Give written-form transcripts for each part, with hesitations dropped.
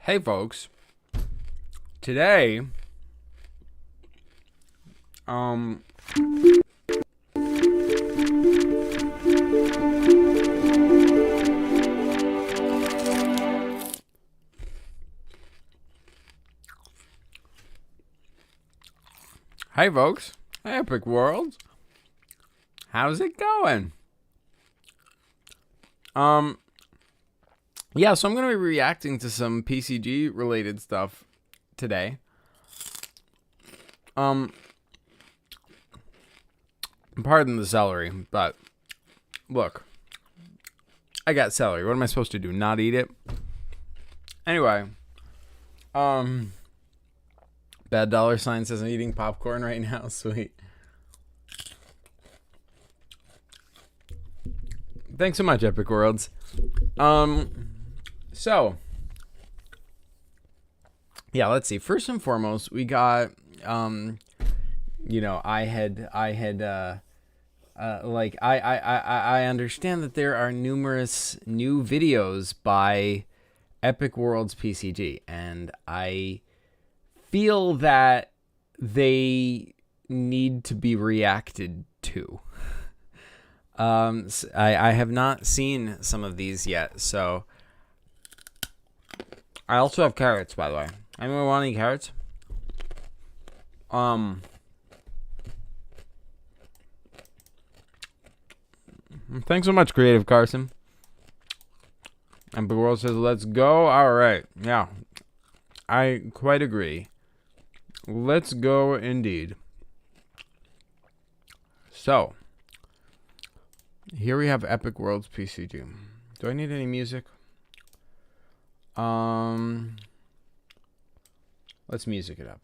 Hey folks, today, hey folks, Epic World, how's it going? Yeah, so I'm going to be reacting to some PCG related stuff today. Pardon the celery, but look, I got celery. What am I supposed to do? Not eat it? Anyway, bad dollar sign says I'm eating popcorn right now. Sweet. Thanks so much, Epic Worlds. So, yeah, let's see. First and foremost, we got, I understand that there are numerous new videos by Epic Worlds PCG, and I feel that they need to be reacted to. I have not seen some of these yet, so I also have carrots, by the way. Anyone want any carrots? Thanks so much, Creative Carson. And the world says, let's go. All right. Yeah, I quite agree. Let's go indeed. So, here we have Epic Worlds PCG. Do I need any music? Let's music it up.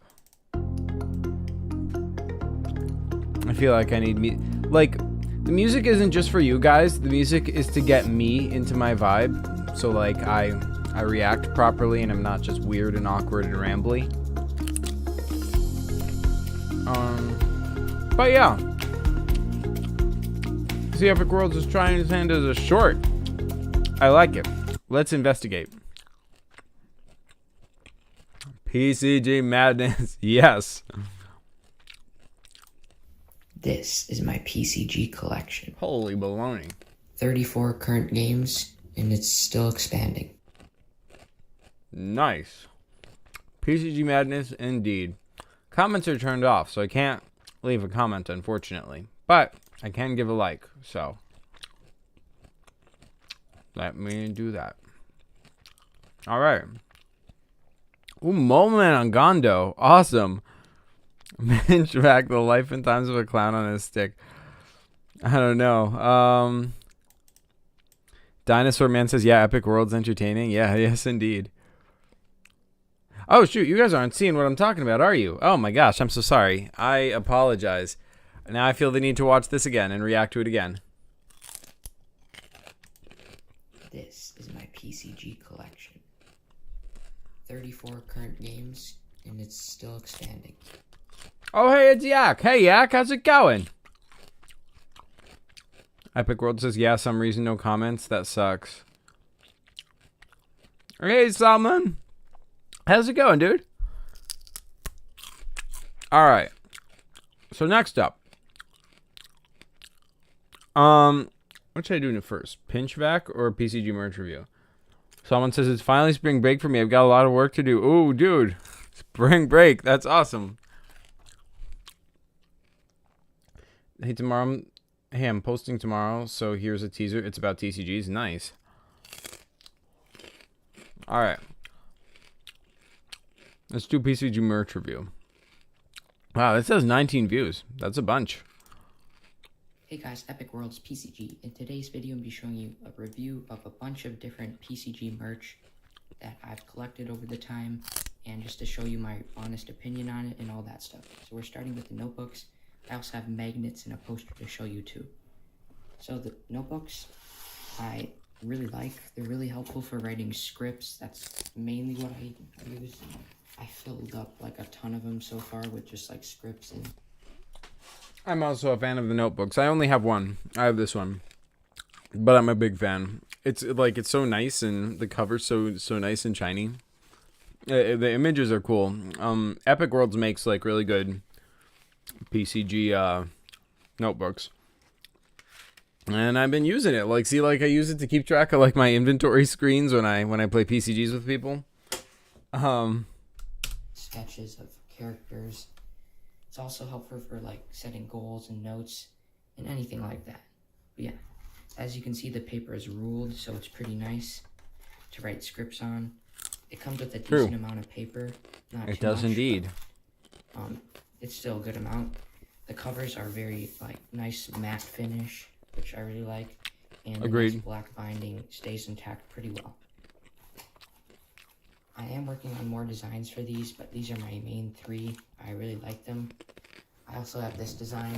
I feel like I need the music isn't just for you guys. The music is to get me into my vibe. So like I react properly and I'm not just weird and awkward and rambly. But yeah. See, Epic Worlds is trying his hand as a short. I like it. Let's investigate. PCG madness. Yes. This is my PCG collection. Holy baloney. 34 current games, and it's still expanding. Nice. PCG madness indeed. Comments are turned off, so I can't leave a comment, unfortunately. But I can give a like, so let me do that. All right. Ooh, Moment on Gondo. Awesome. Pinch back the life and times of a clown on a stick. I don't know. Dinosaur Man says, yeah, Epic World's entertaining. Yeah, yes, indeed. Oh, shoot. You guys aren't seeing what I'm talking about, are you? Oh, my gosh. I'm so sorry. I apologize. Now I feel the need to watch this again and react to it again. This is my PCG collection. 34 current games, and it's still expanding. Oh, hey, it's Yak. Hey, Yak, how's it going? Epic World says, yeah, some reason, no comments. That sucks. Hey, Salman. How's it going, dude? All right. So next up. What should I do first? Pinchback or PCG merch review? Someone says, it's finally spring break for me. I've got a lot of work to do. Ooh, dude. Spring break. That's awesome. Hey, tomorrow. Hey, I'm posting tomorrow, so here's a teaser. It's about TCGs. Nice. All right. Let's do PCG merch review. Wow, this says 19 views. That's a bunch. Hey guys, Epic Worlds PCG. In today's video, I'm going to be showing you a review of a bunch of different PCG merch that I've collected over the time, and just to show you my honest opinion on it and all that stuff. So we're starting with the notebooks. I also have magnets and a poster to show you too. So the notebooks, I really like. They're really helpful for writing scripts. That's mainly what I use. I filled up like a ton of them so far with just like scripts and... I'm also a fan of the notebooks. I only have one. I have this one, but I'm a big fan. It's like it's so nice and the cover's so nice and shiny. The images are cool. Epic Worlds makes like really good PCG notebooks. And I've been using it. Like, see, like I use it to keep track of like my inventory screens when I play PCGs with people. Sketches of characters. It's also helpful for like setting goals and notes and anything like that. But yeah, as you can see, the paper is ruled, so it's pretty nice to write scripts on. It comes with a decent amount of paper. Not it too does much, indeed. but, it's still a good amount. The covers are very like nice matte finish, which I really like, and Agreed. the nice black binding stays intact pretty well. I am working on more designs for these, but these are my main three. I really like them. I also have this design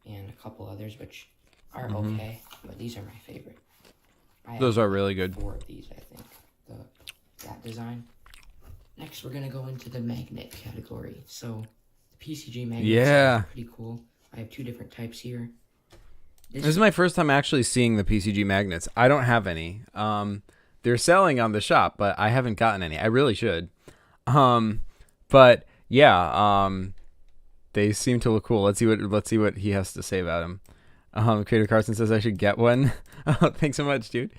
and a couple others which are okay, but these are my favorite. Those are really good. 4 of these, I think. That design. Next, we're gonna go into the magnet category. So, the PCG magnets are pretty cool. I have 2 different types here. This is my first time actually seeing the PCG magnets. I don't have any. They're selling on the shop, but I haven't gotten any. I really should. But yeah, they seem to look cool. Let's see what he has to say about them. Creative Carson says I should get one. Oh, thanks so much, dude.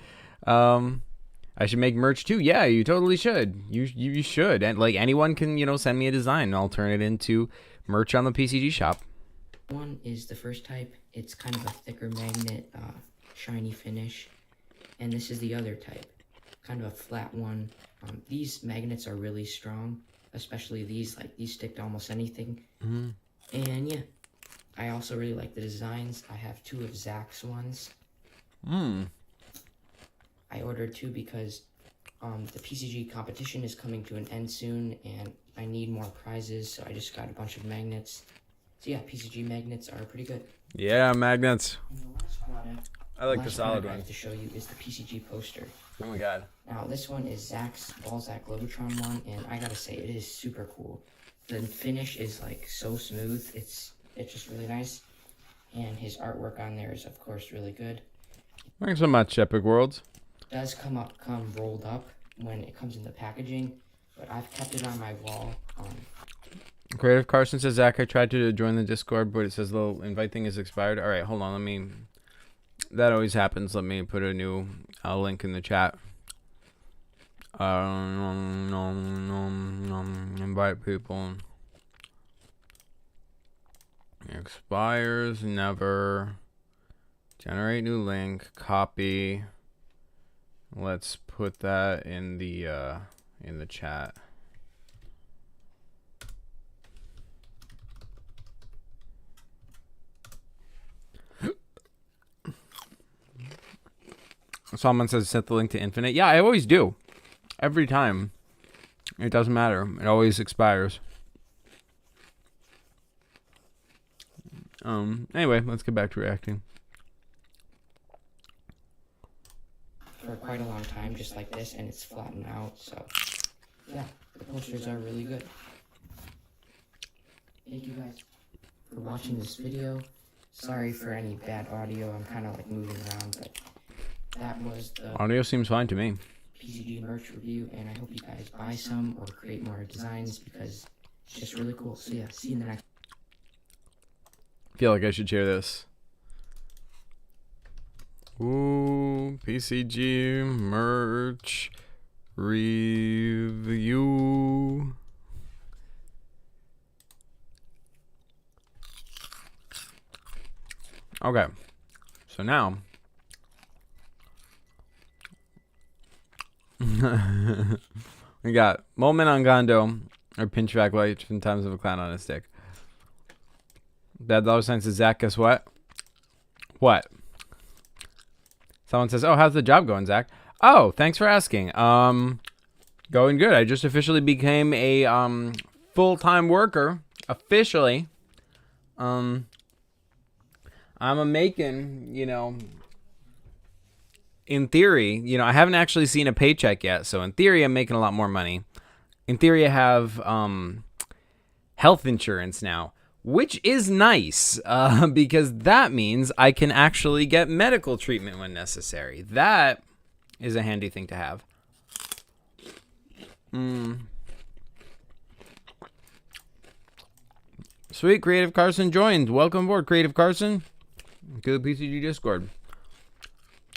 I should make merch too. Yeah, you totally should. You should. And like anyone can, send me a design and I'll turn it into merch on the PCG shop. One is the first type. It's kind of a thicker magnet, shiny finish. And this is the other type, kind of a flat one. These magnets are really strong, especially these. Like these stick to almost anything. And yeah, I also really like the designs. I have 2 of Zach's ones. I ordered 2 because the PCG competition is coming to an end soon, and I need more prizes, so I just got a bunch of magnets. So yeah, PCG magnets are pretty good. Yeah, magnets. And the last product I like the solid I one. have to show you is the PCG poster. Oh my god. Now this one is Zach's Balzac Globotron one, and I gotta say it is super cool. The finish is like so smooth. It's just really nice, and his artwork on there is of course really good. Thanks so much, Epic Worlds. It does come rolled up when it comes in the packaging, but I've kept it on my wall. Creative Carson says, Zach, I tried to join the Discord, but it says the invite thing is expired. All right, hold on. That always happens. Let me put a new link in the chat. Invite people. Expires never. Generate new link. Copy. Let's put that in the chat. Someone says set the link to infinite. Yeah, I always do. Every time. It doesn't matter. It always expires. Anyway, let's get back to reacting. For quite a long time, just like this, and it's flattened out, so yeah, the posters are really good. Thank you guys for watching this video. Sorry for any bad audio, I'm kind of like moving around, but that was the Audio seems fine to me. PCG merch review, and I hope you guys buy some or create more designs because it's just really cool. So yeah, see you in the next. I feel like I should share this. Ooh, PCG merch review. Okay, so now we got Moment on Gondo or Pinchback Light from Times of a Clown on a Stick. Bad Dollar Sign says, Zach, guess what? What? Someone says, oh, how's the job going, Zach? Oh, thanks for asking. Going good. I just officially became a full-time worker. Officially. I'm making, in theory, I haven't actually seen a paycheck yet. So in theory, I'm making a lot more money. In theory, I have health insurance now, which is nice because that means I can actually get medical treatment when necessary. That is a handy thing to have. Sweet, Creative Carson joined. Welcome aboard, Creative Carson, to the PCG Discord.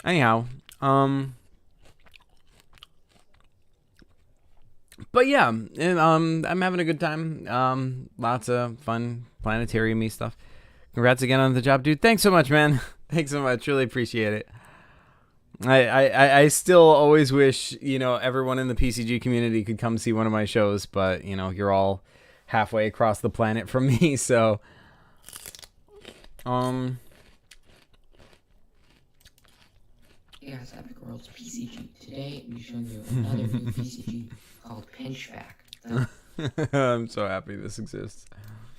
Anyhow, but yeah, I'm having a good time. Lots of fun planetarium-y stuff. Congrats again on the job, dude. Thanks so much, man. Thanks so much. Really appreciate it. I still always wish, everyone in the PCG community could come see one of my shows, but, you're all halfway across the planet from me, so, Hey guys, Epic World's PCG. Today, I'm showing you another new PCG called Pinchback. I'm so happy this exists.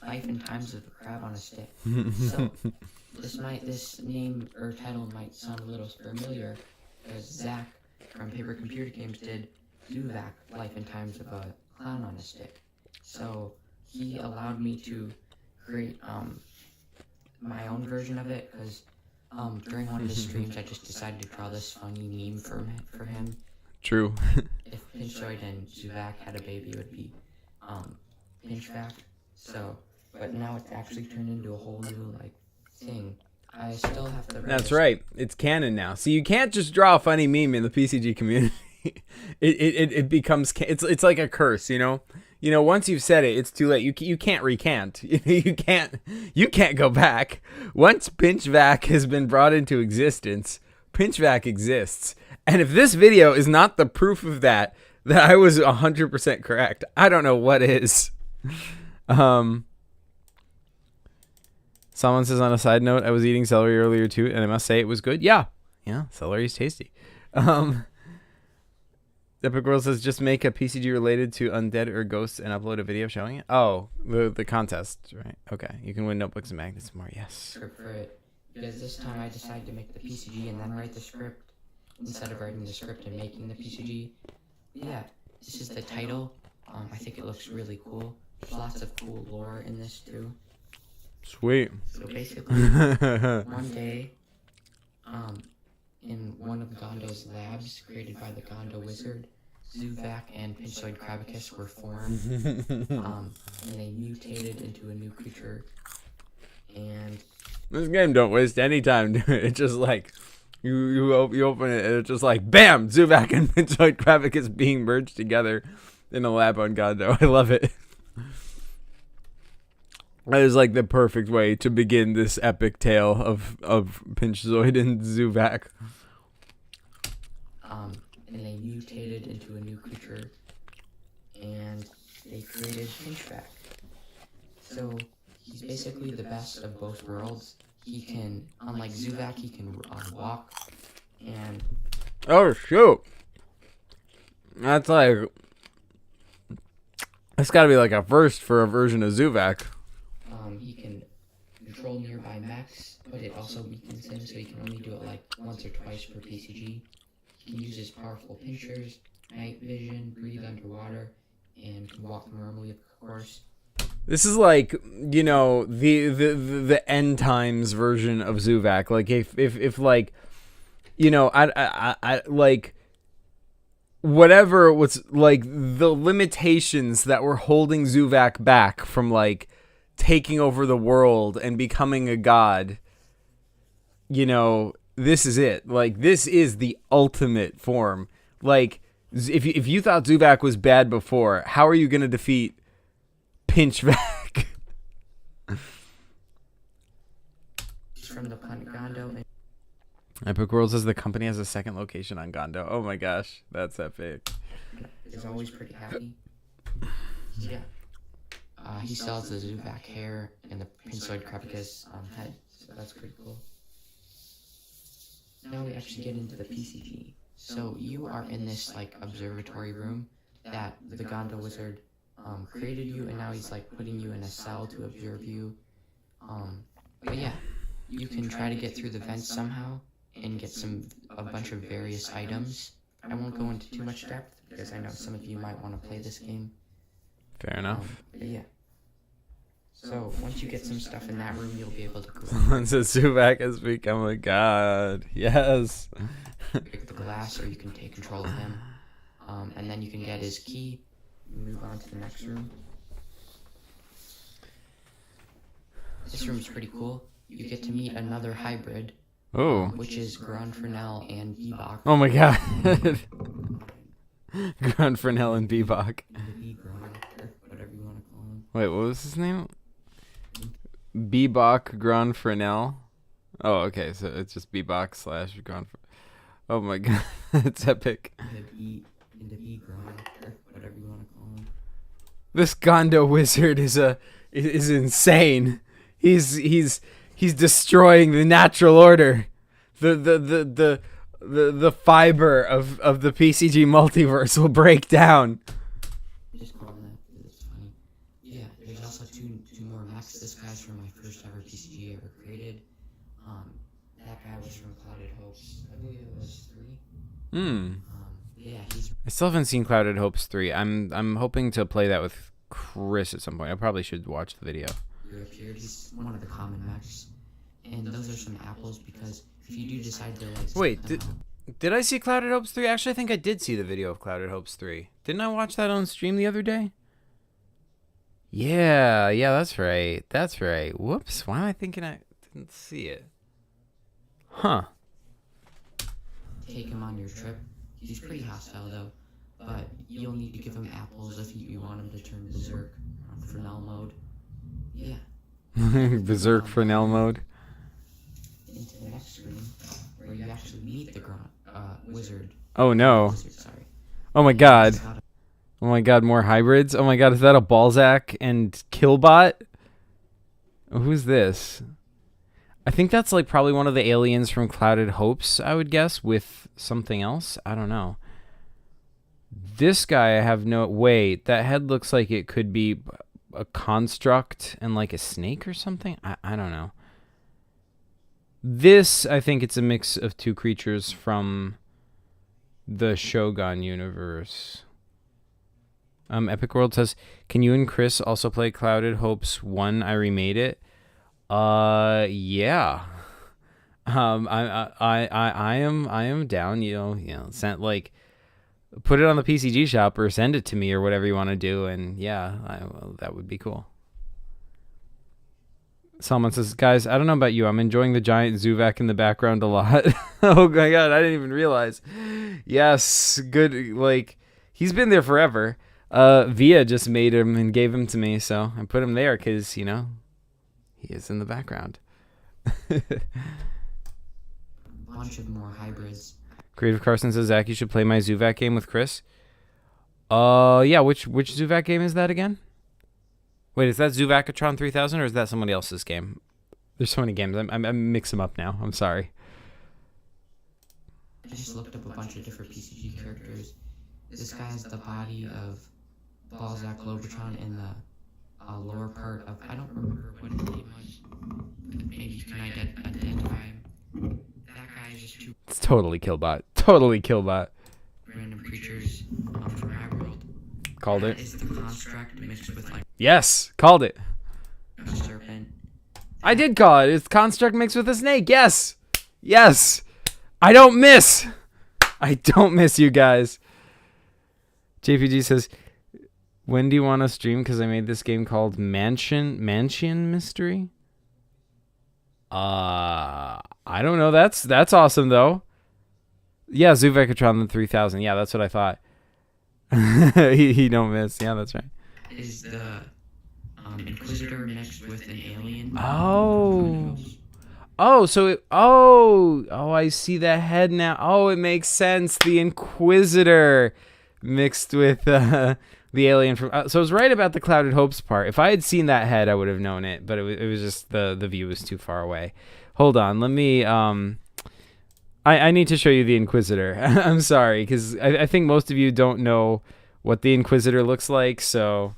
Life and Times of the Crab on a Stick. So, this name or title might sound a little familiar, because Zach from Paper Computer Games did Zuvak, Life and Times of a Clown on a Stick. So, he allowed me to create my own version of it, because during one of his streams, I just decided to draw this funny meme for him. True. If Pinchoid and Zuvak had a baby, it would be Pinchback. So, but now it's actually turned into a whole new thing. I still have to. That's right. It's canon now. So you can't just draw a funny meme in the PCG community. it becomes it's like a curse, once you've said it, it's too late. You can't recant. You can't go back. Once Pinchback has been brought into existence, Pinchback exists. And if this video is not the proof of that I was 100% correct, I don't know what is. Someone says, on a side note, I was eating celery earlier too, and I must say it was good. Yeah, celery is tasty. Epic World says, just make a PCG related to undead or ghosts and upload a video showing it. Oh, the contest, right? Okay, you can win notebooks and magnets more. Yes. Script for it, because this time I decided to make the PCG and then write the script instead of writing the script and making the PCG. Yeah, this is the title. I think it looks really cool. There's lots of cool lore in this too. Sweet. So basically, one day, in one of Gondo's labs created by the Gondo Wizard, Zuvak and Pinchoid Crabicus were formed, and they mutated into a new creature, and... This game don't waste any time doing it. It's just like, you open it, and it's just like, bam! Zuvak and Pinchoid Crabicus being merged together in a lab on Gondo. I love it. That is like the perfect way to begin this epic tale of Pinchoid and Zuvak. And they mutated into a new creature, and they created Pinchback. So he's basically the best of both worlds. He can, unlike Zuvak, he can walk, and... Oh, shoot! That's gotta be like a first for a version of Zuvak. He can control nearby mechs, but it also weakens him, so he can only do it once or twice per PCG. He can use his powerful pinchers, night vision, breathe underwater, and can walk normally, of course. This is like, the end times version of Zuvak. Like if I like whatever was like the limitations that were holding Zuvak back from taking over the world and becoming a god, this is it. This is the ultimate form. If you thought Zuvak was bad before, how are you going to defeat Pinchback? From the planet Gondo. Epic World says the company has a second location on Gondo. Oh my gosh, that's epic. He's always pretty happy. Yeah. He sells the Zuvak hair and the Pinchoid Crabicus head, so that's pretty cool. Now we actually get into the PCG. So you are in this observatory room that the Gondo Wizard created you, and now he's putting you in a cell to observe you. But yeah, you can try to get through the vents somehow and get a bunch of various items. I won't go into too much depth because I know some of you might want to play this game. Fair enough. But yeah. So once you get some stuff in that room, you'll be able to go. Someone says Zuvak has become a god. Yes. Pick the glass, or you can take control of him. And then you can get his key. Move on to the next room. This room's pretty cool. You get to meet another hybrid, Oh. which is Gronfernel and Bebop. Oh my god. Gronfernel and Bebop. Whatever you want to call him. Wait, what was his name? Bebop Gronfernel. Oh, okay, so it's just Bebop / Gronfernel. Oh my god, it's epic. Whatever you want to call him. This Gondo wizard is insane. He's destroying the natural order. The fiber of the PCG multiverse will break down. Just call that because it's funny. Yeah, there's also two more mechs. This guy's from my first ever PCG ever created. That guy was from Clouded Hopes. I believe it was 3. Yeah, I still haven't seen Clouded Hopes 3. I'm hoping to play that with Chris at some point. I probably should watch the video. Appeared. He's one of the common mechs. And those are some apples because if you do decide to like... Wait, did I see Clouded Hopes 3? Actually, I think I did see the video of Clouded Hopes 3. Didn't I watch that on stream the other day? Yeah, that's right. That's right. Whoops, why am I thinking I didn't see it? Huh. Take him on your trip. He's pretty hostile though, but you'll need to give him apples if you want him to turn berserk on Fresnel mode. Yeah. Berserk Fresnel mode. Into the next screen, where you actually meet the wizard. Oh no. Wizard, sorry. Oh my god. Oh my god, more hybrids? Oh my god, is that a Balzac and Killbot? Who's this? I think that's like probably one of the aliens from Clouded Hopes, I would guess, with something else. I don't know. This guy, I have no... Wait, that head looks like it could be a construct and like a snake or something? I don't know. This, I think it's a mix of two creatures from the Shogun universe. Epic World says, can you and Chris also play Clouded Hopes 1? I remade it. Yeah. I am down, you know, sent like put it on the PCG shop or send it to me or whatever you want to do, and yeah, that would be cool. Salman says, guys, I don't know about you, I'm enjoying the giant Zuvak in the background a lot. Oh my god, I didn't even realize. Yes, good, like he's been there forever. Via just made him and gave him to me, so I put him there because, you know, he is in the background. Bunch of more hybrids. Creative Carson says, Zach, you should play my Zuvak game with Chris. Yeah, which Zuvak game is that again? Wait, is that Zuvakatron 3000 or is that somebody else's game? There's so many games. I mix them up now. I'm sorry. I just looked up a bunch of different PCG characters. This guy has the body of Balzac Lobotron in the lower part of... I don't remember what his name was. Maybe you can identify him. That guy is just two... It's totally Killbot. Totally Killbot. Random creatures from my world. Called it. Is the construct mixed with like... Yes! Called it. A serpent. I did call it. It's construct mixed with a snake. Yes! Yes! I don't miss! I don't miss you guys. JPG says, when do you want to stream? Because I made this game called Mansion Mystery. I don't know. That's awesome though. Yeah, Zuvakatron 3000. Yeah, that's what I thought. he don't miss. Yeah, that's right. Is the Inquisitor mixed with an alien? I see the head now. Oh, it makes sense. The Inquisitor mixed with the alien from... so I was right about the Clouded Hopes part. If I had seen that head, I would have known it, but it was just the view was too far away. Hold on, let me... I need to show you the Inquisitor. I'm sorry, because I think most of you don't know what the Inquisitor looks like, so...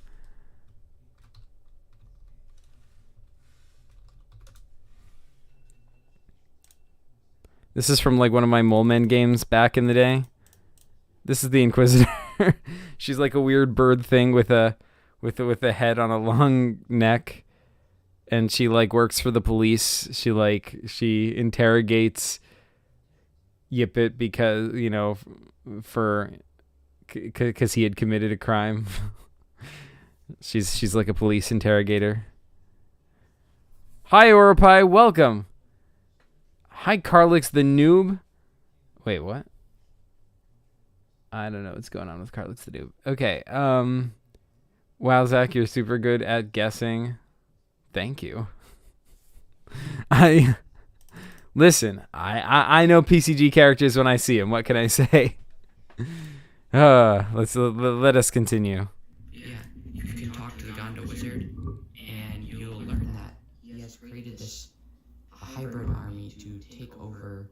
This is from like one of my Mole Men games back in the day. This is the Inquisitor. She's like a weird bird thing with a head on a long neck, and she like works for the police. She interrogates Yippet because, you know, because he had committed a crime. She's like a police interrogator. Hi, Oropai. Welcome. Hi, Carlix the noob. Wait, what? I don't know what's going on with Carlix the noob. Okay. Wow, Zach, you're super good at guessing. Thank you. Listen. I know PCG characters when I see them. What can I say? Let us continue. Yeah, you can talk to the Gondo Wizard, and you'll learn that he has created this hybrid army to take over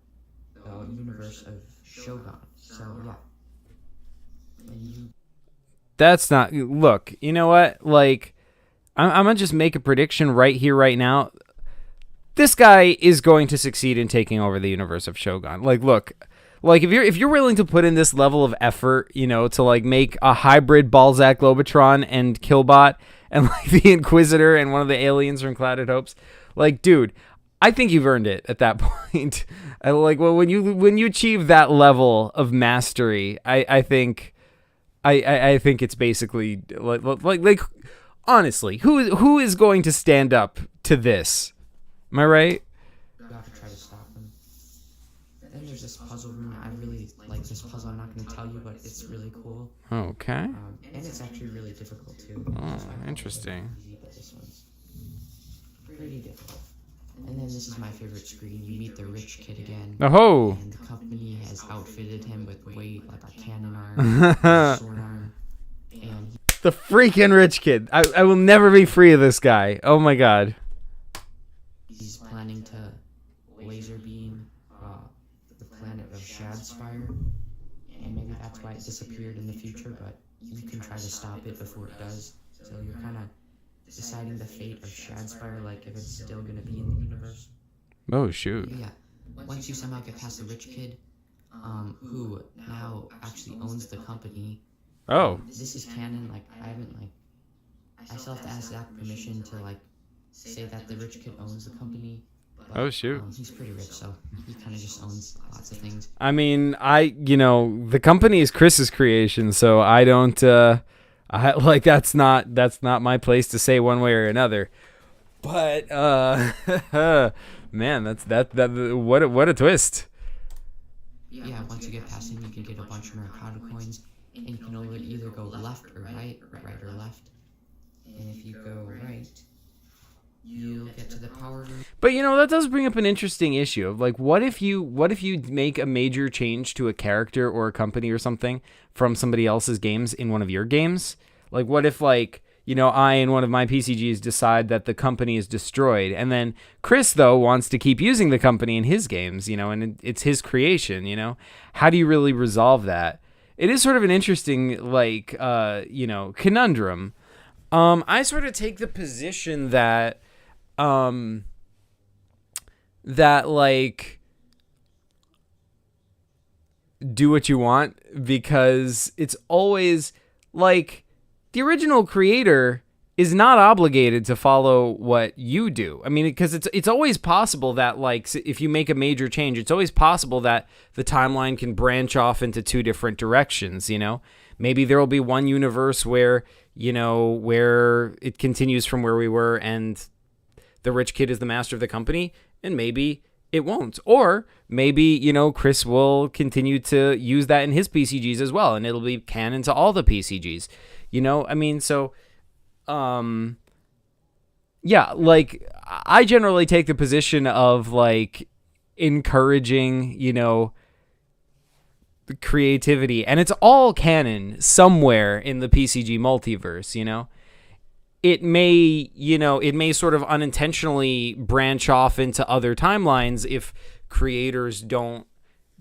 the universe of Shogun. So yeah, when you That's not. Look, you know what? Like, I'm gonna just make a prediction right here, right now. This guy is going to succeed in taking over the universe of Shogun. Like, look, like if you're willing to put in this level of effort, you know, to like make a hybrid Balzac Globotron and Killbot and like the Inquisitor and one of the aliens from Clouded Hopes, like, dude, I think you've earned it at that point. When you achieve that level of mastery, I think it's basically like honestly, who is going to stand up to this? Am I right? you have to try to stop them. Then there's this puzzle room. I really like this puzzle. I'm not going to tell you, but it's really cool. Okay. And it's actually really difficult too. Oh, interesting. Easy, but this one's pretty difficult. And then this is my favorite screen. You meet the rich kid again. Oh. And the company has outfitted him with weight like a cannon arm, a sword arm, and The freaking rich kid. I will never be free of this guy. Oh my god. he's planning to laser beam the planet of Shadspire. And maybe that's why it disappeared in the future, but you can try to stop it before it does. So you're kind of deciding the fate of Shadspire, like if it's still going to be in the universe. Oh shoot. Yeah. Once you somehow get past the rich kid, who now actually owns the company. Oh. This is canon. Like I still have to ask Zach permission to like say that the rich kid owns the company. But, Oh shoot. He's pretty rich, so he kind of just owns lots of things. I mean, the company is Chris's creation, so I don't that's not my place to say one way or another. But man, what a twist. Yeah, once you get past him, you can get a bunch of Mercado coins, and you can either go left or right or left. And if you go right, you'll get to the power room. But that does bring up an interesting issue of like, what if you make a major change to a character or a company or something from somebody else's games in one of your games? Like, what if like, I in one of my PCGs decide that the company is destroyed, and then Chris though wants to keep using the company in his games, and it's his creation, How do you really resolve that? It is sort of an interesting like conundrum. I sort of take the position that like do what you want, because it's always like the original creator is not obligated to follow what you do. I mean, because it's always possible that like if you make a major change, it's always possible that the timeline can branch off into two different directions, Maybe there will be one universe where, where it continues from where we were and the rich kid is the master of the company, and maybe it won't. Or maybe, Chris will continue to use that in his PCGs as well, and it'll be canon to all the PCGs. I mean, so, yeah, like, I generally take the position of, like, encouraging, creativity, and it's all canon somewhere in the PCG multiverse, It may sort of unintentionally branch off into other timelines if creators don't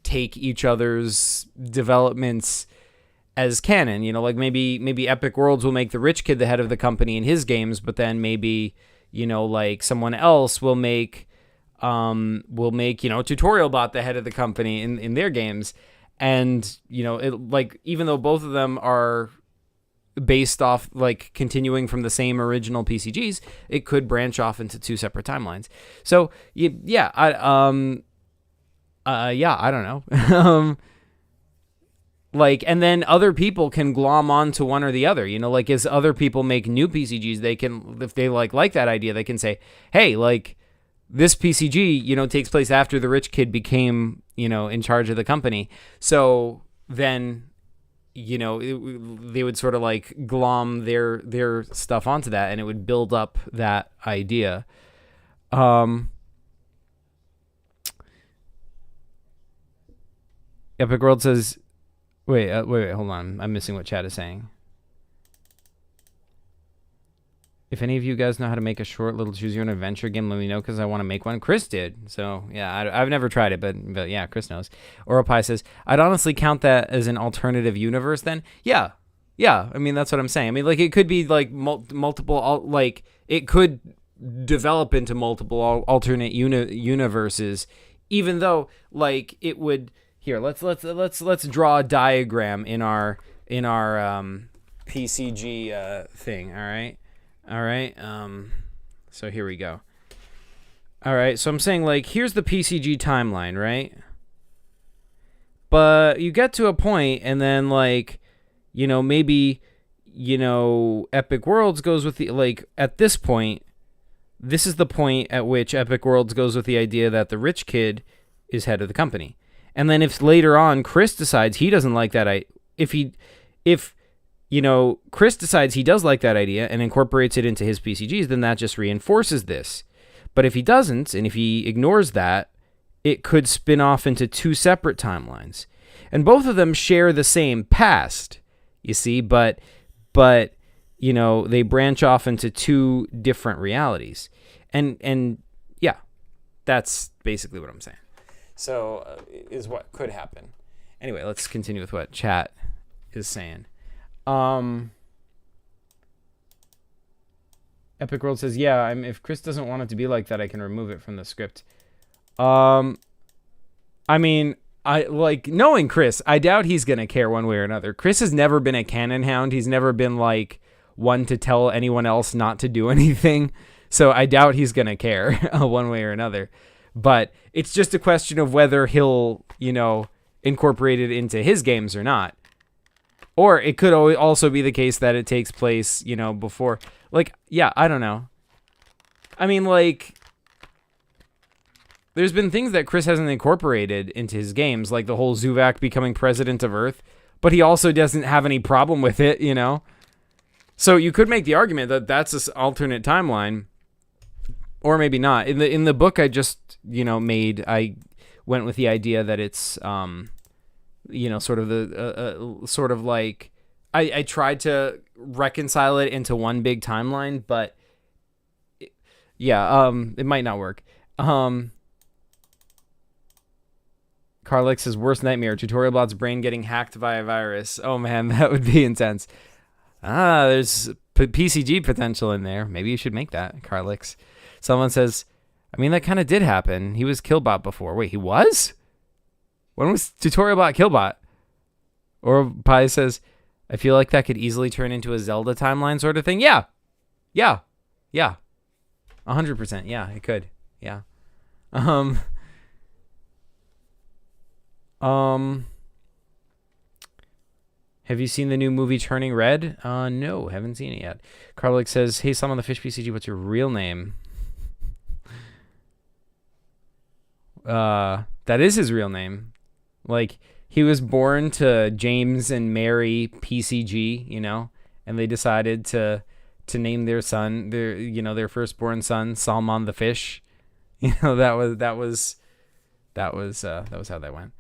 take each other's developments as canon, like maybe Epic Worlds will make the rich kid the head of the company in his games, but then maybe, like someone else will make Tutorial Bot the head of the company in their games. And, even though both of them are based off, like, continuing from the same original PCGs, it could branch off into two separate timelines. So, yeah, I don't know. Like, and then other people can glom onto one or the other, like, as other people make new PCGs, they can, if they like that idea, they can say, hey, like, this PCG, you know, takes place after the rich kid became, you know, in charge of the company. So then, you know, they would sort of like glom their stuff onto that, and it would build up that idea. Epic World says, wait, hold on. I'm missing what chat is saying. If any of you guys know how to make a short little choose your own adventure game, let me know, because I want to make one. Chris did. So, yeah, I've never tried it, but yeah, Chris knows. Oropai says, I'd honestly count that as an alternative universe then. Yeah. I mean, that's what I'm saying. I mean, like, it could be, like, multiple, like, it could develop into multiple alternate universes, even though, like, it would... Here, let's draw a diagram in our PCG thing, all right? So here we go. All right, so I'm saying, like, here's the PCG timeline, right? But you get to a point, and then, like, you know, maybe, you know, Epic Worlds goes with the, like, at this point, this is the point at which Epic Worlds goes with the idea that the rich kid is head of the company. And then if later on Chris decides he doesn't like that, if you know, Chris decides he does like that idea and incorporates it into his PCGs, then that just reinforces this. But if he doesn't, and if he ignores that, it could spin off into two separate timelines. And both of them share the same past, you see, but you know, they branch off into two different realities. And yeah, that's basically what I'm saying. So is what could happen. Anyway, let's continue with what chat is saying. Epic World says, yeah, if Chris doesn't want it to be like that, I can remove it from the script. I mean, I like knowing Chris, I doubt he's going to care one way or another. Chris has never been a cannon hound. He's never been like one to tell anyone else not to do anything. So I doubt he's going to care one way or another. But it's just a question of whether he'll, you know, incorporate it into his games or not. Or it could also be the case that it takes place, you know, before. Like, yeah, I don't know. I mean, like, there's been things that Chris hasn't incorporated into his games, like the whole Zuvak becoming president of Earth. But he also doesn't have any problem with it, you know. So you could make the argument that that's an alternate timeline. Or maybe not. In the book I just, you know, made, I went with the idea that it's, you know, sort of the, sort of like, I tried to reconcile it into one big timeline, but yeah, it might not work. Carlix's worst nightmare, Tutorialbot's brain getting hacked by a virus. Oh man, that would be intense. There's PCG potential in there. Maybe you should make that, Carlix. Someone says, I mean, that kind of did happen. He was Killbot before. Wait, he was? When was Tutorialbot Killbot? Or Pi says, I feel like that could easily turn into a Zelda timeline sort of thing. Yeah. 100%. Yeah, it could. Yeah. Have you seen the new movie Turning Red? No, haven't seen it yet. Carlick says, hey, Sam on the Fish PCG, what's your real name? That is his real name. Like, he was born to James and Mary PCG, you know, and they decided to name their son, their firstborn son, Salmon the Fish. You know, that was how that went.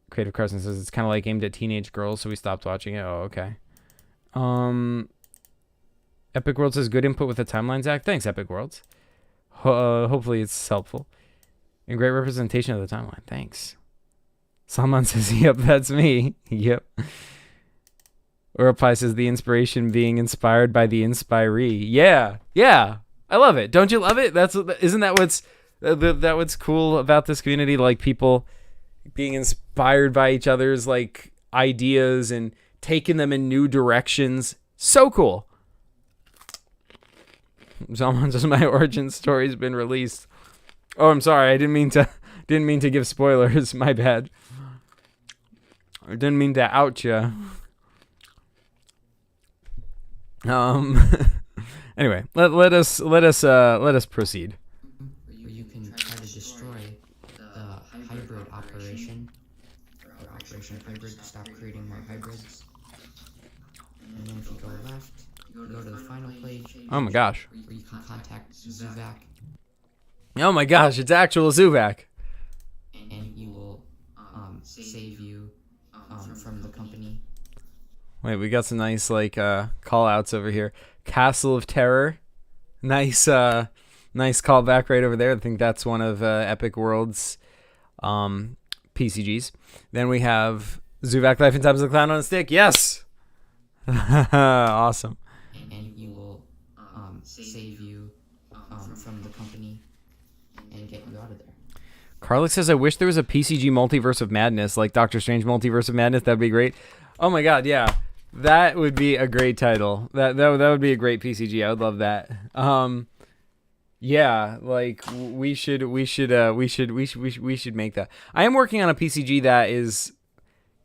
Creative Carson says it's kind of like aimed at teenage girls, so we stopped watching it. Oh, okay. Epic World says good input with the timeline, Zach. Thanks, Epic Worlds. Hopefully it's helpful. And great representation of the timeline. Thanks. Salman says, yep, that's me. Yep. Oropai says the inspiration being inspired by the inspiree. Yeah. I love it. Don't you love it? Isn't that what's cool about this community? Like, people being inspired by each other's like ideas and taking them in new directions. So cool. Someone says my origin story's been released. Oh, I'm sorry. I didn't mean to give spoilers. My bad. I didn't mean to out you. Anyway, let us proceed. Where you can try to destroy the hybrid operation, or Operation Hybrid, to stop creating more hybrids. And then if you go left, you go to the final page. Oh my gosh. Where you can contact Zuvak. Oh my gosh, it's actual Zuvak. And he will save you from the company. Wait, we got some nice call outs over here. Castle of Terror. Nice callback right over there. I think that's one of Epic World's PCGs. Then we have Zuvak Life and Times of the Clown on a Stick. Yes! Awesome. And he will save you from the company and get you out of there. Carlick says, I wish there was a PCG Multiverse of Madness, like Doctor Strange Multiverse of Madness. That'd be great. Oh my god, yeah. That would be a great title. That would be a great PCG. I would love that. Yeah, like we should make that. I am working on a PCG that is,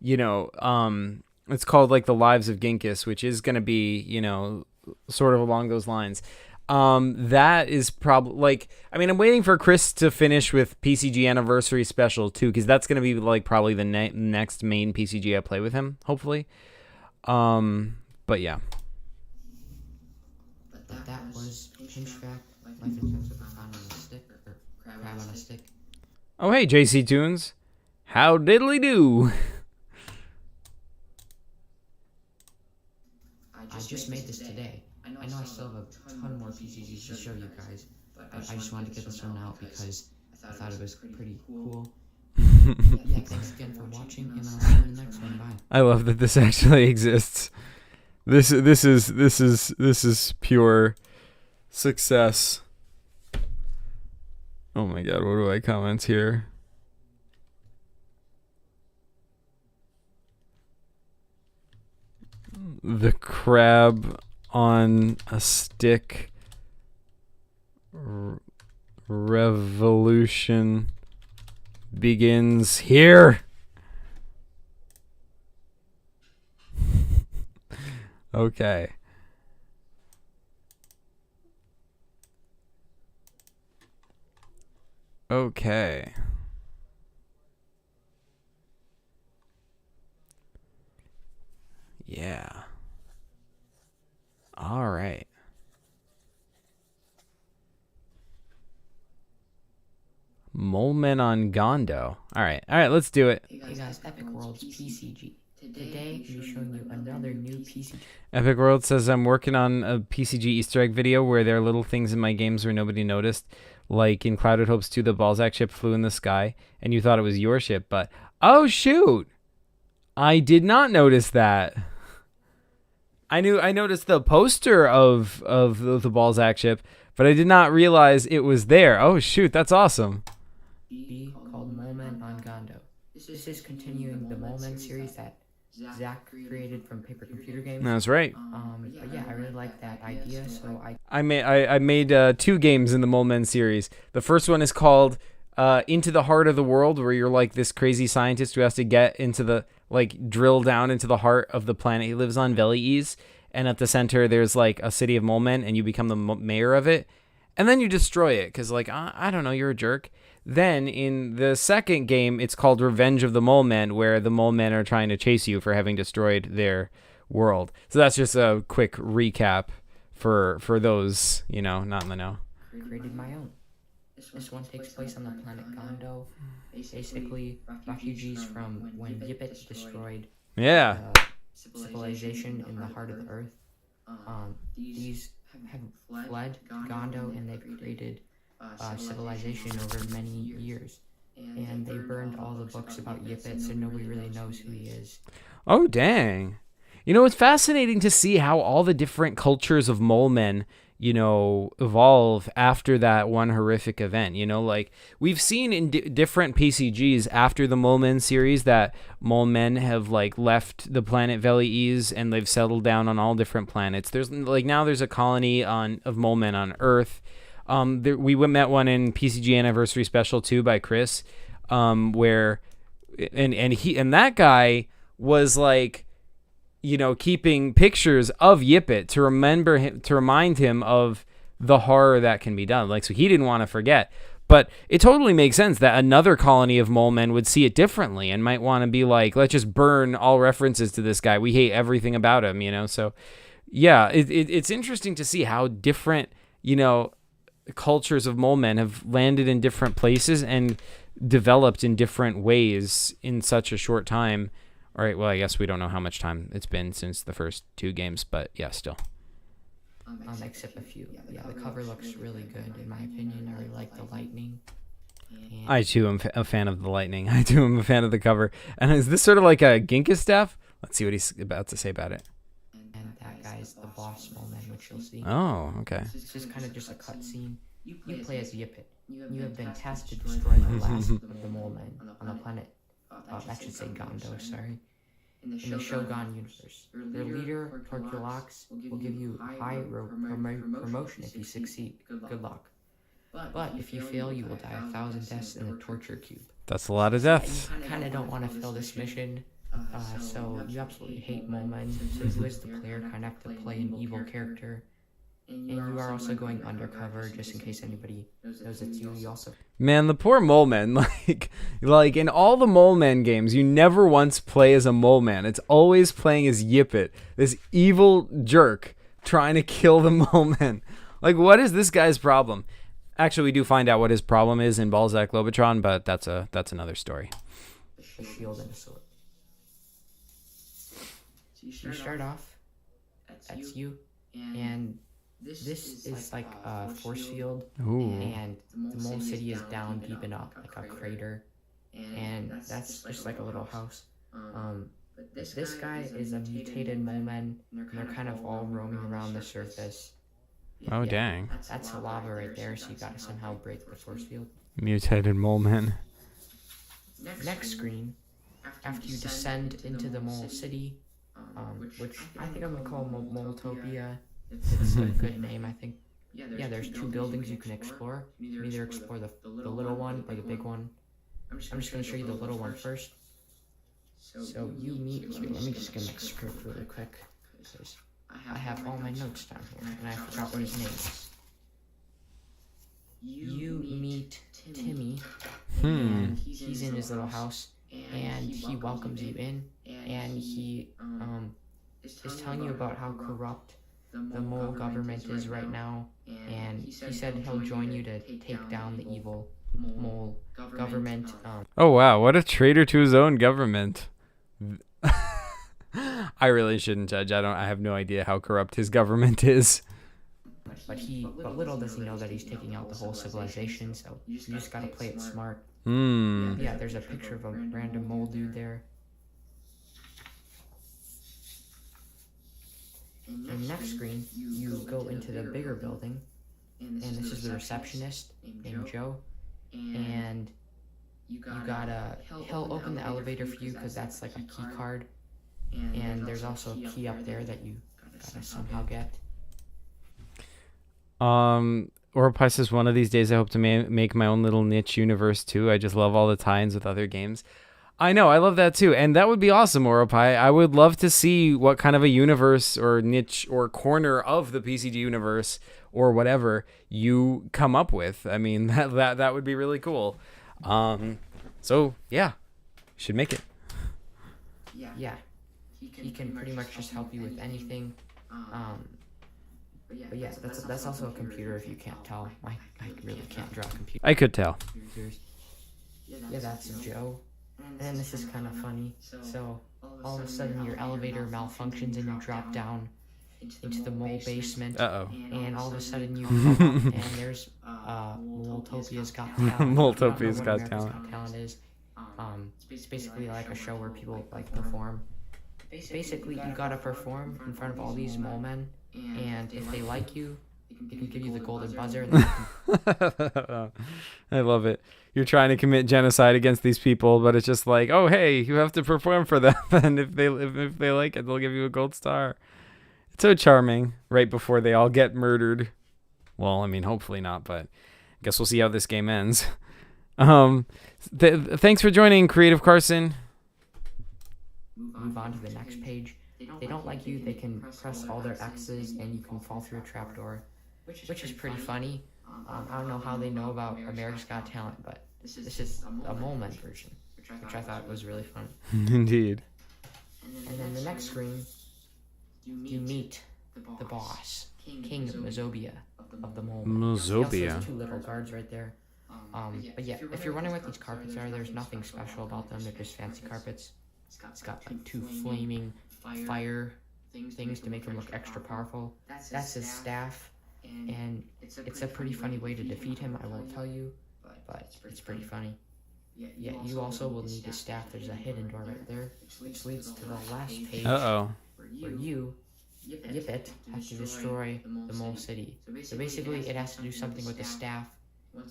it's called like The Lives of Genghis, which is going to be, sort of along those lines. That is probably I'm waiting for Chris to finish with PCG Anniversary Special too, because that's going to be like probably the next main PCG I play with him, hopefully. But yeah. But that was Pinchback Life and Times of the Clown on a Stick, or Crab on a Stick. Oh hey, JC Tunes, how diddly do? I just made this today. I know I still have a ton more PCGs to show you guys, but I just wanted to get this one out because I thought it was pretty cool. Yeah, thanks again for watching, and I'll see you in the next one. Bye. I love that this actually exists. This is pure success. Oh my god, what do I comment here? The crab on a stick revolution begins here. Okay. Okay. Yeah. All right. Mole Men on Gondo. All right, let's do it. Hey guys, Epic World's PCG. Today, we're showing you another new PCG. Epic World says, I'm working on a PCG Easter egg video where there are little things in my games where nobody noticed. Like in Clouded Hopes 2, the Balzac ship flew in the sky, and you thought it was your ship, but... Oh, shoot! I did not notice that. I noticed the poster of the Balzac ship, but I did not realize it was there. Oh, shoot, that's awesome. Called Mole Men on Gondo. This is continuing the Mole Men series that Zach created from Paper Computer Games. That's right. But yeah, I really like that idea, so I made 2 games in the Mole Men series. The first one is called Into the Heart of the World, where you're like this crazy scientist who has to get into the, drill down into the heart of the planet he lives on, Velies, and at the center there's like a city of Mole Men, and you become the mayor of it, and then you destroy it, because I don't know, you're a jerk. Then in the second game, it's called Revenge of the Mole Men, where the Mole Men are trying to chase you for having destroyed their world. So that's just a quick recap for those, not in the know. Created my own. This one takes place on the planet Gondo. Basically, refugees from when Yippet destroyed civilization in the heart of the earth. These have fled Gondo, and they've created civilization over many years. And they burned all the books about Yippet, so nobody really knows who he is. Oh, dang. It's fascinating to see how all the different cultures of Mole Men, evolve after that one horrific event. We've seen in different PCGs after the Mole Men series that Mole Men have left the planet Velies and they've settled down on all different planets. There's now there's a colony of Mole Men on Earth. We met one in PCG Anniversary Special 2 by Chris, where and that guy was keeping pictures of Yipit to remind him of the horror that can be done. Like, so he didn't want to forget. But it totally makes sense that another colony of mole men would see it differently and might want to be like, let's just burn all references to this guy. We hate everything about him, So, yeah, it's interesting to see how different, cultures of mole men have landed in different places and developed in different ways in such a short time. All right, well, I guess we don't know how much time it's been since the first 2 games, but yeah, still. Except a few. Yeah, the cover looks really good in my opinion. I really like the lightning. And I too am a fan of the lightning. I too am a fan of the cover. And is this sort of like a Ginkgo staff? Let's see what he's about to say about it. and that guy's the boss moment, which you'll see. Oh, okay. This is kind of just a cutscene. You play as Yipit. You have been tasked to destroy the last of the mole men on the planet. That should say Gondo, sorry. In the Shogun universe, their leader, Torculox, will give you high promotion if you succeed. Good luck. But if you fail, you will die 1,000 deaths in the torture cube. That's a lot of deaths. You kind of don't want to fail this mission, so you absolutely hate mole men. So you as the player kind of have to play an evil character. And you are also going undercover, just in case anybody knows it's you. You also... Man, the poor mole men. Like in all the mole men games, you never once play as a mole man. It's always playing as Yipit, this evil jerk trying to kill the mole men. Like, what is this guy's problem? Actually, we do find out what his problem is in Balzac Lobotron, but that's another story. A shield and a sword. So you start off, that's you, and this is like a force field, and the mole city is down deep in like a crater, and that's just like a little house. But this guy is a mutated mole man, and they're kind of all roaming around the surface. Oh, dang. That's lava right there, so you gotta somehow break the force field. Mutated mole men. Next screen, after you descend into the mole city, which I think I'm gonna call Moletopia. It's a good name, I think. Yeah, there's 2 buildings you can explore. You can either explore the little one or the big one. I'm just going to show you the little one first. So you meet... Here, let me just get my script really quick, because I have all my notes down here, and I forgot what his name is. You meet Timmy, and he's in his little house, and he welcomes you in, and he is telling you about how corrupt the mole government is right now, and he said he'll join you to take down the evil mole government. Oh wow, what a traitor to his own government. I really shouldn't judge. I have no idea how corrupt his government is. But little does he know that he's taking out the whole civilization, so you just gotta play it smart. Yeah, there's a picture of a random mole dude there. In the next screen, you go into the bigger building, and this is the receptionist named Joe, and he'll open the elevator for you because that's like a key card, and there's also a key up there that you gotta somehow get. Oropai says, one of these days I hope to make my own little niche universe too. I just love all the tie-ins with other games. I know, I love that too, and that would be awesome, Oropai. I would love to see what kind of a universe or niche or corner of the PCG universe or whatever you come up with. I mean, that would be really cool. So yeah, should make it. Yeah, he can pretty much just help you with anything. But yeah, that's also a computer if you can't tell. I really can't draw a computer. I could tell. Yeah, that's Joe. And this is kind of funny. So, all of a sudden your elevator malfunctions and you drop down into the mole basement. Uh-oh. And all of a sudden you come up and there's Moletopia's Got Talent. Moletopia's Got Talent. Got Talent is. It's basically like a show where people like perform. Basically, you gotta perform in front of all these mole men, and if they like you, they can give you the golden buzzer. And I love it. You're trying to commit genocide against these people, but it's just like, oh hey, you have to perform for them, and if they like it, they'll give you a gold star. It's so charming. Right before they all get murdered. Well, I mean, hopefully not, but I guess we'll see how this game ends. Thanks for joining, Creative Carson. Move on to the next page. they don't like you, they can press all their X's and you can fall through a trapdoor, which is pretty funny. I don't know how they know about America's Got Talent, but this is a mole men version, which I thought was really fun. Indeed. And then the next screen, you meet the boss, King of Movavi of the mole men. He also Movavi. has 2 little guards right there. But yeah, if you're wondering what these carpets are, there's nothing special about them. They're just fancy carpets. It's got like 2 flaming fire things to make him look extra powerful. That's his staff, and it's a pretty funny way to defeat him. I won't tell you, but it's pretty funny. Yeah, you also will need his staff. There's a hidden door right there, which leads to the last page, where you, Yipit, have to destroy the mole city. So basically, it has to do something with the staff.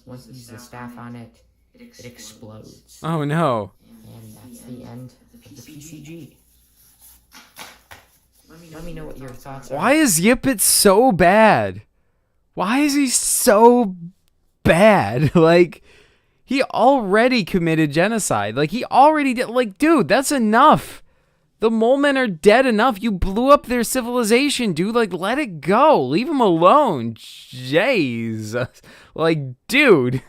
Once you use the staff on it, it explodes. Oh no. And that's the end of the PCG. Let me know what your thoughts are. Why is Yipit so bad? Why is he so bad? Like, he already committed genocide. Like, he already did. Like, dude, that's enough. The mole men are dead enough. You blew up their civilization, dude. Like, let it go. Leave them alone. Jeez. Like, dude.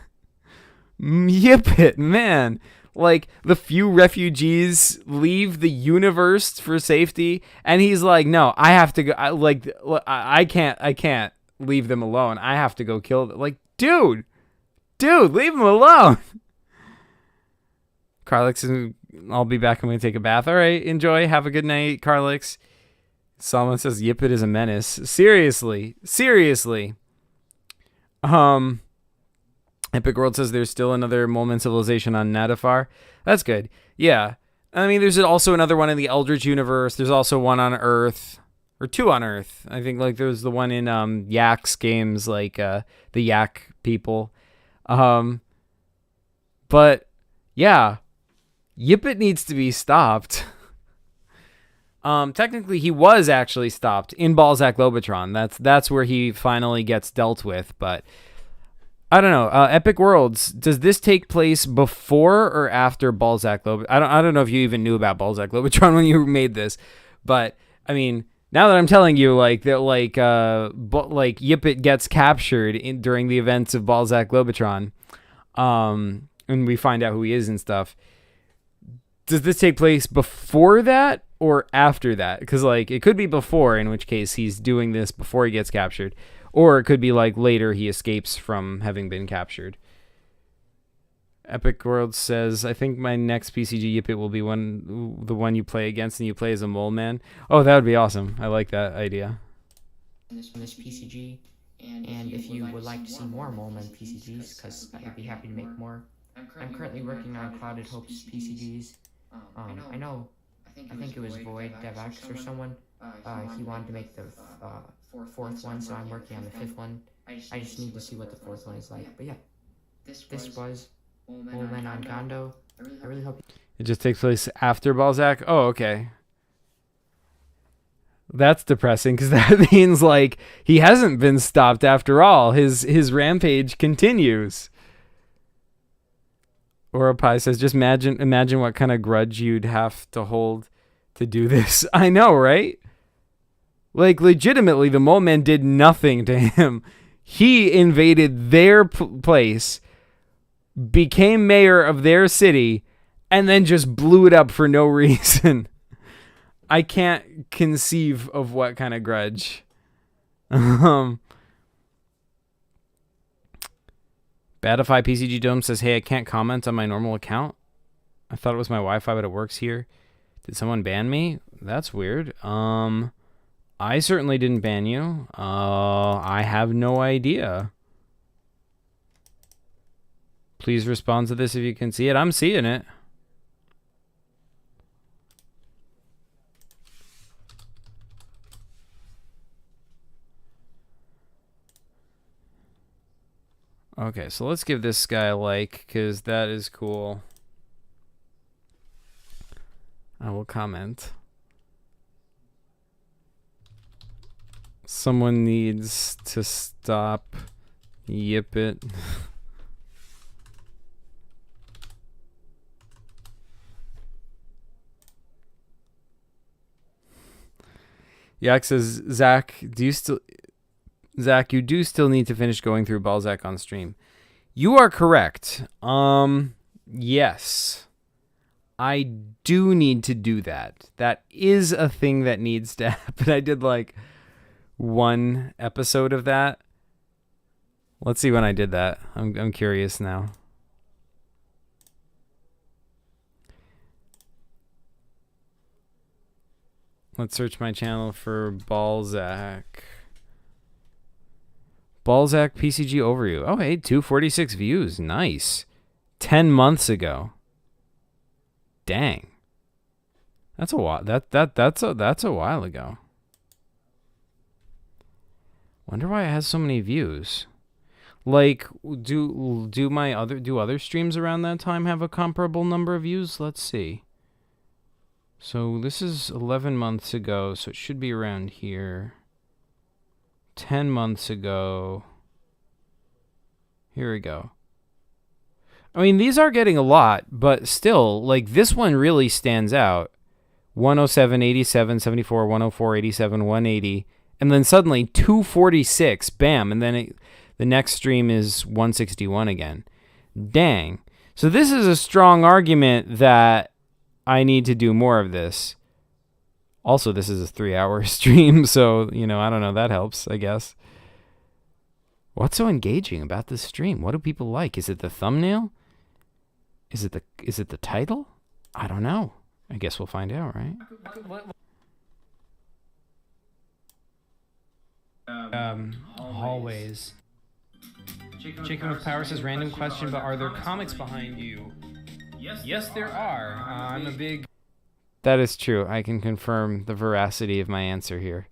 Yipit, man. Like, the few refugees leave the universe for safety, and he's like, no, I have to go. I can't leave them alone. I have to go kill them. Like, dude, leave them alone. Carlix, I'll be back. I'm going to take a bath. All right, enjoy. Have a good night, Carlix. Solomon says Yipit is a menace. Seriously. Epic World says there's still another Molman civilization on Nadafar. That's good. Yeah. I mean, there's also another one in the Eldritch universe. There's also one on Earth. Or 2 on Earth. I think, like, there's the one in Yak's games, like the Yak people. But, yeah. Yipit needs to be stopped. Technically, he was actually stopped in Balzac Lobotron. That's where he finally gets dealt with, but I don't know. Epic Worlds, does this take place before or after Balzac Lobotron? I don't know if you even knew about Balzac Lobotron when you made this, but I mean, now that I'm telling you, like that, like Yipit gets captured during the events of Balzac Lobotron, and we find out who he is and stuff. Does this take place before that or after that? Because, like, it could be before, in which case he's doing this before he gets captured. Or it could be, like, later he escapes from having been captured. Epic World says, I think my next PCG Yipit will be the one you play against and you play as a mole man. Oh, that would be awesome. I like that idea. In this PCG, and if you would like to see more mole men PCGs, because I'd be happy to make more. I'm currently working on Clouded Hopes PCGs. I think it was Void DevX or someone. He wanted to make the 4th one, so I'm working on the 5th one. I just need to see what the 4th one is like. But yeah, this was Mole Men on Gondo. I really hope it just takes place after Balzac. Oh, okay. That's depressing, because that means, like, he hasn't been stopped after all. His rampage continues. Oropai says, just imagine what kind of grudge you'd have to hold to do this. I know, right? Like, legitimately, the Mole Men did nothing to him. He invaded their place, became mayor of their city, and then just blew it up for no reason. I can't conceive of what kind of grudge. Badify PCG Dome says, hey, I can't comment on my normal account. I thought it was my Wi-Fi, but it works here. Did someone ban me? That's weird. I certainly didn't ban you. I have no idea. Please respond to this if you can see it. I'm seeing it. Okay, so let's give this guy a like, because that is cool. I will comment. Someone needs to stop Yipit. Yak says, Zach, you do still need to finish going through Balzac on stream. You are correct. Yes. I do need to do that. That is a thing that needs to happen. I did like one episode of that. Let's see when I did that. I'm curious now. Let's search my channel for Balzac. Balzac PCG overview. Oh, hey, 246 views. Nice. 10 months ago. Dang. That's a while. That's a while ago. Wonder why it has so many views. Like, do other streams around that time have a comparable number of views? Let's see. So this is 11 months ago, so it should be around here. 10 months ago. Here we go. I mean, these are getting a lot, but still, like, this one really stands out. 107, 87, 74, 104, 87, 180, and then suddenly 246, bam, and then the next stream is 161 again. Dang. So this is a strong argument that I need to do more of this. Also, this is a 3-hour stream, so, you know, I don't know, that helps, I guess. What's so engaging about this stream? What do people like? Is it the thumbnail? Is it the title? I don't know. I guess we'll find out, right? Hallways. Jacob of Power says, random question, but are there comics behind you? Yes, there are. I'm a big... That is true. I can confirm the veracity of my answer here.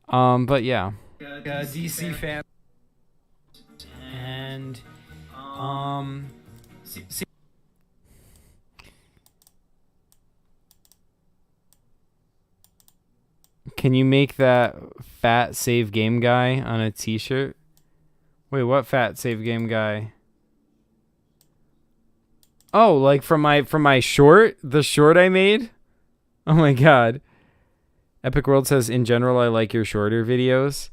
But yeah. DC fan. And, can you make that fat save game guy on a t-shirt? Wait, what fat save game guy? Oh, like from my short? The short I made? Oh my god. Epic World says, in general, I like your shorter videos.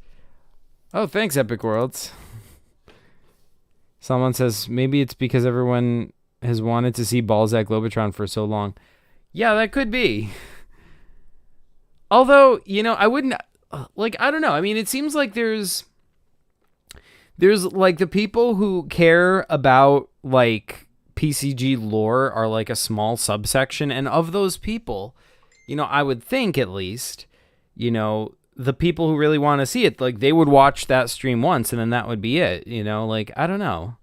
Oh, thanks, Epic Worlds. Someone says, maybe it's because everyone has wanted to see Balzac Globotron for so long. Yeah, that could be. Although, you know, I wouldn't... Like, I don't know. I mean, it seems like there's like, the people who care about, like, PCG lore are, like, a small subsection. And of those people, you know, I would think, at least, you know, the people who really want to see it, like, they would watch that stream once and then that would be it, you know? Like, I don't know.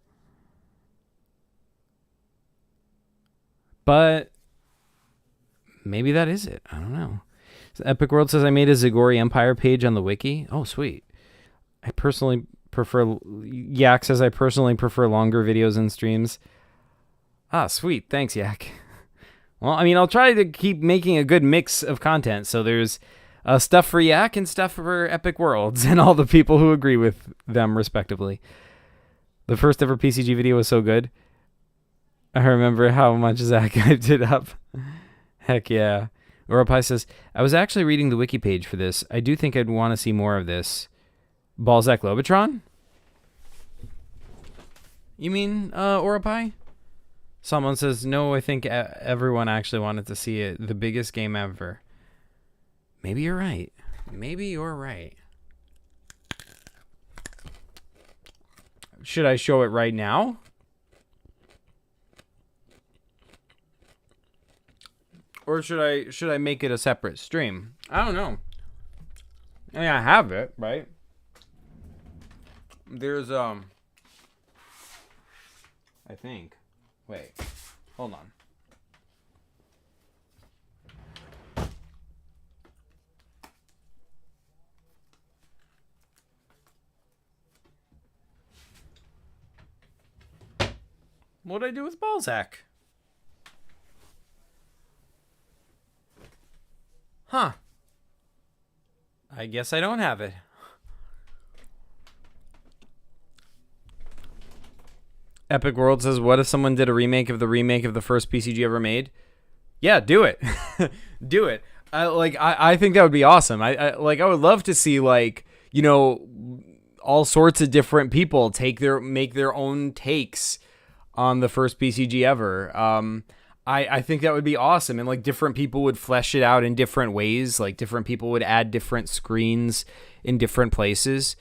But maybe that is it. I don't know. Epic World says, I made a Zagori Empire page on the wiki. Oh, sweet. I personally prefer... Yak says, I personally prefer longer videos and streams. Ah, sweet. Thanks, Yak. Well, I mean, I'll try to keep making a good mix of content. So there's stuff for Yak and stuff for Epic Worlds and all the people who agree with them, respectively. The first ever PCG video was so good. I remember how much Zach hyped it up. Heck yeah. Oropai says, I was actually reading the wiki page for this. I do think I'd want to see more of this. Balzac Globotron? You mean, Oropai? Someone says, no, I think everyone actually wanted to see it. The biggest game ever. Maybe you're right. Maybe you're right. Should I show it right now? Or should I make it a separate stream? I don't know. I mean, I have it, right? There's I think. Wait. Hold on. What'd I do with Balzac? Huh. I guess I don't have it. Epic World says, what if someone did a remake of the first PCG ever made? Yeah, do it. Do it. I think that would be awesome. I would love to see, like, you know, all sorts of different people make their own takes on the first PCG ever. I think that would be awesome. And like different people would flesh it out in different ways. Like different people would add different screens in different places.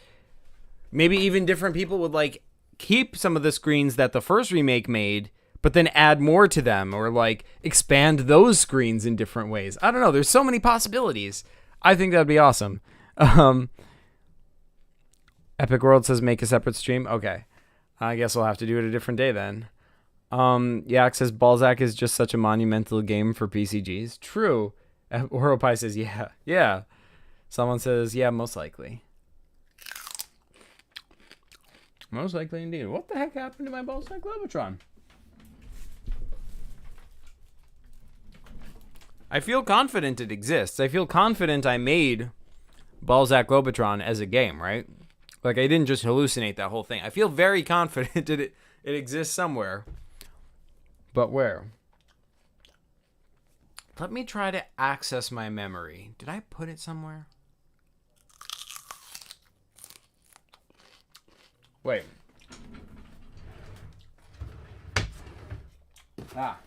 Maybe even different people would like keep some of the screens that the first remake made, but then add more to them, or like expand those screens in different ways. I don't know. There's so many possibilities. I think that'd be awesome. Epic World says make a separate stream. Okay. I guess we'll have to do it a different day then. Yak says Balzac is just such a monumental game for PCGs. True. Oropai says yeah. Yeah. Someone says yeah, most likely. Most likely indeed. What the heck happened to my Balzac Globotron? I feel confident it exists. I feel confident I made Balzac Globotron as a game, right? Like, I didn't just hallucinate that whole thing. I feel very confident that it exists somewhere. But where? Let me try to access my memory. Did I put it somewhere? Wait. Ah.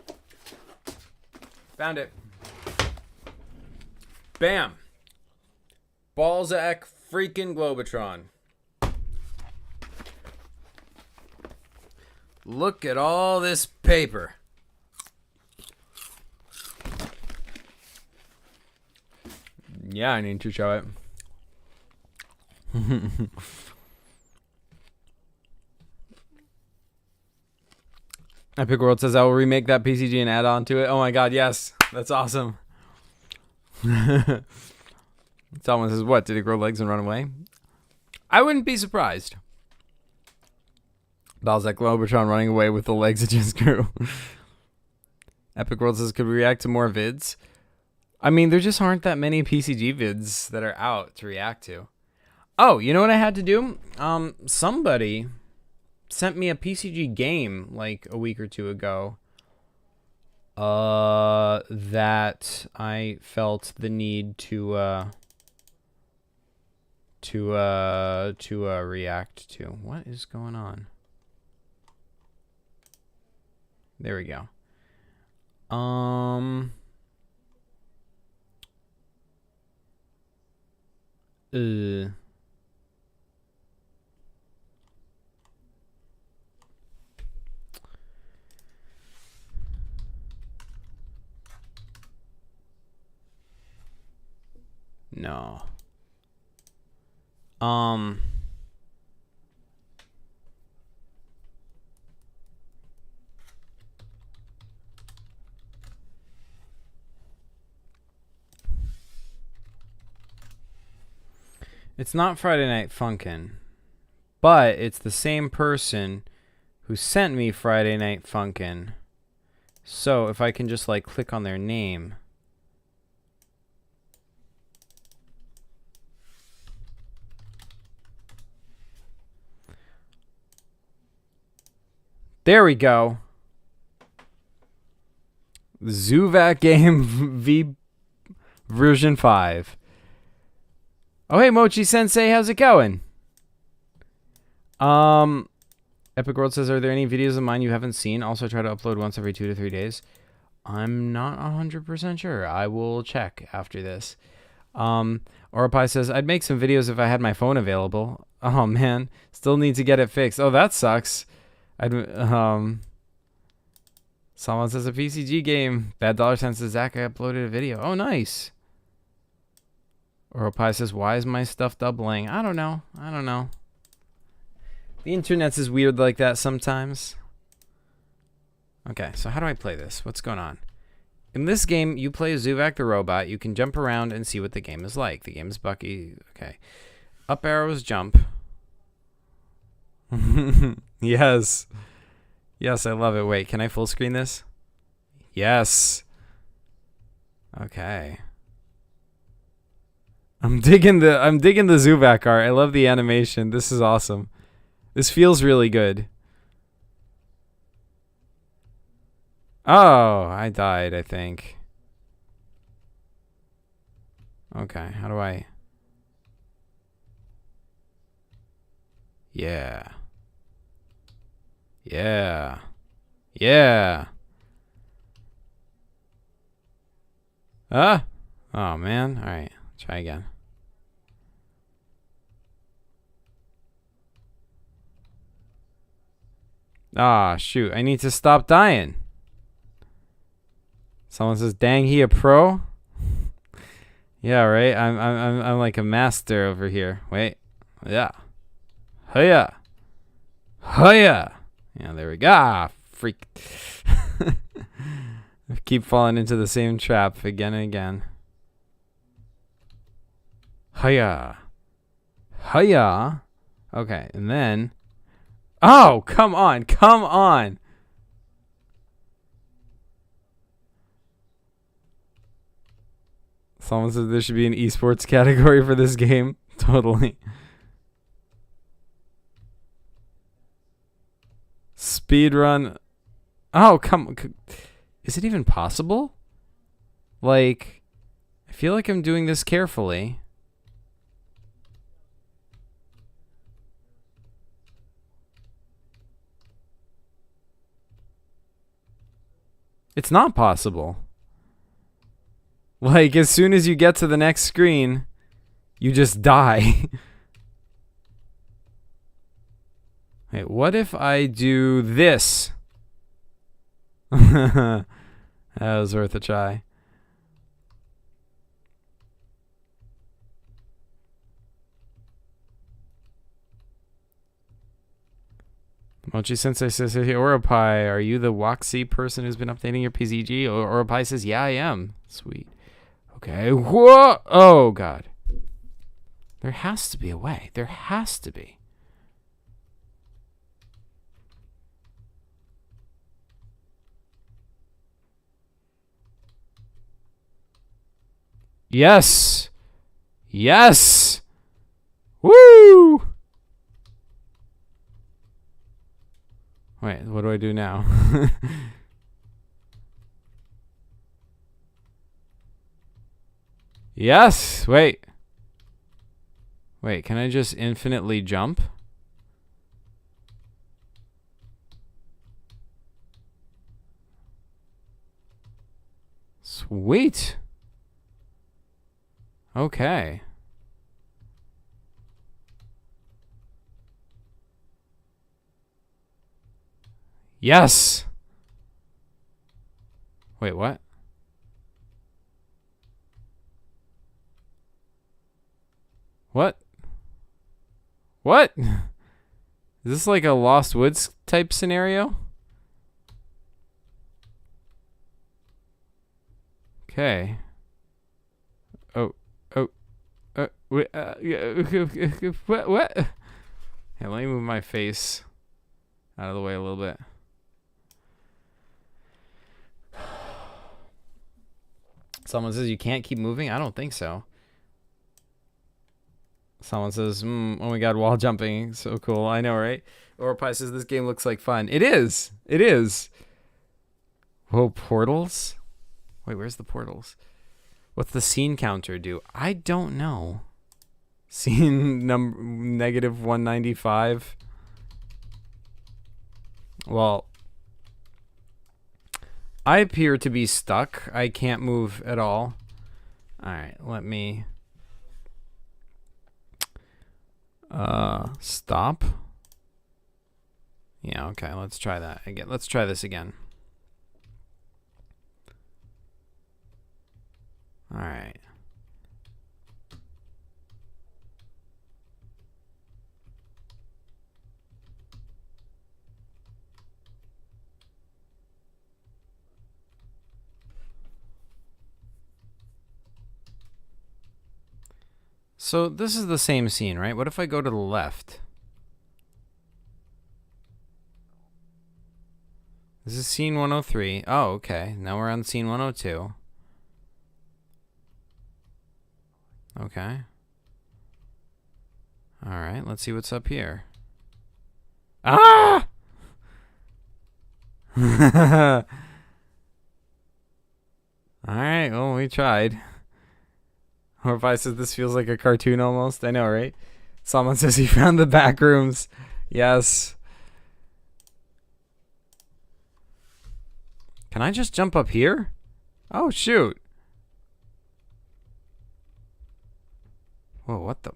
Found it. Bam. Balzac freaking Globotron. Look at all this paper. Yeah, I need to show it. Epic World says I will remake that PCG and add on to it. Oh my god, yes. That's awesome. Someone says, what? Did it grow legs and run away? I wouldn't be surprised. Balzac Globotron running away with the legs it just grew. Epic World says, could we react to more vids? I mean, there just aren't that many PCG vids that are out to react to. Oh, you know what I had to do? Somebody sent me a PCG game like a week or two ago. That I felt the need to react to. What is going on? There we go. No. It's not Friday Night Funkin', but it's the same person who sent me Friday Night Funkin'. So if I can just like click on their name. There we go. Zuvac game V version 5. Oh, hey, Mochi Sensei, how's it going? Epic World says, are there any videos of mine you haven't seen? Also, try to upload once every 2 to 3 days. I'm not 100% sure. I will check after this. Oropai says, I'd make some videos if I had my phone available. Oh, man. Still need to get it fixed. Oh, that sucks. Someone says a PCG game. Bad dollar sign says, Zach, I uploaded a video. Oh, nice. Oropai says, why is my stuff doubling? I don't know. The internet's is weird like that sometimes. Okay, so how do I play this? What's going on? In this game, you play Zuvac the robot. You can jump around and see what the game is like. The game is Bucky. Okay. Up arrows jump. Yes. Yes, I love it. Wait, can I full screen this? Yes. Okay. I'm digging the Zuvac art. I love the animation. This is awesome. This feels really good. Oh, I died, I think. Okay, how do I... Yeah. Yeah. Yeah. Oh, man. All right. Try again. Ah, shoot. I need to stop dying. Someone says, "Dang, he a pro?" Yeah, right. I'm like a master over here. Wait. Yeah. Hiya. Hiya. Yeah, there we go. Ah, freak. I keep falling into the same trap again and again. Hiya. Hiya. Okay, and then... Oh, come on. Come on. Someone said there should be an esports category for this game. Totally. Speedrun. Oh, come... Is it even possible? Like, I feel like I'm doing this carefully. It's not possible. Like, as soon as you get to the next screen, you just die. Wait, what if I do this? That was worth a try. Mochi Sensei says, "Hey, Oropai, are you the Waxy person who's been updating your PZG?" Oropai says, "Yeah, I am." Sweet. Okay. Whoa! Oh, God. There has to be a way. There has to be. Yes! Yes! Woo! Wait, what do I do now? Yes! Wait. Wait, can I just infinitely jump? Sweet! Okay. Yes! Wait, what? What? What? Is this like a Lost Woods type scenario? Okay. Oh. What? What? Hey, let me move my face out of the way a little bit. Someone says you can't keep moving? I don't think so. Someone says, oh my God, wall jumping. So cool. I know, right? Oropai says this game looks like fun. It is. It is. Whoa, portals? Wait, where's the portals? What's the scene counter do? I don't know. Scene negative 195. Well, I appear to be stuck. I can't move at all. All right, let me stop. Yeah, okay, let's try that again. Let's try this again. All right. So this is the same scene, right? What if I go to the left? This is scene 103. Oh, okay. Now we're on scene 102. Okay. All right, let's see what's up here. Ah! All right, well, we tried. Horfai says this feels like a cartoon almost. I know, right? Someone says he found the back rooms. Yes. Can I just jump up here? Oh, shoot. Whoa, what the?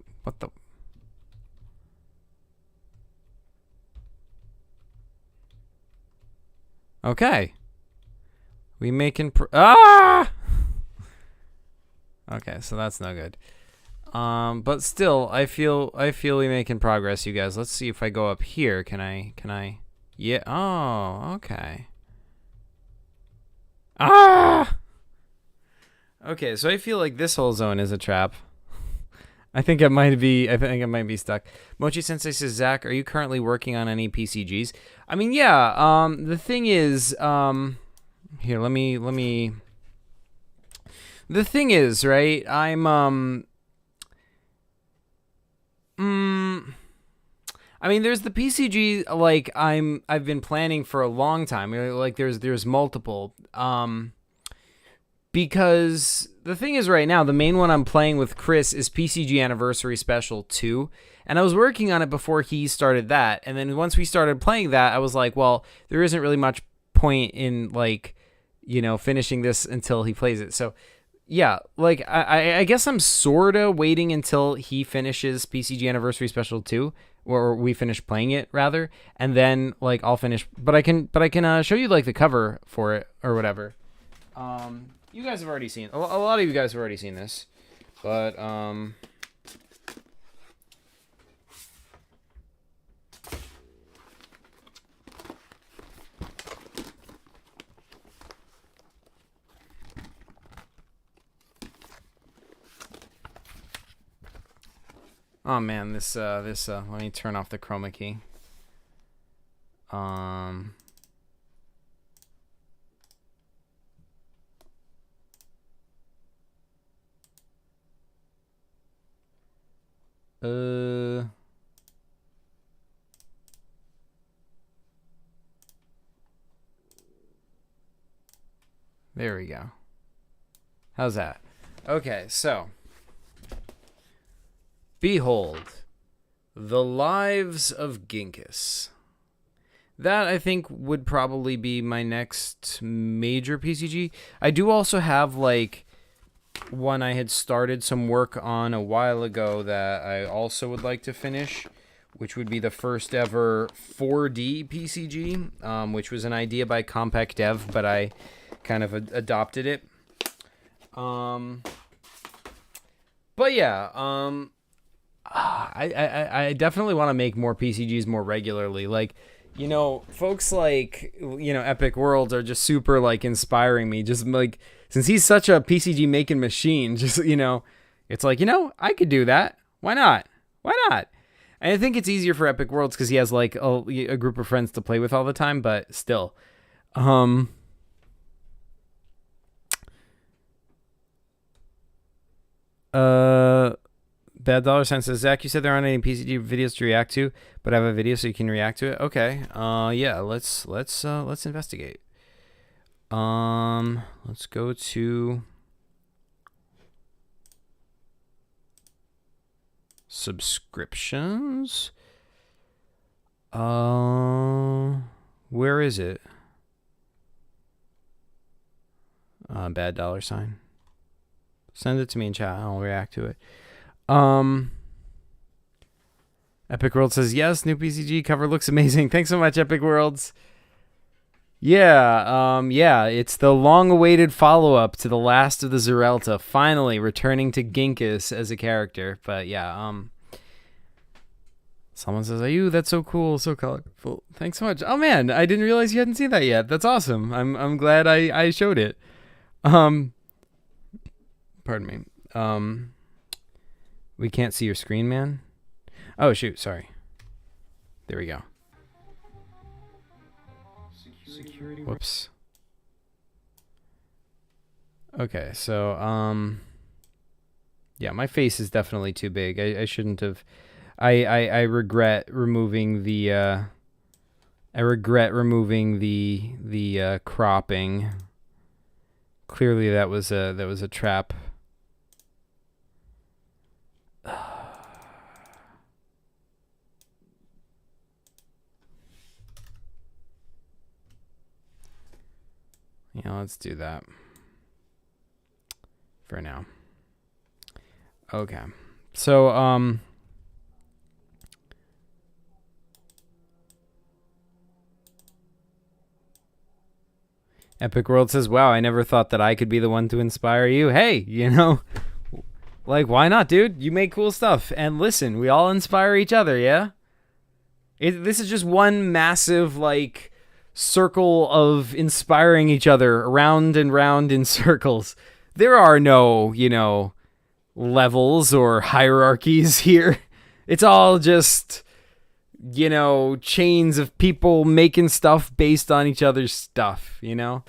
Okay. We making ah! Okay, so that's no good. But still, I feel we making progress, you guys. Let's see if I go up here. Can I? Yeah. Oh, okay. Ah! Okay, so I feel like this whole zone is a trap. I think it might be stuck. Mochi Sensei says, Zach, are you currently working on any PCGs? I mean, yeah. The thing is, here, let me. The thing is, right? I mean, there's the PCG. Like, I've been planning for a long time. Like, there's multiple. Because the thing is right now, the main one I'm playing with Chris is PCG Anniversary Special 2. And I was working on it before he started that. And then once we started playing that, I was like, well, there isn't really much point in, like, you know, finishing this until he plays it. So, yeah, like, I guess I'm sort of waiting until he finishes PCG Anniversary Special 2. Or we finish playing it, rather. And then, like, I'll finish. But I can show you, like, the cover for it or whatever. You guys have already seen, a lot of you guys have already seen this, but, oh man, this, let me turn off the chroma key. There we go. How's that? Okay, so. Behold, The Lives of Ginkis. That, I think, would probably be my next major PCG. I do also have, like, one I had started some work on a while ago that I also would like to finish, which would be the first ever 4D PCG, which was an idea by Compact Dev, but I kind of adopted it. But yeah, I definitely want to make more PCGs more regularly. Like, you know, folks like, you know, Epic Worlds are just super, like, inspiring me. Just, like, since he's such a PCG making machine, just, you know, it's like, you know, I could do that. Why not? Why not? And I think it's easier for Epic Worlds because he has, like, a group of friends to play with all the time, but still. Bad Dollar Sign says, Zach, you said there aren't any PCG videos to react to, but I have a video so you can react to it. Okay. Yeah, let's investigate. Let's go to subscriptions. Where is it? Bad Dollar Sign. Send it to me in chat. I'll react to it. Epic World says, yes, new PCG cover looks amazing. Thanks so much, Epic Worlds. Yeah, yeah, it's the long-awaited follow-up to The Last of the Zerelta, finally returning to Ginkis as a character. But yeah, someone says, "Ayu, that's so cool, so colorful." Thanks so much. Oh man, I didn't realize you hadn't seen that yet. That's awesome. I'm glad I showed it. Pardon me. We can't see your screen, man. Oh shoot, sorry. There we go. Whoops. Okay, so yeah, my face is definitely too big. I shouldn't have. I regret removing the cropping. Clearly that was a trap. Yeah, let's do that for now. Okay. So, Epic World says, wow, I never thought that I could be the one to inspire you. Hey, you know, like, why not, dude? You make cool stuff. And listen, we all inspire each other, yeah? This is just one massive, like, circle of inspiring each other around and round in circles. There are no, you know, levels or hierarchies here. It's all just, you know, chains of people making stuff based on each other's stuff, you know?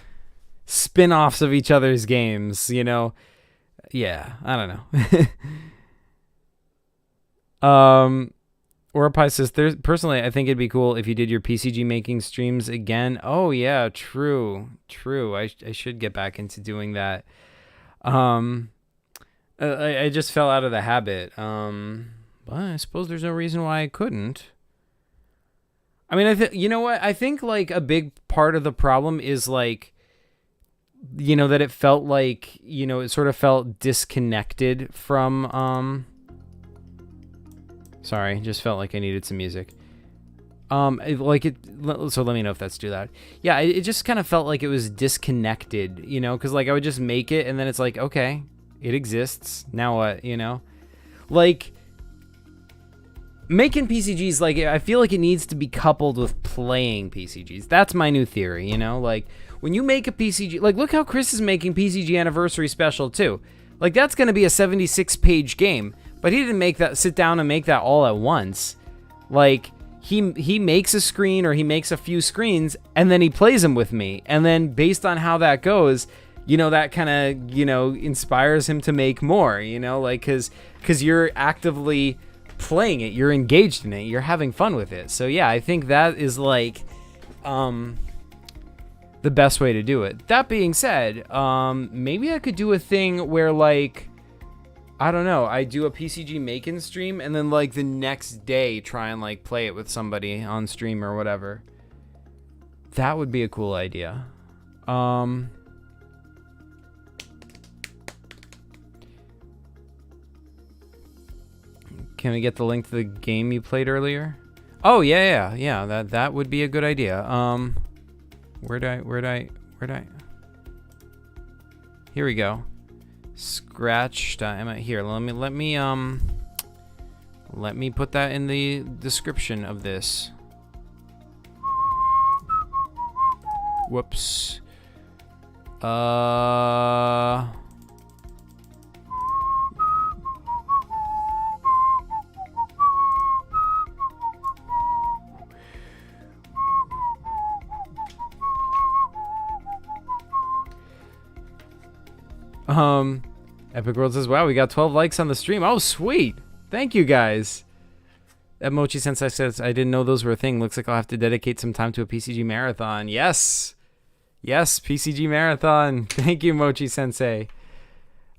Spin-offs of each other's games, you know? Yeah, I don't know. Orapie says, personally, I think it'd be cool if you did your PCG making streams again. Oh, yeah, true. I should get back into doing that. I just fell out of the habit. But I suppose there's no reason why I couldn't. I mean, you know what? I think, like, a big part of the problem is, like, you know, that it felt like, you know, it sort of felt disconnected from, sorry, just felt like I needed some music. So let me know if that's do that. Yeah, it just kind of felt like it was disconnected, you know, because, like, I would just make it, and then it's like, okay, it exists. Now what, you know? Like, making PCGs, like, I feel like it needs to be coupled with playing PCGs. That's my new theory, you know? Like, when you make a PCG, like, look how Chris is making PCG Anniversary Special, too. Like, that's going to be a 76-page game, but he didn't sit down and make that all at once. Like, he makes a screen, or he makes a few screens, and then he plays them with me. And then, based on how that goes, you know, that kind of, you know, inspires him to make more, you know? Like, because you're actively playing it, you're engaged in it, you're having fun with it. So yeah, I think that is, like, the best way to do it. That being said, maybe I could do a thing where, like, I don't know, I do a PCG making stream, and then, like, the next day try and, like, play it with somebody on stream or whatever. That would be a cool idea. Can we get the link to the game you played earlier? Oh, yeah. That would be a good idea. Where'd I? Here we go. Scratch time. Here, let me put that in the description of this. Whoops. Epic World says, wow, we got 12 likes on the stream. Oh, sweet. Thank you, guys. That Mochi Sensei says, I didn't know those were a thing. Looks like I'll have to dedicate some time to a PCG marathon. Yes, PCG marathon. Thank you, Mochi Sensei.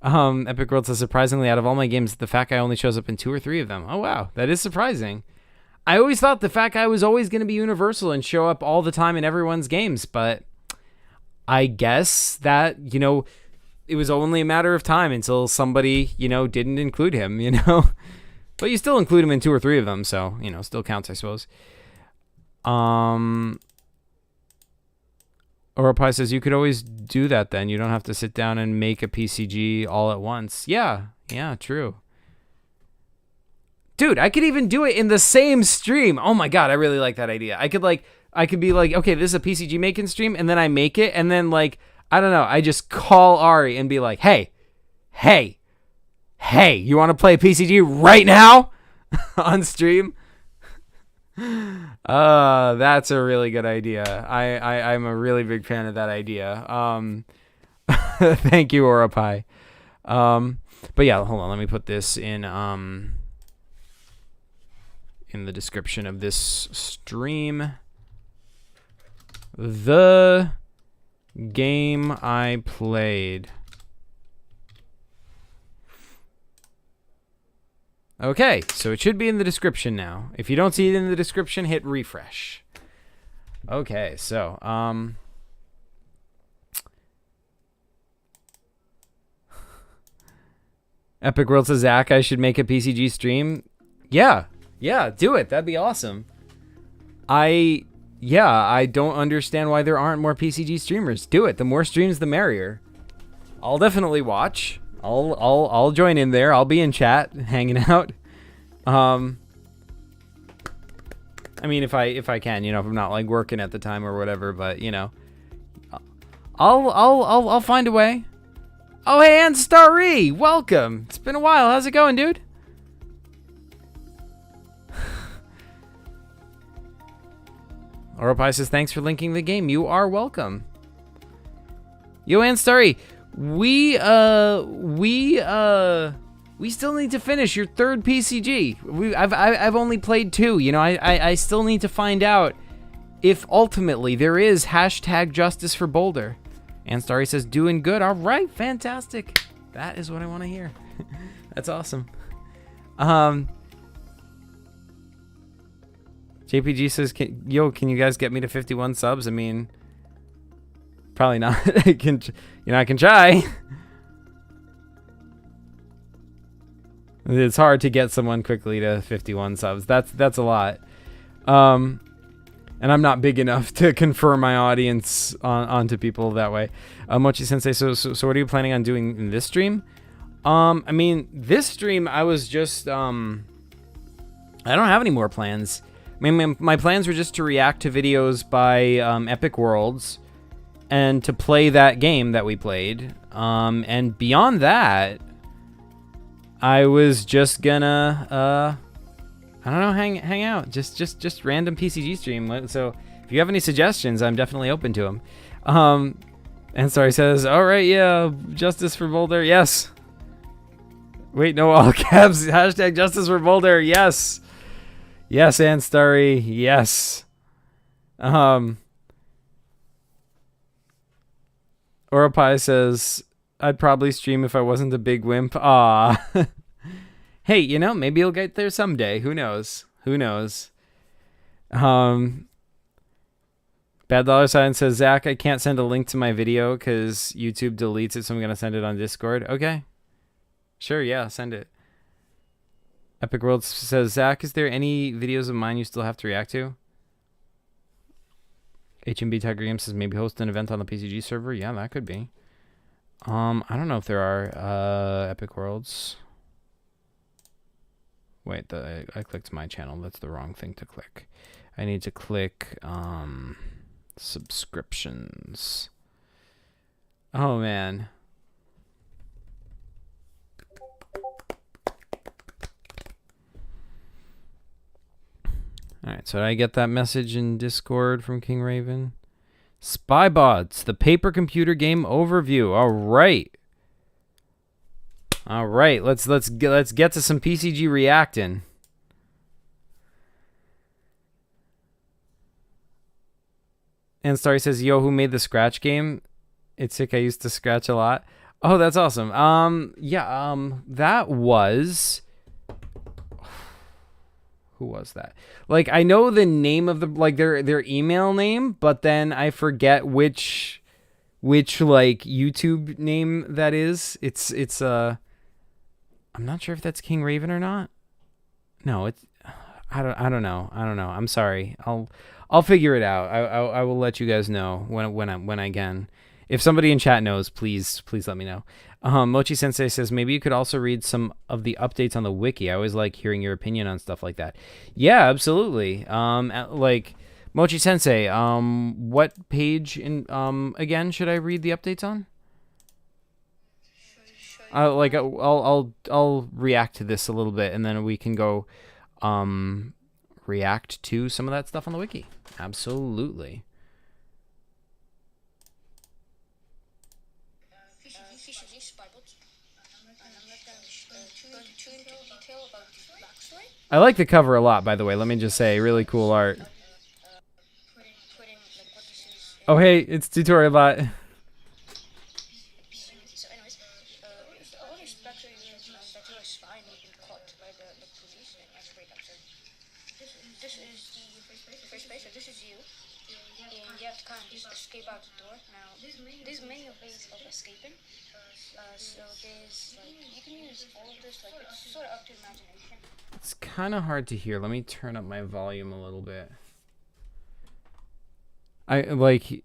Epic World says, surprisingly, out of all my games, the Fat Guy only shows up in 2 or 3 of them. Oh, wow. That is surprising. I always thought the Fat Guy was always going to be universal and show up all the time in everyone's games, but I guess that, you know, it was only a matter of time until somebody, you know, didn't include him, you know? But you still include him in 2 or 3 of them, so, you know, still counts, I suppose. Orapie says, you could always do that then. You don't have to sit down and make a PCG all at once. Yeah, true. Dude, I could even do it in the same stream. Oh my god, I really like that idea. I could be like, okay, this is a PCG making stream, and then I make it, and then, like, I don't know, I just call Ari and be like, hey, you want to play PCG right now on stream? That's a really good idea. I'm a really big fan of that idea. Thank you, Orapie. But yeah, hold on, let me put this in the description of this stream. The game I played. Okay, so it should be in the description now. If you don't see it in the description, hit refresh. Okay, so Epic World says, Zach, I should make a PCG stream. Yeah, do it. That'd be awesome. I don't understand why there aren't more PCG streamers. Do it. The more streams, the merrier. I'll definitely watch. I'll join in there. I'll be in chat, hanging out. I mean, if I can, you know, if I'm not like working at the time or whatever, but you know, I'll find a way. Oh, hey, and Starry, welcome. It's been a while. How's it going, dude? Oropai says, thanks for linking the game. You are welcome. Yo, and Starry, we still need to finish your third PCG. I've only played 2. You know, I still need to find out if ultimately there is hashtag justice for Boulder. And Starry says, doing good. All right, fantastic. That is what I want to hear. That's awesome. JPG says, can you guys get me to 51 subs? I mean, probably not. I can try. It's hard to get someone quickly to 51 subs. That's a lot. And I'm not big enough to confer my audience onto people that way. Mochi Sensei, so what are you planning on doing in this stream? I mean, this stream, I was just, I don't have any more plans. I mean, my plans were just to react to videos by Epic Worlds and to play that game that we played. And beyond that, I was just gonna, I don't know, hang out, just random PCG stream. So if you have any suggestions, I'm definitely open to them. And sorry says, all right, yeah, justice for Boulder, yes. Wait, no, all caps. Hashtag justice for Boulder, yes. Yes, and Starry, yes. Oropai says, I'd probably stream if I wasn't a big wimp. Ah. Hey, you know, maybe you'll get there someday. Who knows? Who knows? Bad Dollar Sign says, Zach, I can't send a link to my video because YouTube deletes it, so I'm going to send it on Discord. Okay. Sure, yeah, send it. Epic World says, Zach, is there any videos of mine you still have to react to? HMB Tiger Games says, maybe host an event on the PCG server. Yeah, that could be. I don't know if there are Epic Worlds. Wait, I clicked my channel. That's the wrong thing to click. I need to click subscriptions. Oh, man. All right, so did I get that message in Discord from King Raven? Spybots, the paper computer game overview. All right. All right, let's get to some PCG reacting. And Starry says, "Yo, who made the Scratch game? It's sick. I used to scratch a lot." Oh, that's awesome. That was, who was that? Like, I know the name of the, like, their email name, but then I forget which like YouTube name that is. It's I'm not sure if that's King Raven or not. No, it's, I don't know. I'm sorry. I'll figure it out. I will let you guys know when I can. If somebody in chat knows, please let me know. Mochi Sensei says, maybe you could also read some of the updates on the wiki. I always like hearing your opinion on stuff like that. Yeah, absolutely. Like, Mochi Sensei, what page again should I read the updates on? I'll react to this a little bit, and then we can go react to some of that stuff on the wiki. Absolutely. I like the cover a lot, by the way. Let me just say, really cool art. Oh, hey, it's Tutorial Bot. and you have to kind of just escape out the door. Now, there's many ways of escaping. So there's like you can use all of this. Like it's sort of up to imagination. It's kind of hard to hear. Let me turn up my volume a little bit. I like. These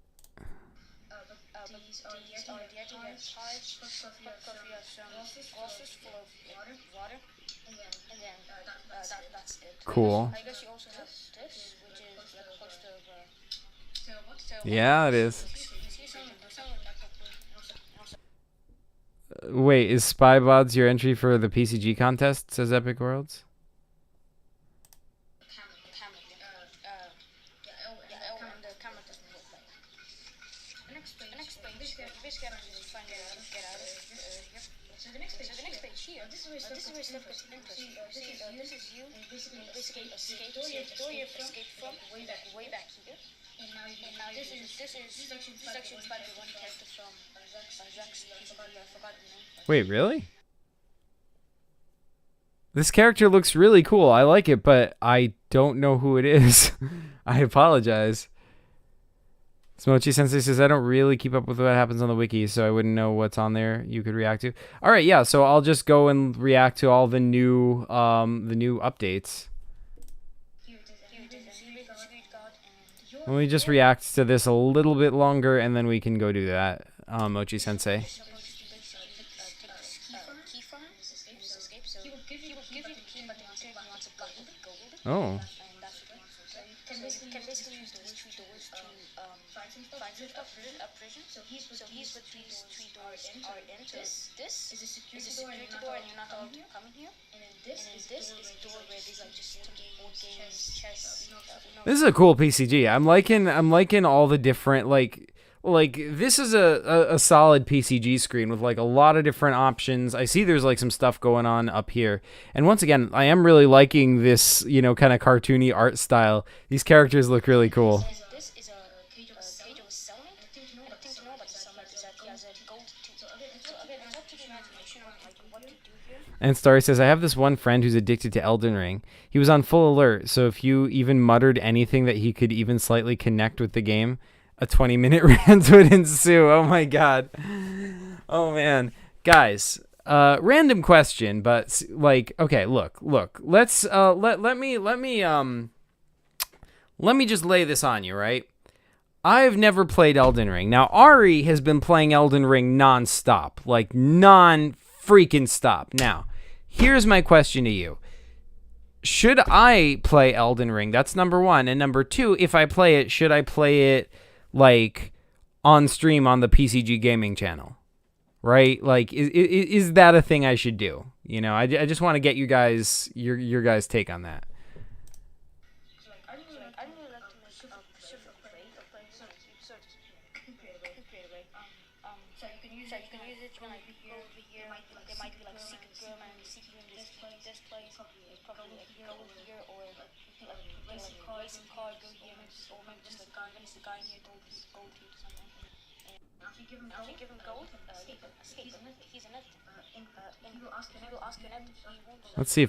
are the edges of pies. You have some glasses full of water, and then that's it. Cool. I guess you also have this, which is like a poster of. Yeah, it is. Wait, is Spybots your entry for the PCG contest? Says Epic Worlds. This is where stuff gets interesting. This is you, and basically escape. So the door you have escaped from way back here. And now this is sections by the one character from Zach's PCG. I forgot the name. Wait, really? This character looks really cool. I like it, but I don't know who it is. I apologize. Smochi Sensei says, I don't really keep up with what happens on the wiki, so I wouldn't know what's on there you could react to. All right, yeah, so I'll just go and react to all the new updates. Let me just react to this a little bit longer, and then we can go do that, Mochi Sensei. Oh. So he's what these three doors are in. So this is a security door, and you're not allowed to come in here. And then this is the door where there's like just board games, chess. This is a cool PCG. I'm liking all the different like this is a solid PCG screen with like a lot of different options. I see there's like some stuff going on up here. And once again, I am really liking this, you know, kind of cartoony art style. These characters look really cool. This is a page of a cellmate. And the thing to know about the cellmate is that he has a gold tooth. So again, it's up to the imagination on like what to do here. And Starry says, I have this one friend who's addicted to Elden Ring. He was on full alert, so if you even muttered anything that he could even slightly connect with the game, a 20-minute rant would ensue. Oh my god. Oh man. Guys, random question, but like, okay, look. Let's let me just lay this on you, right? I've never played Elden Ring. Now, Ari has been playing Elden Ring non-stop, like non-freaking stop. Now, here's my question to you. Should I play Elden Ring? That's number one. And number two, if I play it, should I play it like on stream on the PCG gaming channel? Right? Like, is that a thing I should do? You know, I just want to get you guys, your guys' take on that.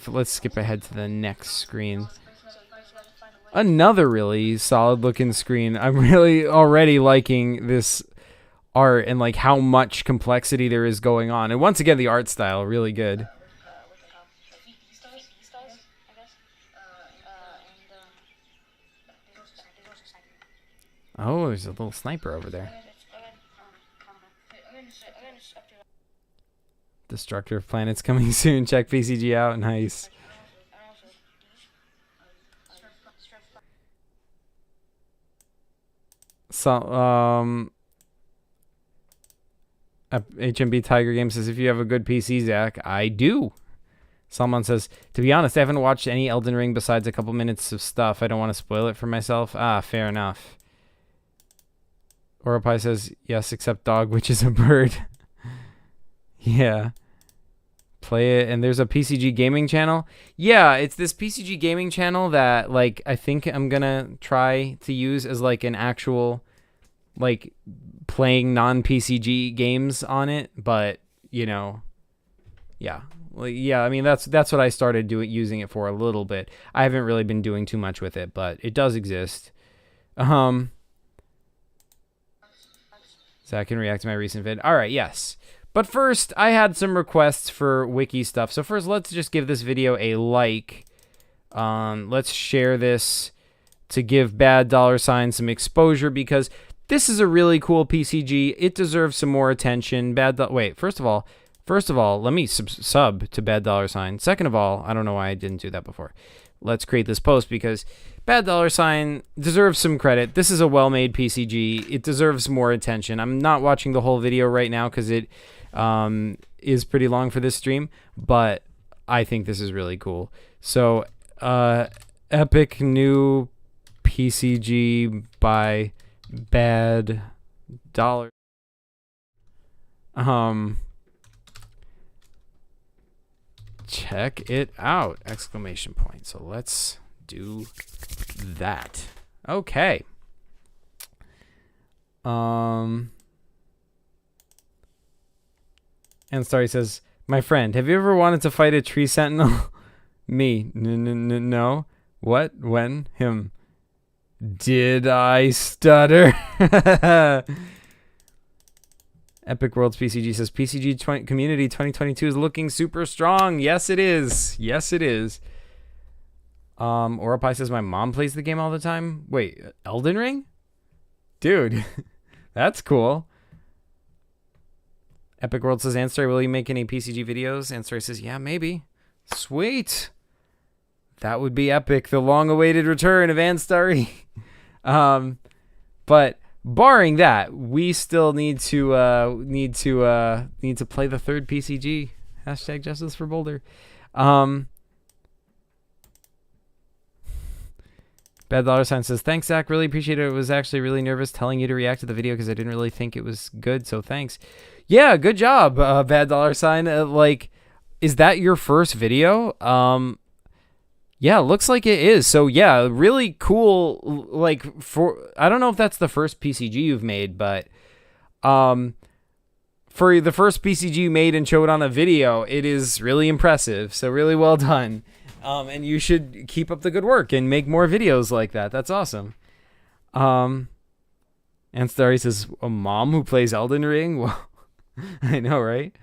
Let's skip ahead to the next screen. Another really solid looking screen. I'm really already liking this art and like how much complexity there is going on. And once again, the art style really good. Oh, there's a little sniper over there. Destructor of Planets coming soon. Check PCG out. Nice. So, HMB Tiger Game says, if you have a good PC, Zach, I do. Salman says, to be honest, I haven't watched any Elden Ring besides a couple minutes of stuff. I don't want to spoil it for myself. Ah, fair enough. Oropai says, yes, except dog, which is a bird. Yeah. Play it. And there's a PCG gaming channel. Yeah, it's this PCG gaming channel that, like, I think I'm going to try to use as, like, an actual, like, playing non-PCG games on it. But, you know, yeah. Well, yeah, I mean, that's what I started using it for a little bit. I haven't really been doing too much with it, but it does exist. So I can react to my recent vid. All right, yes. But first, I had some requests for wiki stuff. So first, let's just give this video a like. Let's share this to give Bad $$ some exposure because this is a really cool PCG. It deserves some more attention. Wait, first of all, let me sub to Bad $. Second of all, I don't know why I didn't do that before. Let's create this post because Bad $, deserves some credit. This is a well-made PCG. It deserves more attention. I'm not watching the whole video right now because it is pretty long for this stream, but I think this is really cool. So, epic new PCG by Bad $. Check it out! Exclamation point. So let's do that. Okay. And Starry says, "My friend, have you ever wanted to fight a tree sentinel?" Me. No. What? When? Him. Did I stutter? Epic Worlds PCG says, PCG Community 2022 is looking super strong. Yes, it is. Yes, it is. Orapai says, my mom plays the game all the time. Wait, Elden Ring? Dude, that's cool. Epic World says, Anstar, will you make any PCG videos? Anstar says, yeah, maybe. Sweet. That would be epic. The long-awaited return of Anstar. But barring that, we still need to play the third PCG. Hashtag Justice for Boulder. Bad $ says, thanks, Zach. Really appreciate it. I was actually really nervous telling you to react to the video because I didn't really think it was good. So thanks. Yeah, good job, Bad $. Like, is that your first video? Yeah, looks like it is. So yeah, really cool. Like, I don't know if that's the first PCG you've made, but for the first PCG you made and showed on a video, it is really impressive. So really well done. And you should keep up the good work and make more videos like that. That's awesome. And Starry says, a mom who plays Elden Ring? Well, I know, right?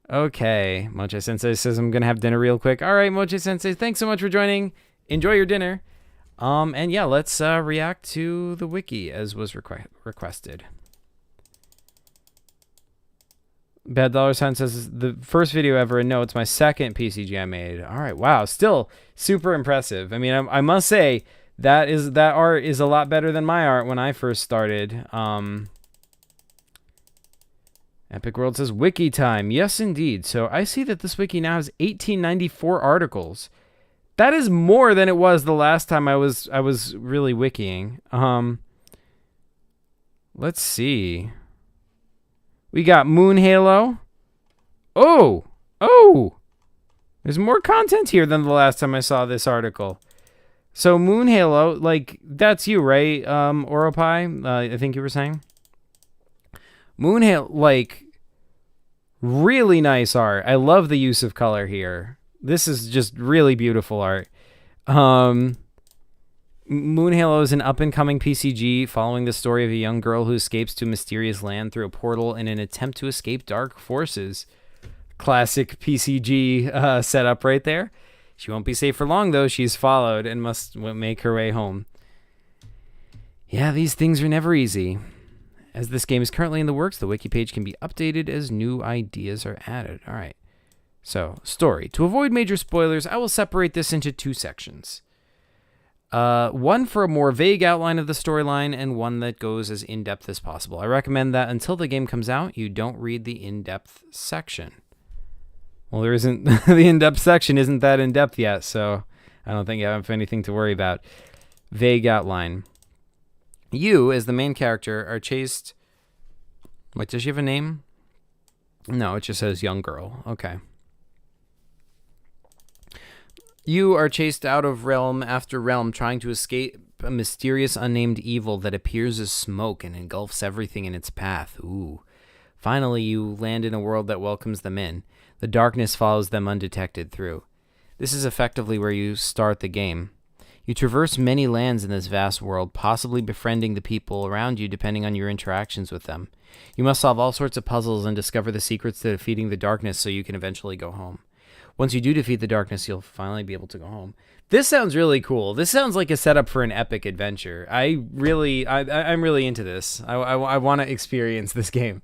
Okay. Moche Sensei says, I'm going to have dinner real quick. All right, Moche Sensei, thanks so much for joining. Enjoy your dinner. And yeah, let's react to the wiki as was requested. Bad $. Says, the first video ever, and no, it's my second PCG I made. All right, wow, still super impressive. I mean, I must say that art is a lot better than my art when I first started. Epic World says, wiki time. Yes, indeed. So I see that this wiki now has 1894 articles. That is more than it was the last time I was really wikiing. Let's see. We got Moon Halo. Oh! There's more content here than the last time I saw this article. So Moon Halo, like, that's you, right, Oropai? I think you were saying? Moon Halo, like, really nice art. I love the use of color here. This is just really beautiful art. Moon Halo is an up-and-coming PCG following the story of a young girl who escapes to a mysterious land through a portal in an attempt to escape dark forces. Classic PCG setup right there. She won't be safe for long, though. She's followed and must make her way home. Yeah, these things are never easy. As this game is currently in the works, the wiki page can be updated as new ideas are added. All right. So, story. To avoid major spoilers, I will separate this into two sections. One for a more vague outline of the storyline and one that goes as in-depth as possible. I recommend that until the game comes out, you don't read the in-depth section. Well, there isn't the in-depth section isn't that in-depth yet, so I don't think I have anything to worry about. Vague outline. You, as the main character, are chased... Wait, does she have a name? No, it just says young girl. Okay. You are chased out of realm after realm, trying to escape a mysterious unnamed evil that appears as smoke and engulfs everything in its path. Ooh. Finally, you land in a world that welcomes them in. The darkness follows them undetected through. This is effectively where you start the game. You traverse many lands in this vast world, possibly befriending the people around you depending on your interactions with them. You must solve all sorts of puzzles and discover the secrets to defeating the darkness so you can eventually go home. Once you do defeat the darkness, you'll finally be able to go home. This sounds really cool. This sounds like a setup for an epic adventure. I'm really into this. I want to experience this game.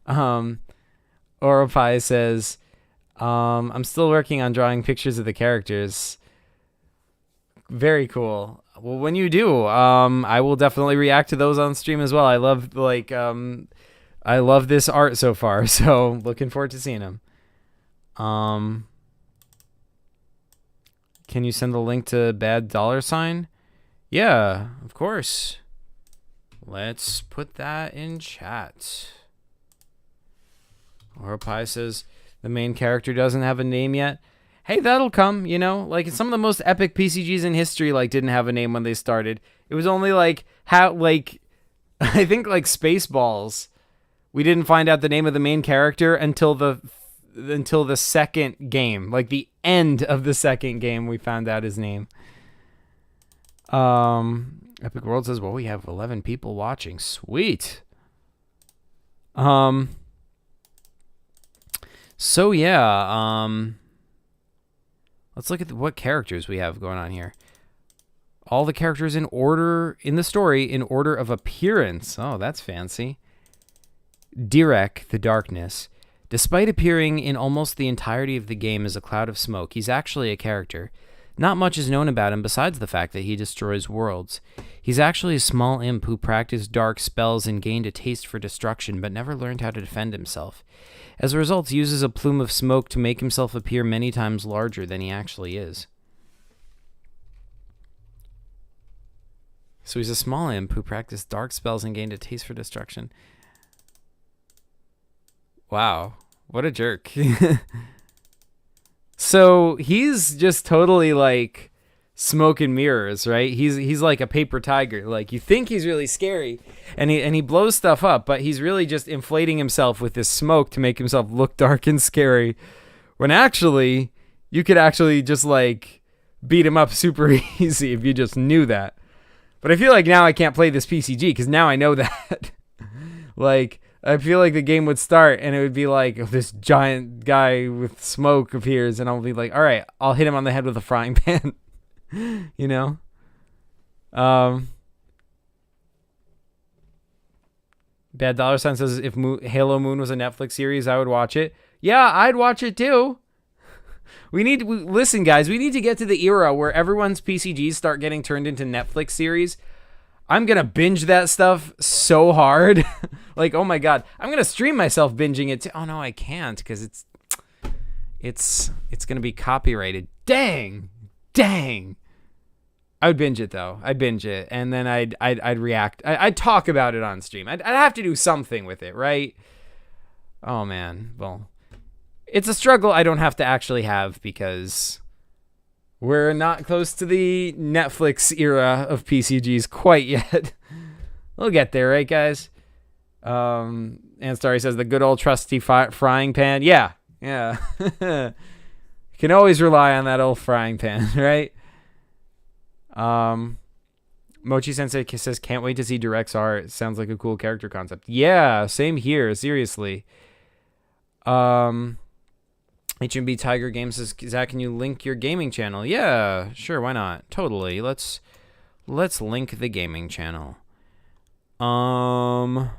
Oropai says, I'm still working on drawing pictures of the characters. Very cool. Well, when you do, I will definitely react to those on stream as well. I love I love this art so far, so looking forward to seeing them. Can you send the link to bad $? Yeah, of course. Let's put that in chat. Oropai says the main character doesn't have a name yet. Hey, that'll come, you know? Like, some of the most epic PCGs in history, like, didn't have a name when they started. It was only, like, I think, like, Spaceballs. We didn't find out the name of the main character until the second game. Like, the end of the second game, we found out his name. Epic World says, well, we have 11 people watching. Sweet. So, yeah, let's look at what characters we have going on here. All the characters in order, in the story, in order of appearance. Oh, that's fancy. Direk, the Darkness. Despite appearing in almost the entirety of the game as a cloud of smoke, he's actually a character. Not much is known about him besides the fact that he destroys worlds. He's actually a small imp who practiced dark spells and gained a taste for destruction, but never learned how to defend himself. As a result, he uses a plume of smoke to make himself appear many times larger than he actually is. So he's a small imp who practiced dark spells and gained a taste for destruction. Wow, what a jerk. So he's just totally like smoke and mirrors, right? He's like a paper tiger. Like, you think he's really scary and he blows stuff up, but he's really just inflating himself with this smoke to make himself look dark and scary, when actually you could actually just like beat him up super easy if you just knew that. But I feel like now I can't play this PCG because now I know that. Like, I feel like the game would start and it would be like, oh, this giant guy with smoke appears, and I'll be like, all right, I'll hit him on the head with a frying pan. You know? Bad $. Says, if Halo Moon was a Netflix series, I would watch it. Yeah, I'd watch it too. Listen, guys, we need to get to the era where everyone's PCGs start getting turned into Netflix series. I'm going to binge that stuff so hard. Like, oh my God, I'm going to stream myself binging it too. Oh no, I can't because it's going to be copyrighted. Dang. I would binge it though. I'd binge it and then I'd react. I'd talk about it on stream. I'd have to do something with it, right? Oh man. Well, it's a struggle I don't have to actually have because we're not close to the Netflix era of PCGs quite yet. We'll get there, right, guys? Anstarry says the good old trusty frying pan. Yeah. You can always rely on that old frying pan, right? Mochi Sensei says, can't wait to see Direct's art. Sounds like a cool character concept. Yeah, same here. Seriously. HMB Tiger Games says, Zach, can you link your gaming channel? Yeah, sure, why not? Totally. Let's link the gaming channel. Am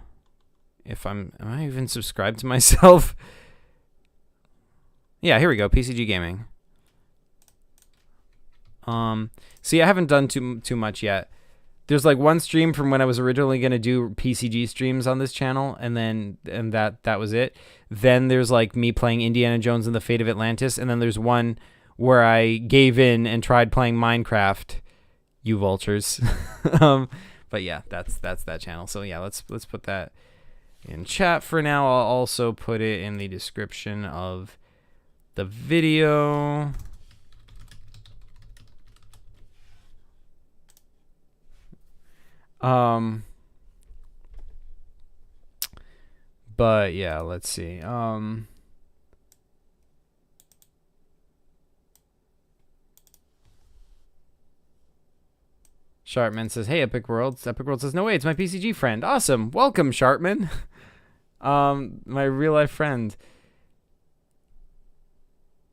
I even subscribed to myself? Yeah, here we go. PCG Gaming. See, I haven't done too much yet. There's like one stream from when I was originally going to do PCG streams on this channel, and that was it. Then there's like me playing Indiana Jones and the Fate of Atlantis, and then there's one where I gave in and tried playing Minecraft. You vultures. But yeah, that's that channel. So yeah, let's put that in chat for now. I'll also put it in the description of the video. But yeah, let's see. Sharpman says, "Hey, Epic Worlds." Epic World says, "No way, it's my PCG friend." Awesome. Welcome, Sharpman. My real life friend.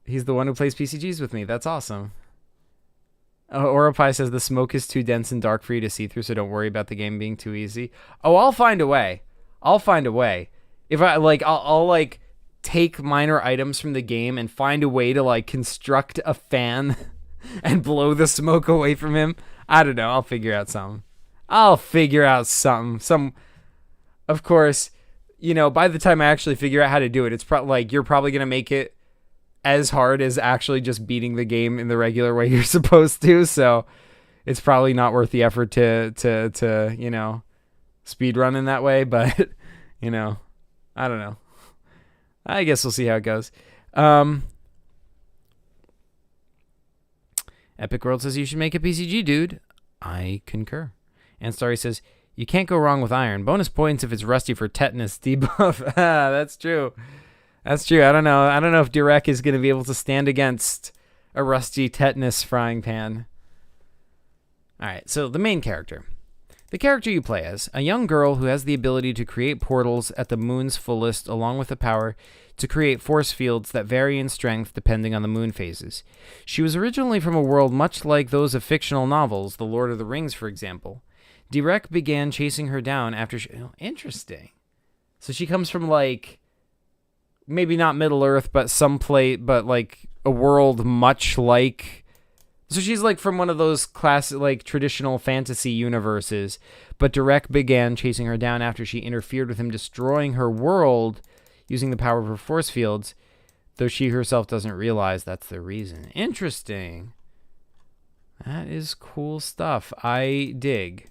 He's the one who plays PCGs with me. That's awesome. Orapai says, "The smoke is too dense and dark for you to see through, so don't worry about the game being too easy." Oh, I'll find a way. I'll find a way. If I like, I'll like take minor items from the game and find a way to like construct a fan and blow the smoke away from him. I don't know. I'll figure out something. Of course, you know, by the time I actually figure out how to do it, it's probably like you're probably gonna make it as hard as actually just beating the game in the regular way you're supposed to. So it's probably not worth the effort to you know, speed run in that way. But you know, I don't know. I guess we'll see how it goes. Epic World says, "You should make a PCG, dude." I concur. And Starry says, "You can't go wrong with iron. Bonus points if it's rusty for tetanus debuff." That's true. That's true. I don't know. I don't know if Direk is going to be able to stand against a rusty tetanus frying pan. All right. So the main character. The character you play as, a young girl who has the ability to create portals at the moon's fullest, along with the power to create force fields that vary in strength depending on the moon phases. She was originally from a world much like those of fictional novels, The Lord of the Rings, for example. Direk began chasing her down after she... Oh, interesting. So she comes from, like, maybe not Middle Earth, but but, like, a world much like... So she's like from one of those classic, like traditional fantasy universes, but Direk began chasing her down after she interfered with him, destroying her world using the power of her force fields, though she herself doesn't realize that's the reason. Interesting. That is cool stuff. I dig.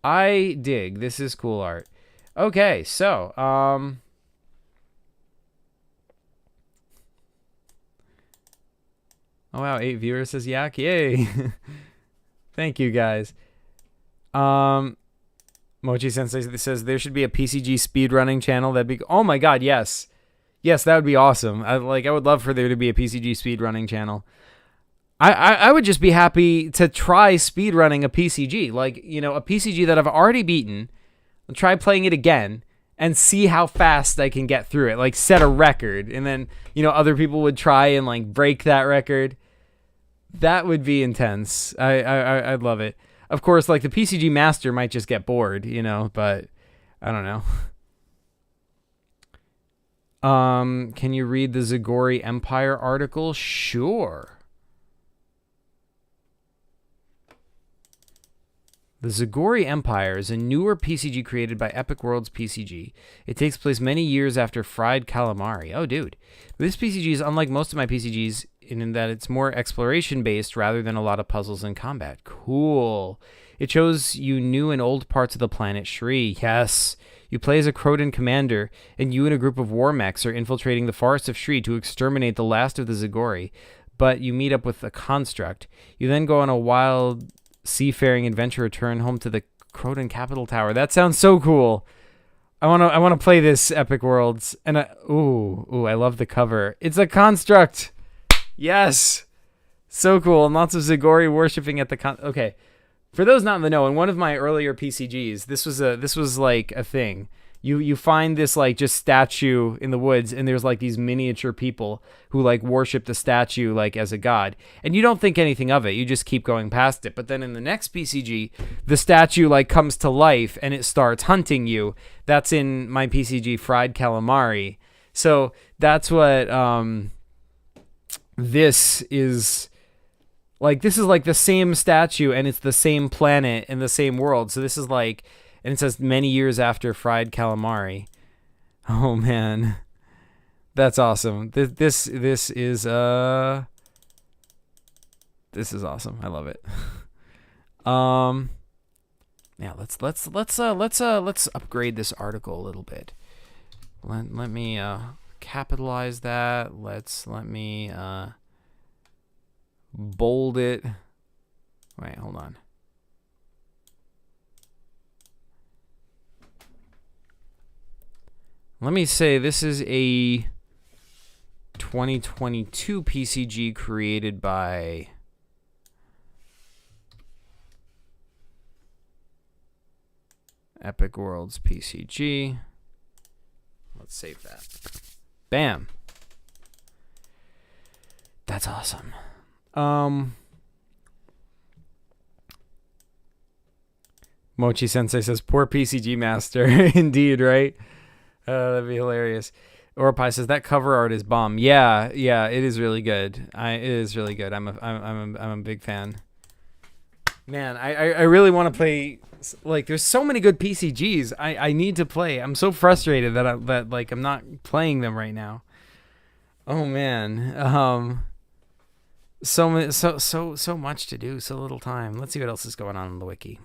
This is cool art. Okay, so, oh, wow, 8 viewers says yak. Yay. Thank you, guys. Mochi Sensei says there should be a PCG speedrunning channel. That'd be... Oh, my God, yes. Yes, that would be awesome. I would love for there to be a PCG speedrunning channel. I would just be happy to try speedrunning a PCG. Like, you know, a PCG that I've already beaten. I'll try playing it again and see how fast I can get through it. Like, set a record. And then, you know, other people would try and, like, break that record. That would be intense. I'd love it. Of course, like, the PCG master might just get bored, you know, but I don't know. Can you read the Zagori Empire article? Sure. The Zagori Empire is a newer PCG created by Epic Worlds PCG. It takes place many years after Fried Calamari. Oh, dude. This PCG is unlike most of my PCGs in that it's more exploration-based rather than a lot of puzzles and combat. Cool. It shows you new and old parts of the planet Shri. Yes. You play as a Croton commander, and you and a group of war mechs are infiltrating the forests of Shri to exterminate the last of the Zagori, but you meet up with a construct. You then go on a wild seafaring adventure, return home to the Croton Capital Tower. That sounds so cool. I want to play this Epic Worlds, and I love the cover. It's a construct. Yes, so cool. And lots of Zagori worshipping at the okay. For those not in the know, in one of my earlier PCGs, this was like a thing. You find this like just statue in the woods, and there's like these miniature people who like worship the statue like as a god, and you don't think anything of it. You just keep going past it. But then in the next PCG, the statue like comes to life and it starts hunting you. That's in my PCG Fried Calamari. So that's what this is. Like, this is like the same statue, and it's the same planet and the same world. So this is like, and it says many years after Fried Calamari. Oh man, that's awesome. This is awesome. I love it. Yeah, let's upgrade this article a little bit. Let me capitalize that. Let me bold it. Wait, hold on. Let me say this is a 2022 PCG created by Epic Worlds PCG. Let's save that. Bam. That's awesome. Mochi Sensei says, poor PCG master. Indeed, right? That'd be hilarious. Orpai says, that cover art is bomb. Yeah, it is really good. It is really good. I'm a big fan. Man, I really want to play. Like, there's so many good PCGs I need to play. I'm so frustrated that I'm not playing them right now. Oh man. So much to do, so little time. Let's see what else is going on in the wiki.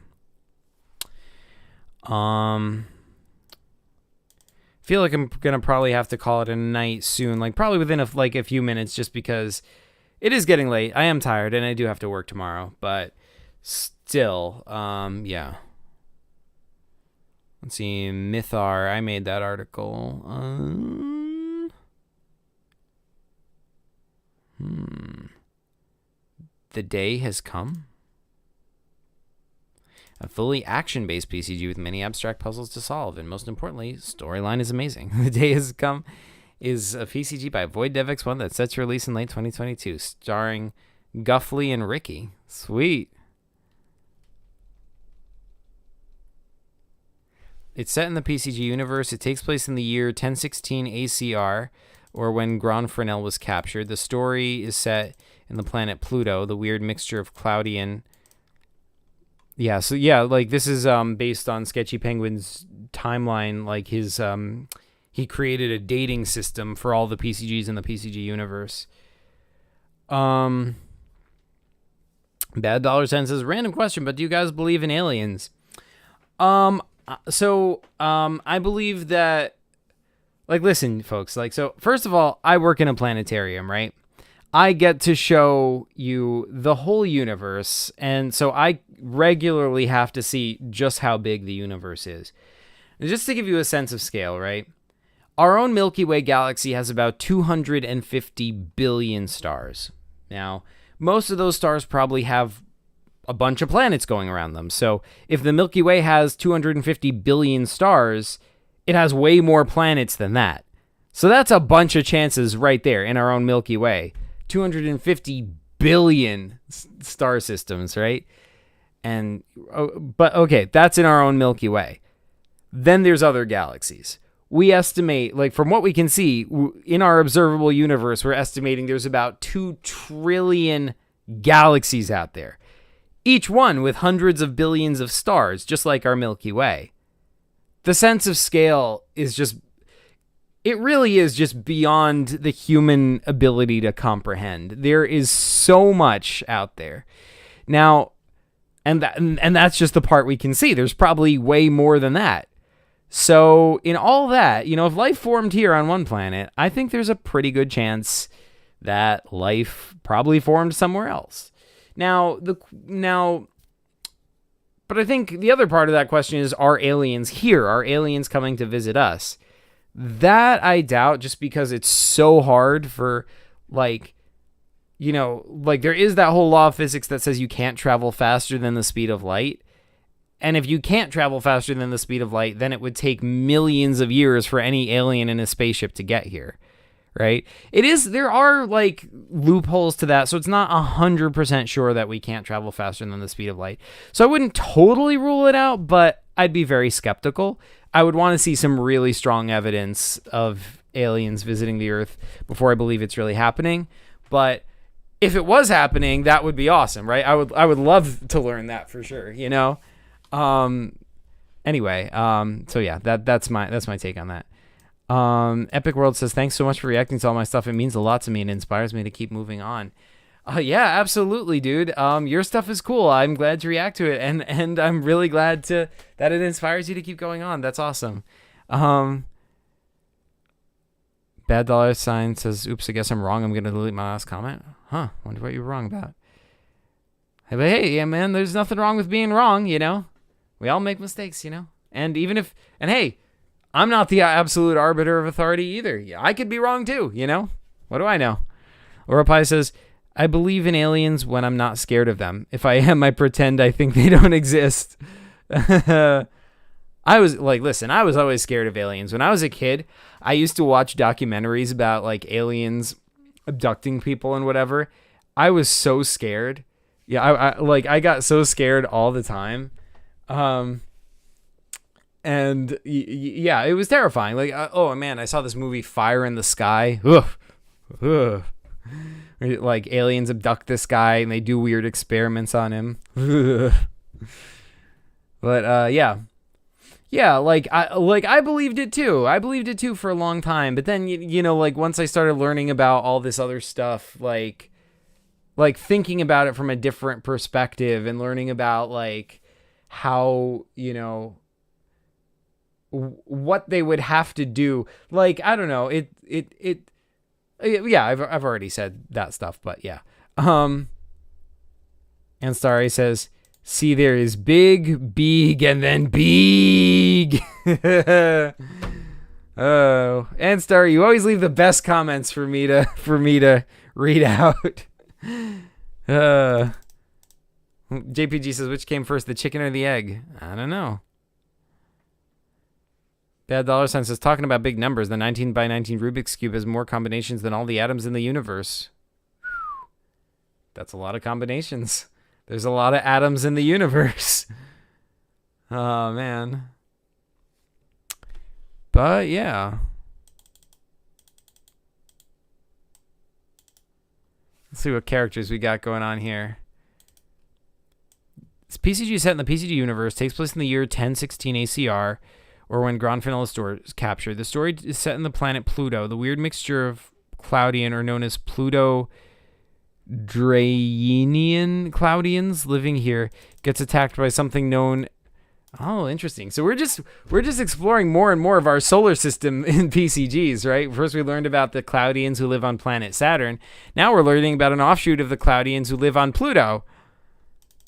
Feel like I'm gonna probably have to call it a night soon, like probably within a few minutes, just because it is getting late. I am tired and I do have to work tomorrow, but still, yeah. Let's see, Mythar. I made that article. The day has come. A fully action-based PCG with many abstract puzzles to solve, and most importantly, storyline is amazing. The Day Has Come is a PCG by Void DevX1 that's set to release in late 2022, starring Guffley and Ricky. Sweet. It's set in the PCG universe. It takes place in the year 1016 ACR, or when Grand Fresnel was captured. The story is set in the planet Pluto, the weird mixture of cloudy and... Yeah, so yeah, like this is based on Sketchy Penguin's timeline. Like his he created a dating system for all the PCGs in the PCG universe. Bad Dollar Sign says, random question, but do you guys believe in aliens? I believe that, like, listen, folks, like, so first of all, I work in a planetarium, right? I get to show you the whole universe, and so I regularly have to see just how big the universe is. And just to give you a sense of scale, right? Our own Milky Way galaxy has about 250 billion stars. Now, most of those stars probably have a bunch of planets going around them. So if the Milky Way has 250 billion stars, it has way more planets than that. So that's a bunch of chances right there in our own Milky Way. 250 billion star systems, right? But okay, that's in our own Milky Way. Then there's other galaxies. We estimate, like from what we can see in our observable universe, we're estimating there's about 2 trillion galaxies out there, each one with hundreds of billions of stars, just like our Milky Way. The sense of scale is just, it really is just beyond the human ability to comprehend. There is so much out there. Now, and that's just the part we can see. There's probably way more than that. So in all that, if life formed here on one planet, I think there's a pretty good chance that life probably formed somewhere else. But I think the other part of that question is, are aliens here? Are aliens coming to visit us? That I doubt, just because it's so hard for, there is that whole law of physics that says you can't travel faster than the speed of light. And if you can't travel faster than the speed of light, then it would take millions of years for any alien in a spaceship to get here, right? There are loopholes to that, so it's not 100% sure that we can't travel faster than the speed of light. So I wouldn't totally rule it out, but I'd be very skeptical. I would want to see some really strong evidence of aliens visiting the Earth before I believe it's really happening. But if it was happening, that would be awesome, right? I would love to learn that for sure, Anyway, so yeah, that's my take on that. Epic World says, thanks so much for reacting to all my stuff. It means a lot to me and inspires me to keep moving on. Yeah, absolutely, dude. Your stuff is cool. I'm glad to react to it, and I'm really glad that it inspires you to keep going on. That's awesome. Bad Dollar Sign says, oops, I guess I'm wrong. I'm going to delete my last comment. Huh, wonder what you were wrong about. But hey, yeah, man, there's nothing wrong with being wrong, We all make mistakes, And hey, I'm not the absolute arbiter of authority either. Yeah, I could be wrong too, What do I know? Orapai says, I believe in aliens when I'm not scared of them. If I am, I pretend I think they don't exist. I was like, listen, I was always scared of aliens. When I was a kid, I used to watch documentaries about like aliens abducting people and whatever. I was so scared. Yeah, I got so scared all the time. And yeah, it was terrifying. Like, oh man, I saw this movie Fire in the Sky. Ugh. Ugh. Like aliens abduct this guy and they do weird experiments on him. But yeah, like I believed it too. I believed it too for a long time. But then you know, like once I started learning about all this other stuff, like thinking about it from a different perspective and learning about like how, you know, what they would have to do. Like, I don't know, yeah, I've already said that stuff, but yeah. And Starry says, see, there is big, and then big. Oh, and Starry, you always leave the best comments for me to read out. JPG says, which came first, the chicken or the egg? I don't know. Bad Dollar Sign says, talking about big numbers, the 19 by 19 Rubik's Cube has more combinations than all the atoms in the universe. That's a lot of combinations. There's a lot of atoms in the universe. Oh, man. But, yeah. Let's see what characters we got going on here. This PCG set in the PCG universe takes place in the year 1016 ACR, or when Gronfinel is captured. The story is set in the planet Pluto. The weird mixture of Cloudian, or known as Pluto-Drayenian Cloudians living here, gets attacked by something known... Oh, interesting. So we're just exploring more and more of our solar system in PCGs, right? First we learned about the Cloudians who live on planet Saturn. Now we're learning about an offshoot of the Cloudians who live on Pluto.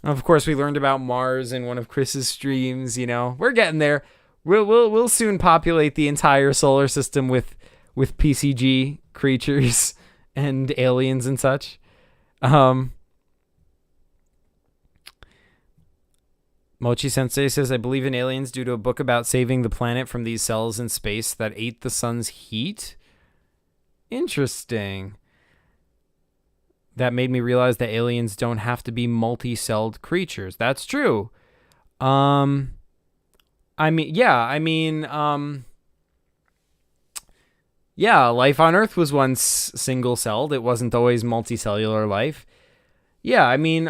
Of course, we learned about Mars in one of Chris's streams, you know. We're getting there. We'll soon populate the entire solar system with PCG creatures and aliens and such. Mochi Sensei says, I believe in aliens due to a book about saving the planet from these cells in space that ate the sun's heat. Interesting. That made me realize that aliens don't have to be multi-celled creatures. That's true. Life on Earth was once single-celled. It wasn't always multicellular life. Yeah, I mean,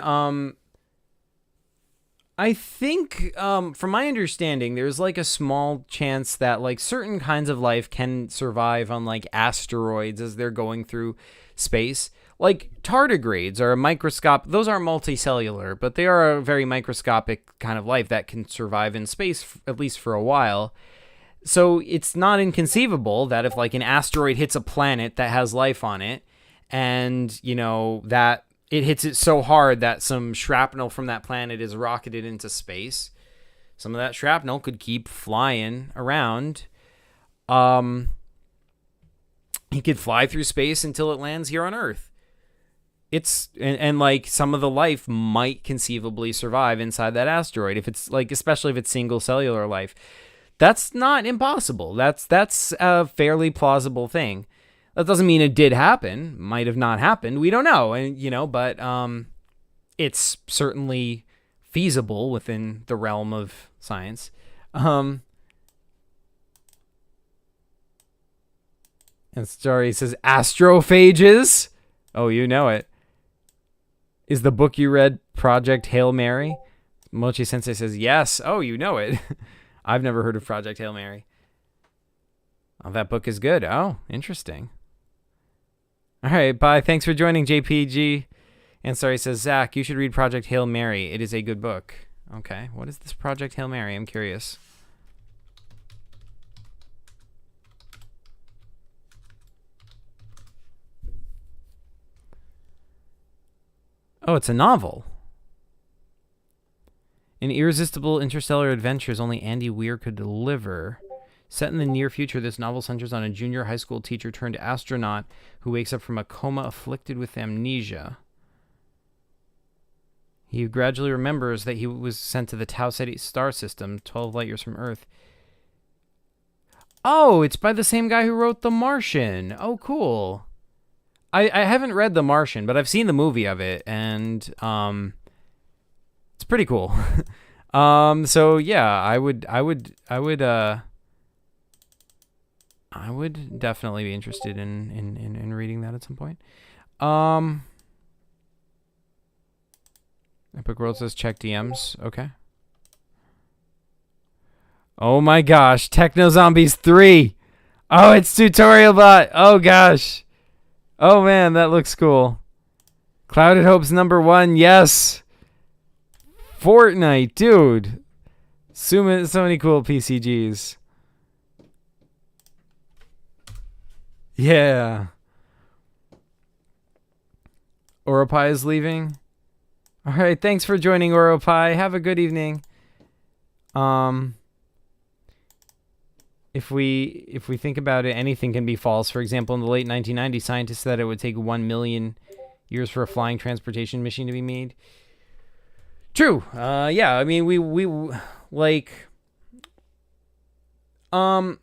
I think, from my understanding, there's like a small chance that like certain kinds of life can survive on like asteroids as they're going through space. Like tardigrades are a microscope. Those aren't multicellular, but they are a very microscopic kind of life that can survive in space, at least for a while. So it's not inconceivable that if like an asteroid hits a planet that has life on it, and you know that it hits it so hard that some shrapnel from that planet is rocketed into space, some of that shrapnel could keep flying around. He could fly through space until it lands here on Earth. And like some of the life might conceivably survive inside that asteroid if it's like, especially if it's single cellular life. That's not impossible. That's a fairly plausible thing. That doesn't mean it did happen. Might have not happened. We don't know. And you know, but it's certainly feasible within the realm of science. And Story says astrophages. Oh, you know it. Is the book you read Project Hail Mary? Mochi Sensei says yes. Oh, you know it. I've never heard of Project Hail Mary. Oh, that book is good. Oh, interesting. All right, bye. Thanks for joining, JPG. And Sorry says, Zach, you should read Project Hail Mary. It is a good book. Okay, what is this Project Hail Mary? I'm curious. Oh, it's a novel. An irresistible interstellar adventures only Andy Weir could deliver. Set in the near future, this novel centers on a junior high school teacher turned astronaut who wakes up from a coma afflicted with amnesia. He gradually remembers that he was sent to the Tau Ceti star system, 12 light years from Earth. Oh, it's by the same guy who wrote The Martian. Oh, cool. I haven't read The Martian, but I've seen the movie of it, and it's pretty cool. So yeah, I would definitely be interested in reading that at some point. Epic World says check DMs. Okay. Oh my gosh, Techno Zombies 3. Oh, it's Tutorial Bot. Oh gosh. Oh man, that looks cool. Clouded Hopes #1. Yes. Fortnite, dude. So many cool PCGs. Yeah. Oropai is leaving. All right, thanks for joining, Oropai. Have a good evening. If we think about it, anything can be false. For example, in the late 1990s, scientists said it would take 1 million years for a flying transportation machine to be made. True. Yeah. I mean, we like. Now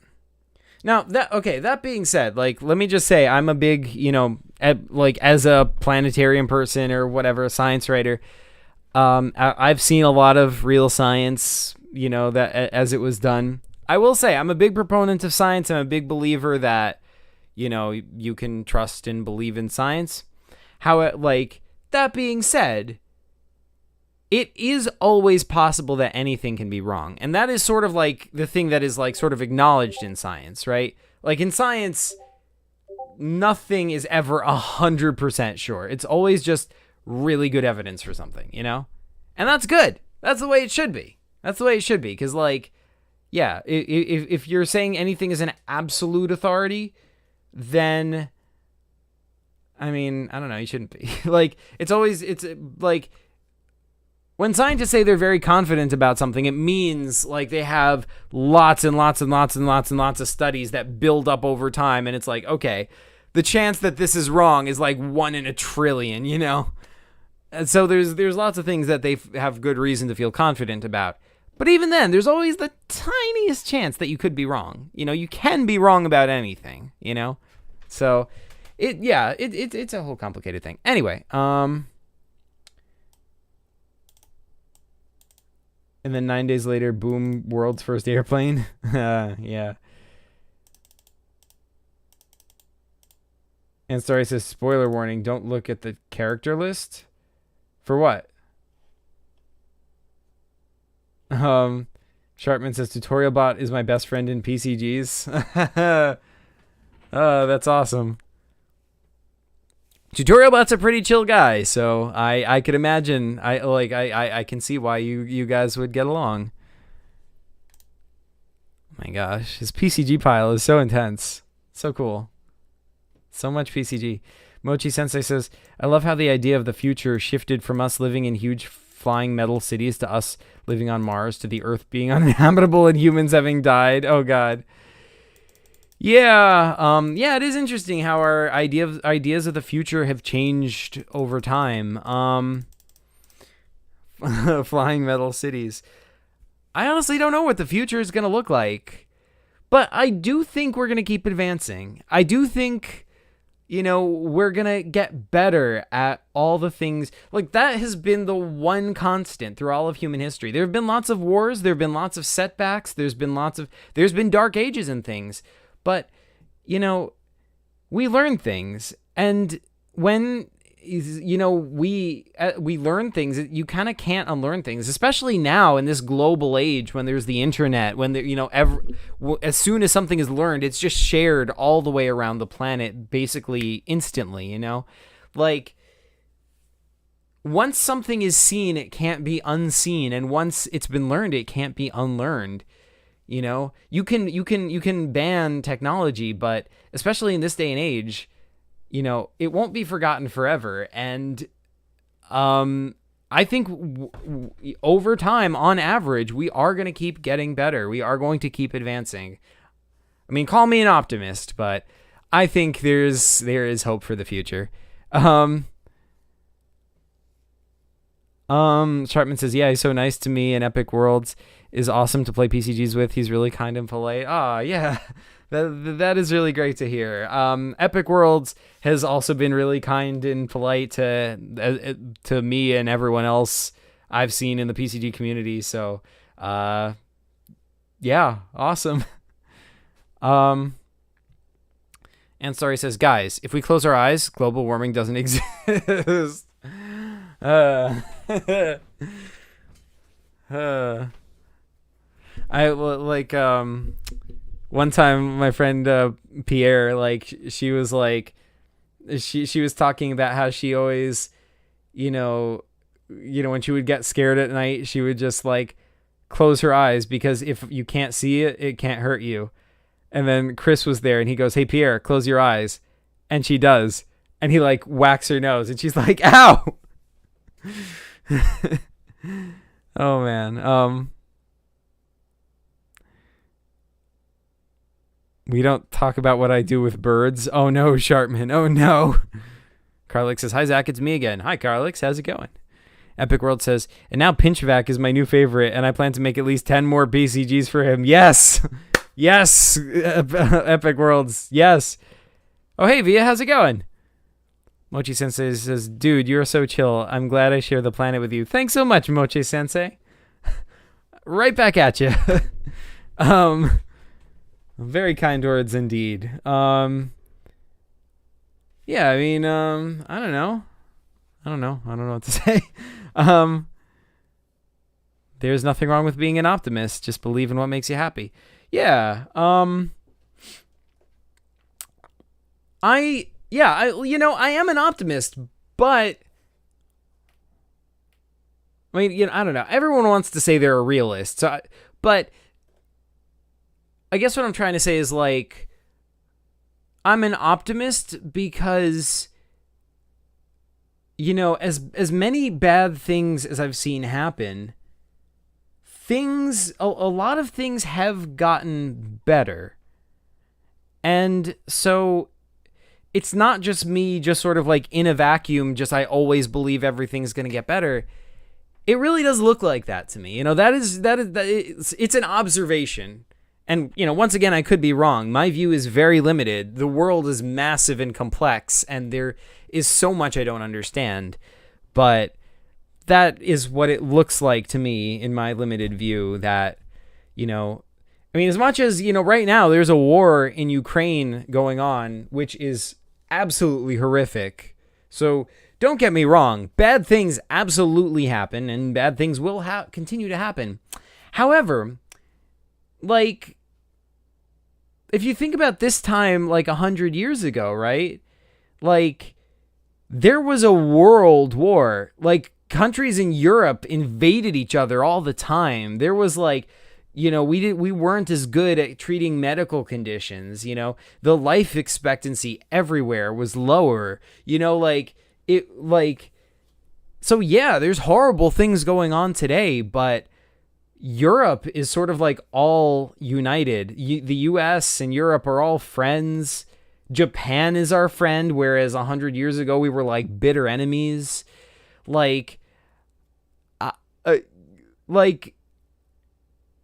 that being said, like, let me just say, I'm a big, like, as a planetarium person or whatever, science writer. I've seen a lot of real science, that as it was done. I will say I'm a big proponent of science. I'm a big believer that, you can trust and believe in science. That being said, it is always possible that anything can be wrong. And that is sort of like the thing that is like sort of acknowledged in science, right? Like in science, nothing is ever 100% sure. It's always just really good evidence for something, And that's good. That's the way it should be. Because yeah, if you're saying anything is an absolute authority, then, I mean, I don't know, you shouldn't be. It's like, when scientists say they're very confident about something, it means like they have lots and lots and lots and lots and lots of studies that build up over time, and it's like, okay, the chance that this is wrong is like 1 in a trillion, And so there's lots of things that they have good reason to feel confident about. But even then, there's always the tiniest chance that you could be wrong. You can be wrong about anything, So it's a whole complicated thing. Anyway, and then 9 days later, boom, world's first airplane. Yeah. And Story says, spoiler warning, don't look at the character list. For what? Sharpman says, Tutorial Bot is my best friend in PCGs. That's awesome. Tutorial Bot's a pretty chill guy, so I could imagine, I can see why you guys would get along. Oh my gosh, his PCG pile is so intense. So cool. So much PCG. Mochi Sensei says, I love how the idea of the future shifted from us living in huge flying metal cities to us living on Mars, to the Earth being uninhabitable and humans having died. Oh god. Yeah, it is interesting how our ideas of the future have changed over time. Flying metal cities. I honestly don't know what the future is going to look like, but I do think we're going to keep advancing. I do think, we're going to get better at all the things. Like, that has been the one constant through all of human history. There have been lots of wars. There have been lots of setbacks. There's been dark ages and things. But, we learn things. And when, we learn things, you kind of can't unlearn things, especially now in this global age when there's the internet, when as soon as something is learned, it's just shared all the way around the planet, basically instantly, Like, once something is seen, it can't be unseen. And once it's been learned, it can't be unlearned. You can ban technology, but especially in this day and age, it won't be forgotten forever. And I think over time, on average, we are going to keep getting better. We are going to keep advancing. I mean, call me an optimist, but I think there is hope for the future. Sharpman says, yeah, he's so nice to me, and Epic Worlds is awesome to play PCGs with. He's really kind and polite. Ah, yeah. That is really great to hear. Epic Worlds has also been really kind and polite to me and everyone else I've seen in the PCG community. So, yeah, awesome. And Sorry says, guys, if we close our eyes, global warming doesn't exist. I like one time my friend Pierre, like, she was like, she was talking about how she always, you know when she would get scared at night, she would just like close her eyes, because if you can't see it, it can't hurt you. And then Chris was there and he goes, hey Pierre, close your eyes. And she does, and he like whacks her nose and she's like, ow. Oh man. We don't talk about what I do with birds. Oh no, Sharpman. Oh no. Carlix says, hi Zach, it's me again. Hi Carlix, how's it going? Epic World says, and now Pinchvac is my new favorite, and I plan to make at least 10 more BCGs for him. Yes. Yes. Epic Worlds. Yes. Oh, hey Via, how's it going? Mochi Sensei says, dude, you're so chill. I'm glad I share the planet with you. Thanks so much, Mochi Sensei. Right back at you. Very kind words indeed. Yeah, I mean, I don't know what to say. There's nothing wrong with being an optimist. Just believe in what makes you happy. Yeah. I am an optimist, but I mean, I don't know. Everyone wants to say they're a realist. But I guess what I'm trying to say is, like, I'm an optimist because, as many bad things as I've seen happen, a lot of things have gotten better. And so it's not just me just sort of like in a vacuum, just I always believe everything's going to get better. It really does look like that to me. It's an observation. And, once again, I could be wrong. My view is very limited. The world is massive and complex, and there is so much I don't understand. But that is what it looks like to me in my limited view, that, as much as, right now there's a war in Ukraine going on, which is absolutely horrific. So don't get me wrong. Bad things absolutely happen, and bad things will continue to happen. However, like, if you think about this time, like 100 years ago, right? Like, there was a world war. Like, countries in Europe invaded each other all the time. There was like, we weren't as good at treating medical conditions. The life expectancy everywhere was lower. So yeah, there's horrible things going on today, but Europe is sort of like all united. The US and Europe are all friends. Japan is our friend, whereas 100 years ago we were like bitter enemies.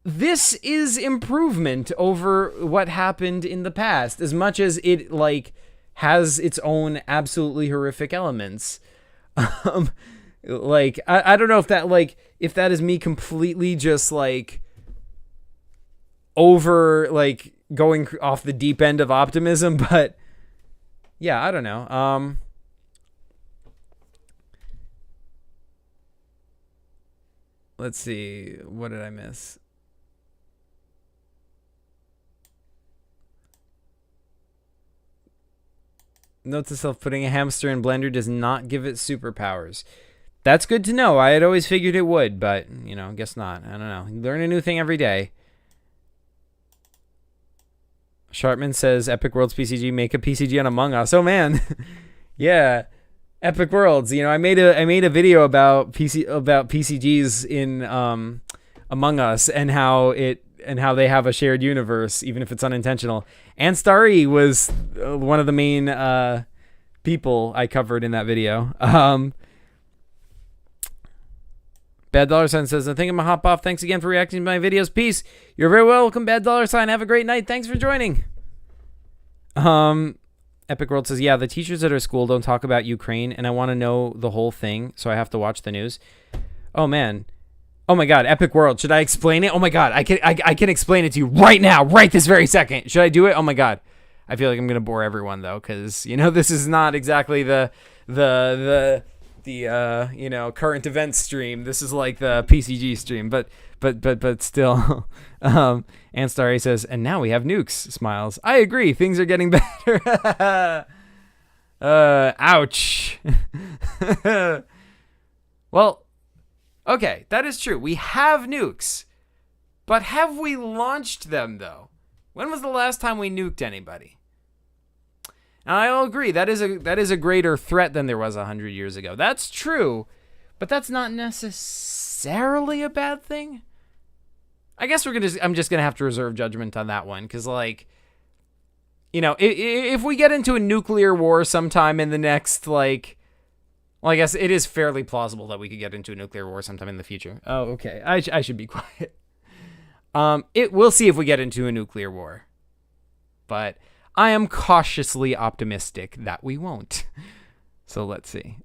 This is improvement over what happened in the past, as much as it like has its own absolutely horrific elements. I don't know if that is me completely just like over like going off the deep end of optimism, but yeah, I don't know. Let's see, what did I miss? Note to self, putting a hamster in Blender does not give it superpowers. That's good to know. I had always figured it would, but, guess not. I don't know. You learn a new thing every day. Sharpman says, Epic Worlds PCG, make a PCG on Among Us. Oh, man. Yeah. Epic Worlds. I made a video about PCGs in Among Us and how they have a shared universe, even if it's unintentional. And Starry was one of the main people I covered in that video. Bad Dollar Sign says, I think I'm gonna hop off. Thanks again for reacting to my videos. Peace. You're very welcome, Bad Dollar Sign. Have a great night. Thanks for joining. Epic World says, yeah, the teachers at our school don't talk about Ukraine, and I want to know the whole thing, so I have to watch the news. Oh, man. Oh, my God. Epic World. Should I explain it? Oh, my God. I can explain it to you right now, right this very second. Should I do it? Oh, my God. I feel like I'm going to bore everyone, though, because, this is not exactly the current events stream. This is like the PCG stream, but still. Anstar says, and now we have nukes. Smiles. I agree. Things are getting better. Ouch. Well, okay, that is true. We have nukes, but have we launched them though? When was the last time we nuked anybody? And I'll agree that is a greater threat than there was 100 years ago. That's true, but that's not necessarily a bad thing. I guess I'm just gonna have to reserve judgment on that one, because if we get into a nuclear war sometime in the next I guess it is fairly plausible that we could get into a nuclear war sometime in the future. Oh, okay. I should be quiet. We'll see if we get into a nuclear war, but I am cautiously optimistic that we won't. So let's see.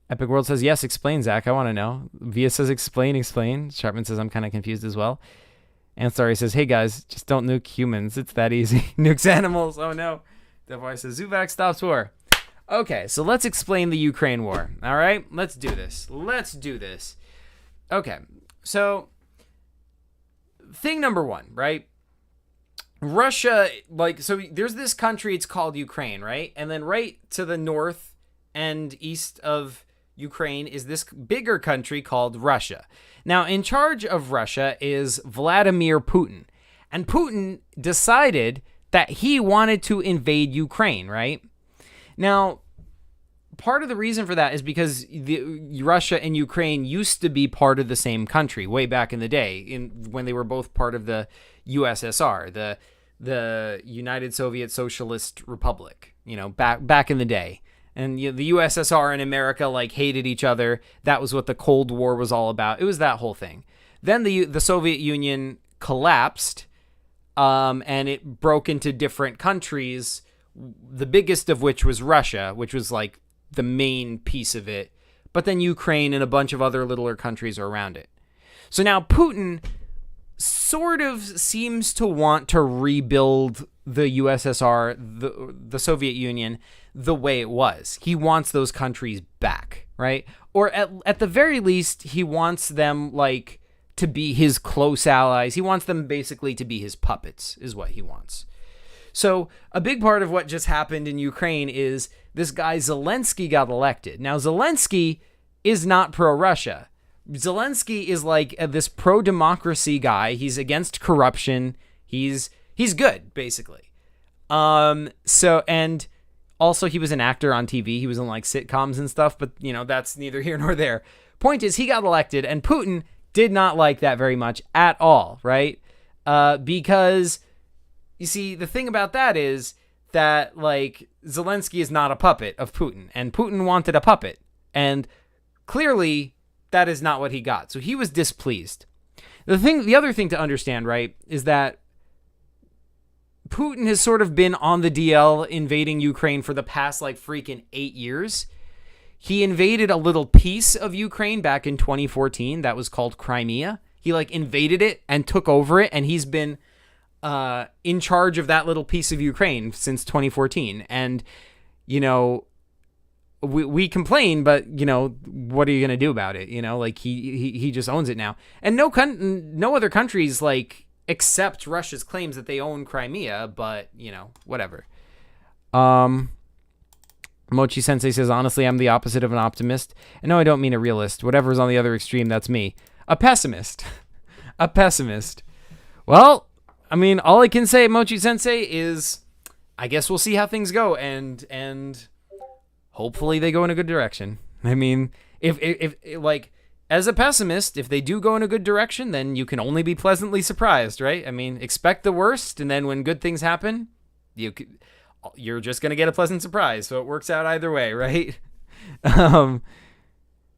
Epic World says, yes, explain, Zach. I want to know. Via says, explain. Sharpman says, I'm kind of confused as well. Ansari says, hey, guys, just don't nuke humans. It's that easy. Nukes animals. Oh, no. Devoy says, Zuvak stops war. Okay, so let's explain the Ukraine war. All right? Let's do this. Okay, so thing number one, right? Russia, so there's this country, it's called Ukraine, right? And then right to the north and east of Ukraine is this bigger country called Russia. Now, in charge of Russia is Vladimir Putin. And Putin decided that he wanted to invade Ukraine, right? Now, part of the reason for that is because Russia and Ukraine used to be part of the same country way back in the day, when they were both part of the USSR, the United Soviet Socialist Republic, back in the day. And the USSR and America hated each other. That was what the Cold War was all about. It was that whole thing. Then the Soviet Union collapsed, and it broke into different countries, the biggest of which was Russia, which was the main piece of it. But then Ukraine and a bunch of other littler countries are around it. So now Putin sort of seems to want to rebuild the USSR, the Soviet Union, the way it was. He wants those countries back, right? Or at the very least, he wants them to be his close allies. He wants them basically to be his puppets, is what he wants. So a big part of what just happened in Ukraine is this guy Zelensky got elected. Now, Zelensky is not pro-Russia. Zelensky is this pro-democracy guy. He's against corruption. He's good, basically. And also he was an actor on TV. He was in sitcoms and stuff, but that's neither here nor there. Point is, he got elected, and Putin did not like that very much at all, right? Because you see, the thing about that is that Zelensky is not a puppet of Putin, and Putin wanted a puppet, and clearly that is not what he got. So he was displeased. The other thing to understand, right, is that Putin has sort of been on the DL invading Ukraine for the past freaking 8 years. He invaded a little piece of Ukraine back in 2014 that was called Crimea. He invaded it and took over it, and he's been in charge of that little piece of Ukraine since 2014. And we complain, but what are you gonna do about it? He just owns it now, and no other countries accept Russia's claims that they own Crimea, but whatever. Mochi Sensei says, honestly, I'm the opposite of an optimist. And no, I don't mean a realist. Whatever's on the other extreme, that's me. A pessimist. A pessimist. Well, I mean, all I can say, Mochi Sensei, is I guess we'll see how things go, and hopefully they go in a good direction. I mean, if as a pessimist, if they do go in a good direction, then you can only be pleasantly surprised, right? I mean, expect the worst, and then when good things happen, you're just going to get a pleasant surprise. So it works out either way, right?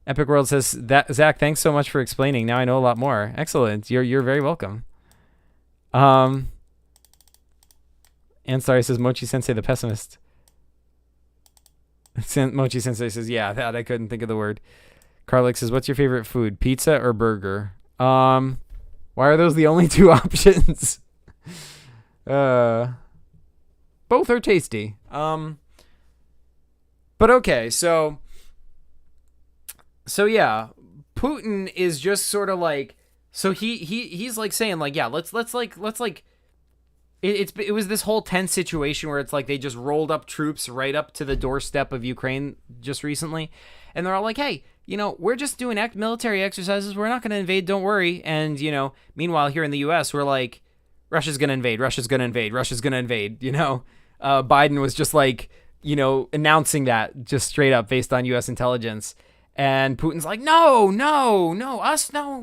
Epic World says that Zach, thanks so much for explaining. Now I know a lot more. Excellent. You're very welcome. And sorry, says Mochi Sensei the pessimist. Mochi Sensei says, yeah, that I couldn't think of the word. Carlick says, what's your favorite food, pizza or burger? Why are those the only two options? Both are tasty. But okay, so yeah, Putin is just sort of like, so he's like saying like, yeah, let's it was this whole tense situation where it's like they just rolled up troops right up to the doorstep of Ukraine just recently, and they're all like, hey, we're just doing military exercises, we're not going to invade, don't worry. And meanwhile here in the US we're like, Russia's going to invade. Biden was just like, announcing that just straight up based on US intelligence. And Putin's like, no,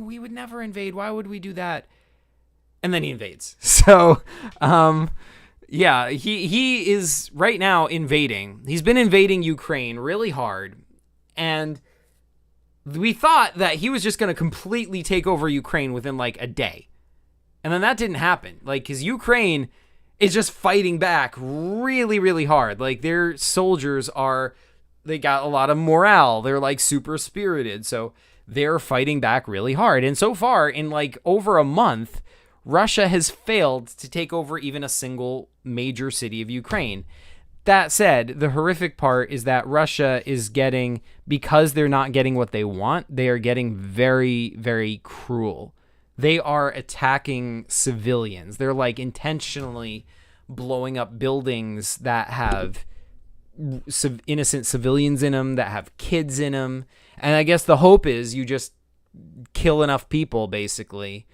we would never invade. Why would we do that? And then he invades. So, yeah, he is right now invading. He's been invading Ukraine really hard. And we thought that he was just going to completely take over Ukraine within like a day. And then that didn't happen. Like, because Ukraine is just fighting back really, really hard. Like, their soldiers they got a lot of morale. They're like super spirited. So they're fighting back really hard. And so far, in like over a month, Russia has failed to take over even a single major city of Ukraine. That said, the horrific part is that Russia is getting, because they're not getting what they want, they are getting very, very cruel. They are attacking civilians. They're like intentionally blowing up buildings that have innocent civilians in them, that have kids in them. And I guess the hope is you just kill enough people, basically,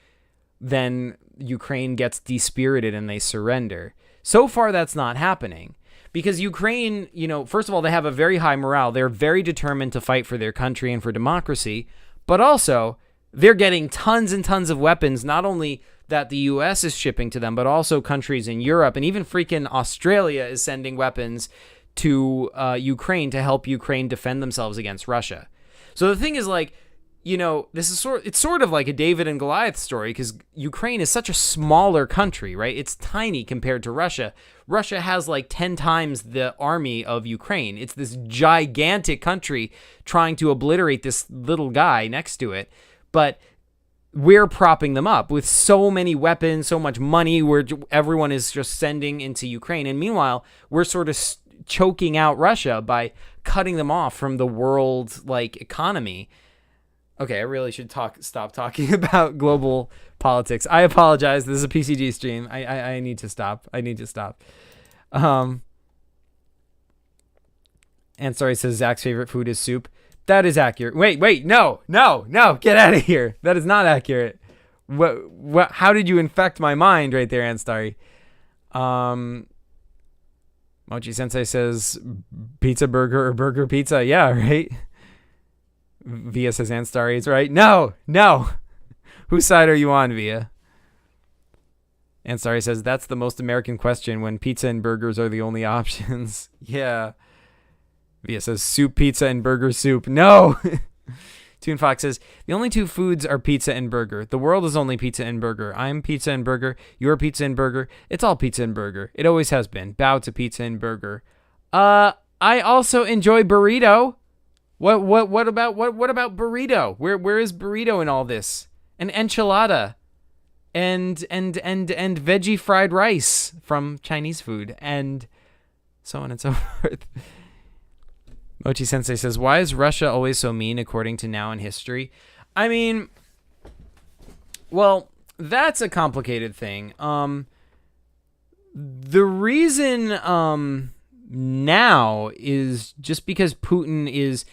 then Ukraine gets dispirited and they surrender. So far, that's not happening. Because Ukraine, first of all, they have a very high morale. They're very determined to fight for their country and for democracy. But also, they're getting tons and tons of weapons, not only that the U.S. is shipping to them, but also countries in Europe. And even freaking Australia is sending weapons to Ukraine to help Ukraine defend themselves against Russia. So the thing is, like, this is it's sort of like a David and Goliath story, because Ukraine is such a smaller country, right? It's tiny compared to Russia. Russia has like 10 times the army of Ukraine. It's this gigantic country trying to obliterate this little guy next to it. But we're propping them up with so many weapons, so much money, where everyone is just sending into Ukraine. And meanwhile, we're sort of choking out Russia by cutting them off from the world economy. Okay, I really should stop talking about global politics. I apologize. This is a PCG stream. I need to stop. And sorry, says Zach's favorite food is soup. That is accurate. Wait, no, get out of here. That is not accurate. What? How did you infect my mind right there, Ansari? Mochi Sensei says pizza burger or burger pizza. Yeah, right. Via says Ansari is right. No. Whose side are you on, Via? Ansari says that's the most American question when pizza and burgers are the only options. Yeah. Via says soup, pizza, and burger soup. No. Toon Fox says the only two foods are pizza and burger. The world is only pizza and burger. I'm pizza and burger. You're pizza and burger. It's all pizza and burger. It always has been. Bow to pizza and burger. I also enjoy burrito. What about burrito? Where is burrito in all this? And enchilada, and veggie fried rice from Chinese food, and so on and so forth. Mochi Sensei says, why is Russia always so mean according to Now in History? I mean, well, that's a complicated thing. The reason now is just because Putin is,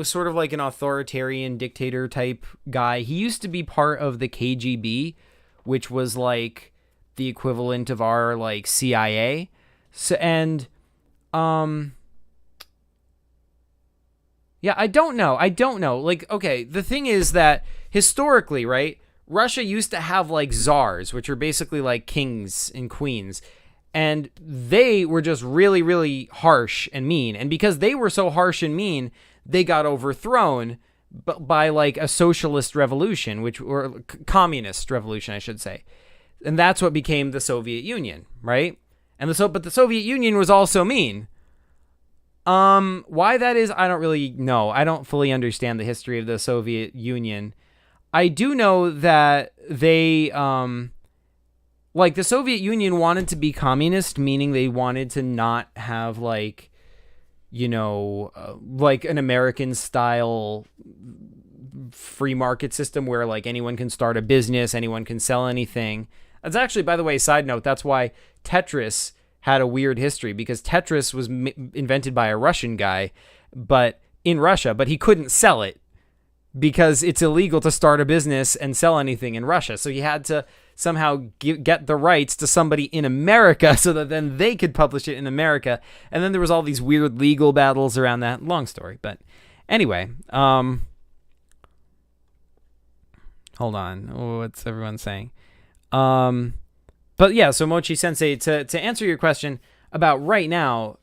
sort of like an authoritarian dictator type guy. He used to be part of the KGB, which was like the equivalent of our like CIA. So, and yeah, I don't know. Like, okay, the thing is that historically, right, Russia used to have like czars, which are basically like kings and queens. And they were just really, really harsh and mean. And because they were so harsh and mean, they got overthrown by like a socialist revolution, or communist revolution, I should say. And that's what became the Soviet Union, right? But the Soviet Union was also mean. Why that is, I don't really know. I don't fully understand the history of the Soviet Union. I do know that they, like the Soviet Union wanted to be communist, meaning they wanted to not have like, like an American style free market system where like anyone can start a business, anyone can sell anything. That's actually, by the way, side note, that's why Tetris had a weird history, because Tetris was invented by a Russian guy, but in Russia, but he couldn't sell it because it's illegal to start a business and sell anything in Russia. So he had to somehow get the rights to somebody in America so that then they could publish it in America. And then there was all these weird legal battles around that. Long story. But anyway, hold on. What's everyone saying? But yeah, so Mochi Sensei, to answer your question about right now,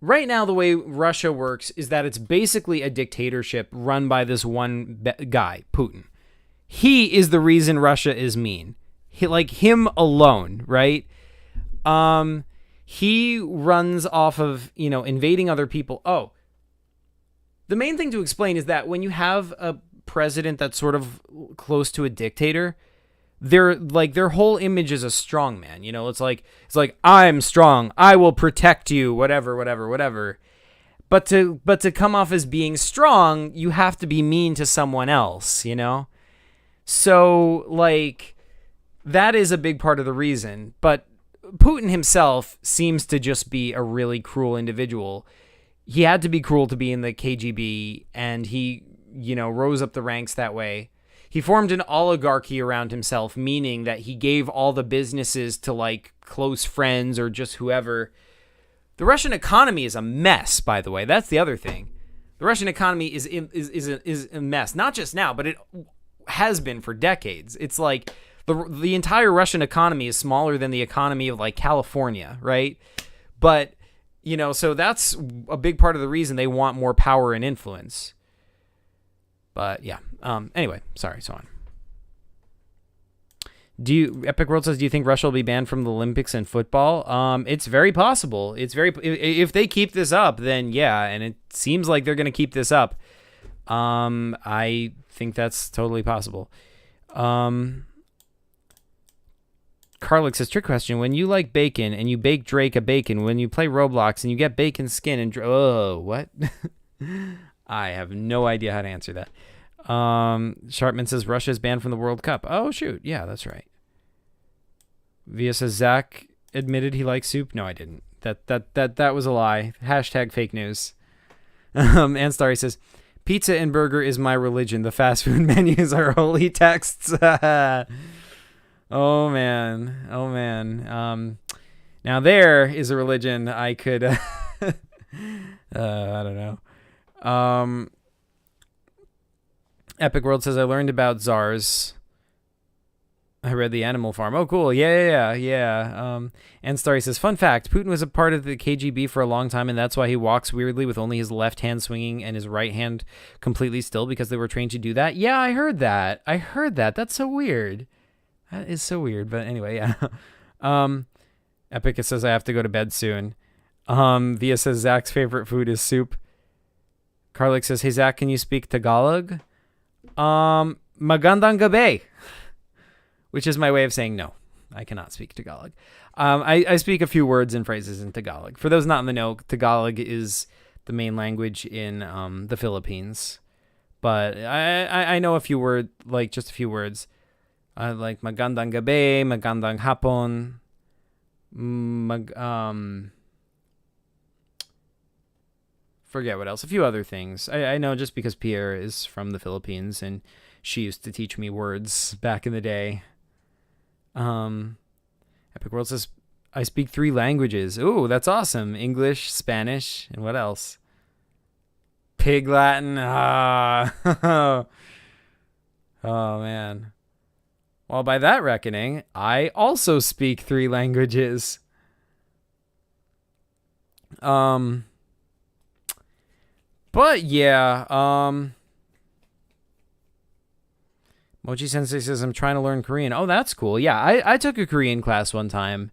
the way Russia works is that it's basically a dictatorship run by this one guy, Putin. He is the reason Russia is mean. Like him alone, right? He runs off of, invading other people. Oh, the main thing to explain is that when you have a president that's sort of close to a dictator, their whole image is a strong man. It's like I'm strong, I will protect you, whatever. But to come off as being strong, you have to be mean to someone else, So like that is a big part of the reason. But Putin himself seems to just be a really cruel individual. He had to be cruel to be in the KGB, and he, rose up the ranks that way. He formed an oligarchy around himself, meaning that he gave all the businesses to like close friends or just whoever. The Russian economy is a mess, by the way. That's the other thing. The Russian economy is a mess, not just now, but it has been for decades. It's like the entire Russian economy is smaller than the economy of like California, right? But, so that's a big part of the reason they want more power and influence. But yeah. Anyway, sorry, so on. Epic World says, do you think Russia will be banned from the Olympics in football? It's very possible. If they keep this up, then yeah, and it seems like they're going to keep this up. I think that's totally possible. Carlix says, trick question. When you like bacon and you bake Drake a bacon, when you play Roblox and you get bacon skin and what? I have no idea how to answer that. Sharpman says Russia is banned from the World Cup. Oh shoot, yeah, that's right. Via says Zach admitted he likes soup. No, I didn't. That was a lie. Hashtag fake news. And Starry says, pizza and burger is my religion. The fast food menus are holy texts. Oh man. Now there is a religion I could. I don't know. Epic World says, I learned about czars. I read The Animal Farm. Oh, cool. Yeah. And Starry says, fun fact, Putin was a part of the KGB for a long time, and that's why he walks weirdly with only his left hand swinging and his right hand completely still, because they were trained to do that. Yeah, I heard that. That's so weird. That is so weird. But anyway, yeah. Epic says, I have to go to bed soon. Via says, Zach's favorite food is soup. Carlix says, hey, Zach, can you speak Tagalog? Magandang gabi, which is my way of saying no, I cannot speak Tagalog. I speak a few words and phrases in Tagalog. For those not in the know, Tagalog is the main language in the Philippines. But I know a few words, like just a few words. Like magandang gabi, magandang hapon, forget what else. A few other things. I know just because Pierre is from the Philippines and she used to teach me words back in the day. Epic World says, I speak 3 languages. Ooh, that's awesome. English, Spanish, and what else? Pig Latin. Oh, man. Well, by that reckoning, I also speak 3 languages. But yeah, Mochi Sensei says, I'm trying to learn Korean. Oh, that's cool. Yeah, I took a Korean class one time.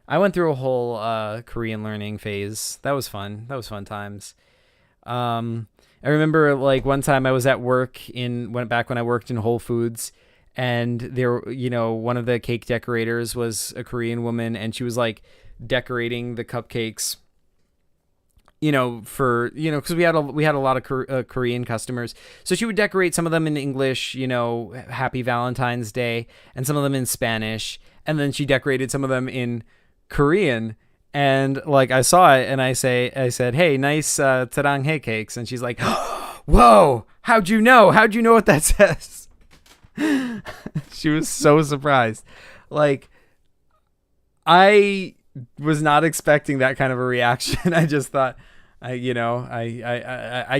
I went through a whole Korean learning phase. That was fun. That was fun times. I remember like one time I was at work back when I worked in Whole Foods, and there, one of the cake decorators was a Korean woman, and she was like decorating the cupcakes, because we had a lot of Korean customers. So she would decorate some of them in English, Happy Valentine's Day, and some of them in Spanish, and then she decorated some of them in Korean. And like I saw it, and I said, "Hey, nice saranghae cakes," and she's like, "Whoa, how'd you know? How'd you know what that says?" She was so surprised. Like, I was not expecting that kind of a reaction. I just thought, I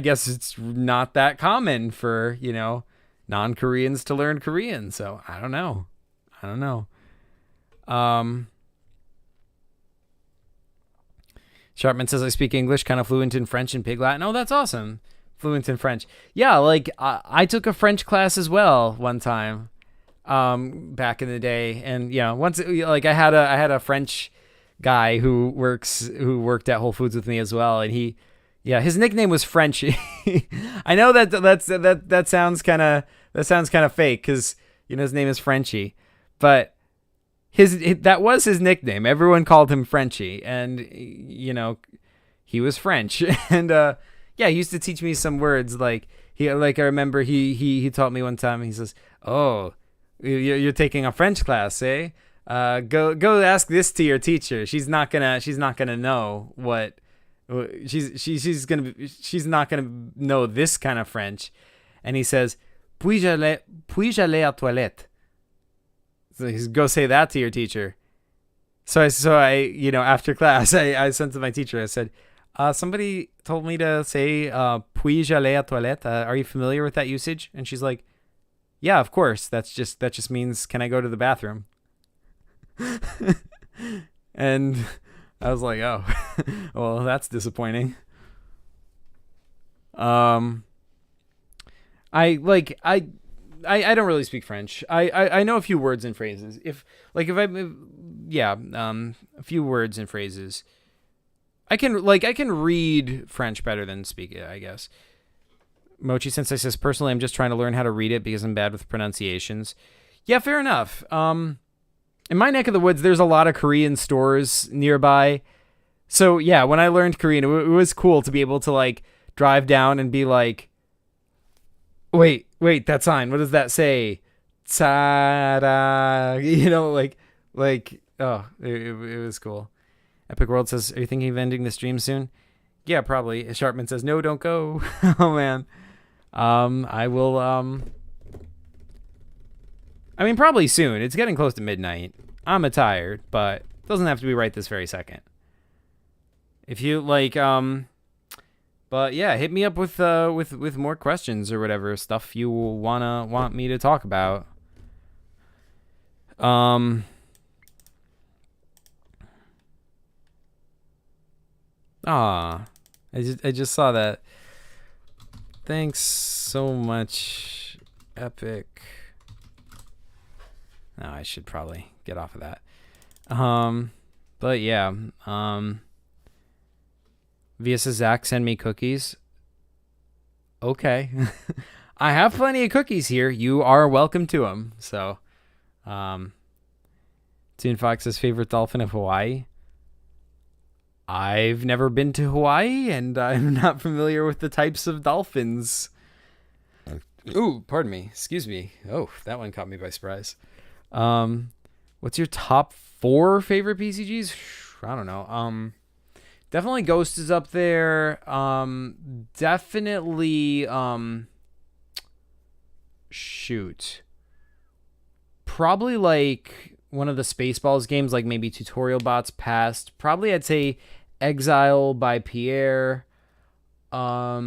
guess it's not that common for, non-Koreans to learn Korean. So I don't know. Sharpman says, I speak English, kind of fluent in French and Pig Latin. Oh, that's awesome. Fluent in French. Yeah, like I took a French class as well one time, back in the day. And once like I had a French guy who worked at Whole Foods with me as well, and his nickname was Frenchy. I know that sounds kind of fake, because his name is Frenchy, but that was his nickname. Everyone called him Frenchy, and he was French. And he used to teach me some words. I remember he taught me one time. He says, "Oh, you're taking a French class, eh? Go ask this to your teacher. She's not gonna know what she's not gonna know this kind of French." And he says, "Puis-je aller aux toilettes?" So he's, go say that to your teacher. So I after class, I sent to my teacher. I said, somebody told me to say, puis-je aller aux toilettes? Are you familiar with that usage? And she's like, yeah, of course. That just means, can I go to the bathroom? And I was like, oh, well, that's disappointing. I don't really speak French. I know a few words and phrases. A few words and phrases. I can read French better than speak it, I guess. Mochi Sensei says, personally, I'm just trying to learn how to read it because I'm bad with pronunciations. Yeah, fair enough. In my neck of the woods, there's a lot of Korean stores nearby. So yeah, when I learned Korean, it was cool to be able to like drive down and be like, wait, that sign, what does that say? Ta-da, it was cool. Epic World says, are you thinking of ending the stream soon? Yeah, probably. Sharpman says, no, don't go. Oh man. I will, probably soon. It's getting close to midnight. I'm tired, but it doesn't have to be right this very second. If you like, but yeah, hit me up with more questions or whatever stuff you want me to talk about. I just saw that. Thanks so much, Epic. No, I should probably get off of that. But yeah, Via says, Zach, send me cookies. Okay. I have plenty of cookies here. You are welcome to them. So, Toon Fox says, favorite dolphin of Hawaii. I've never been to Hawaii, and I'm not familiar with the types of dolphins. Ooh, pardon me. Excuse me. Oh, that one caught me by surprise. What's your top 4 favorite PCGs? I don't know. Definitely Ghost is up there. Definitely, shoot. Probably like one of the Spaceballs games, like maybe Tutorial Bots Past. Probably I'd say Exile by Pierre. What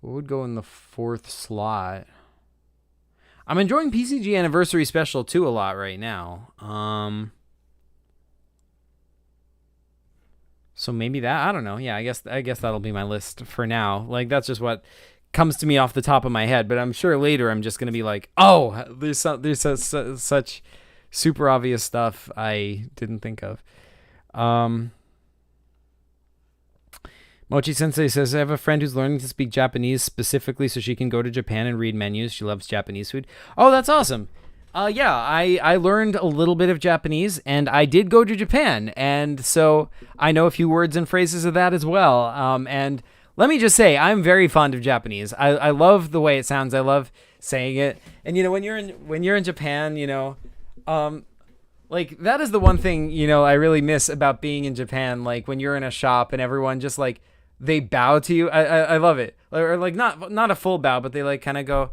would go in the 4th slot? I'm enjoying PCG Anniversary Special 2 a lot right now. So maybe that, I don't know. Yeah, I guess that'll be my list for now. Like, that's just what comes to me off the top of my head. But I'm sure later I'm just gonna be like, oh, there's such super obvious stuff I didn't think of. Mochi Sensei says, I have a friend who's learning to speak Japanese specifically so she can go to Japan and read menus. She loves Japanese food. Oh, that's awesome. Yeah, I learned a little bit of Japanese, and I did go to Japan, and so I know a few words and phrases of that as well. And let me just say, I'm very fond of Japanese. I love the way it sounds. I love saying it. And when you're in Japan, like, that is the one thing I really miss about being in Japan. Like, when you're in a shop and everyone just like, they bow to you. I love it. Or like not a full bow, but they like kind of go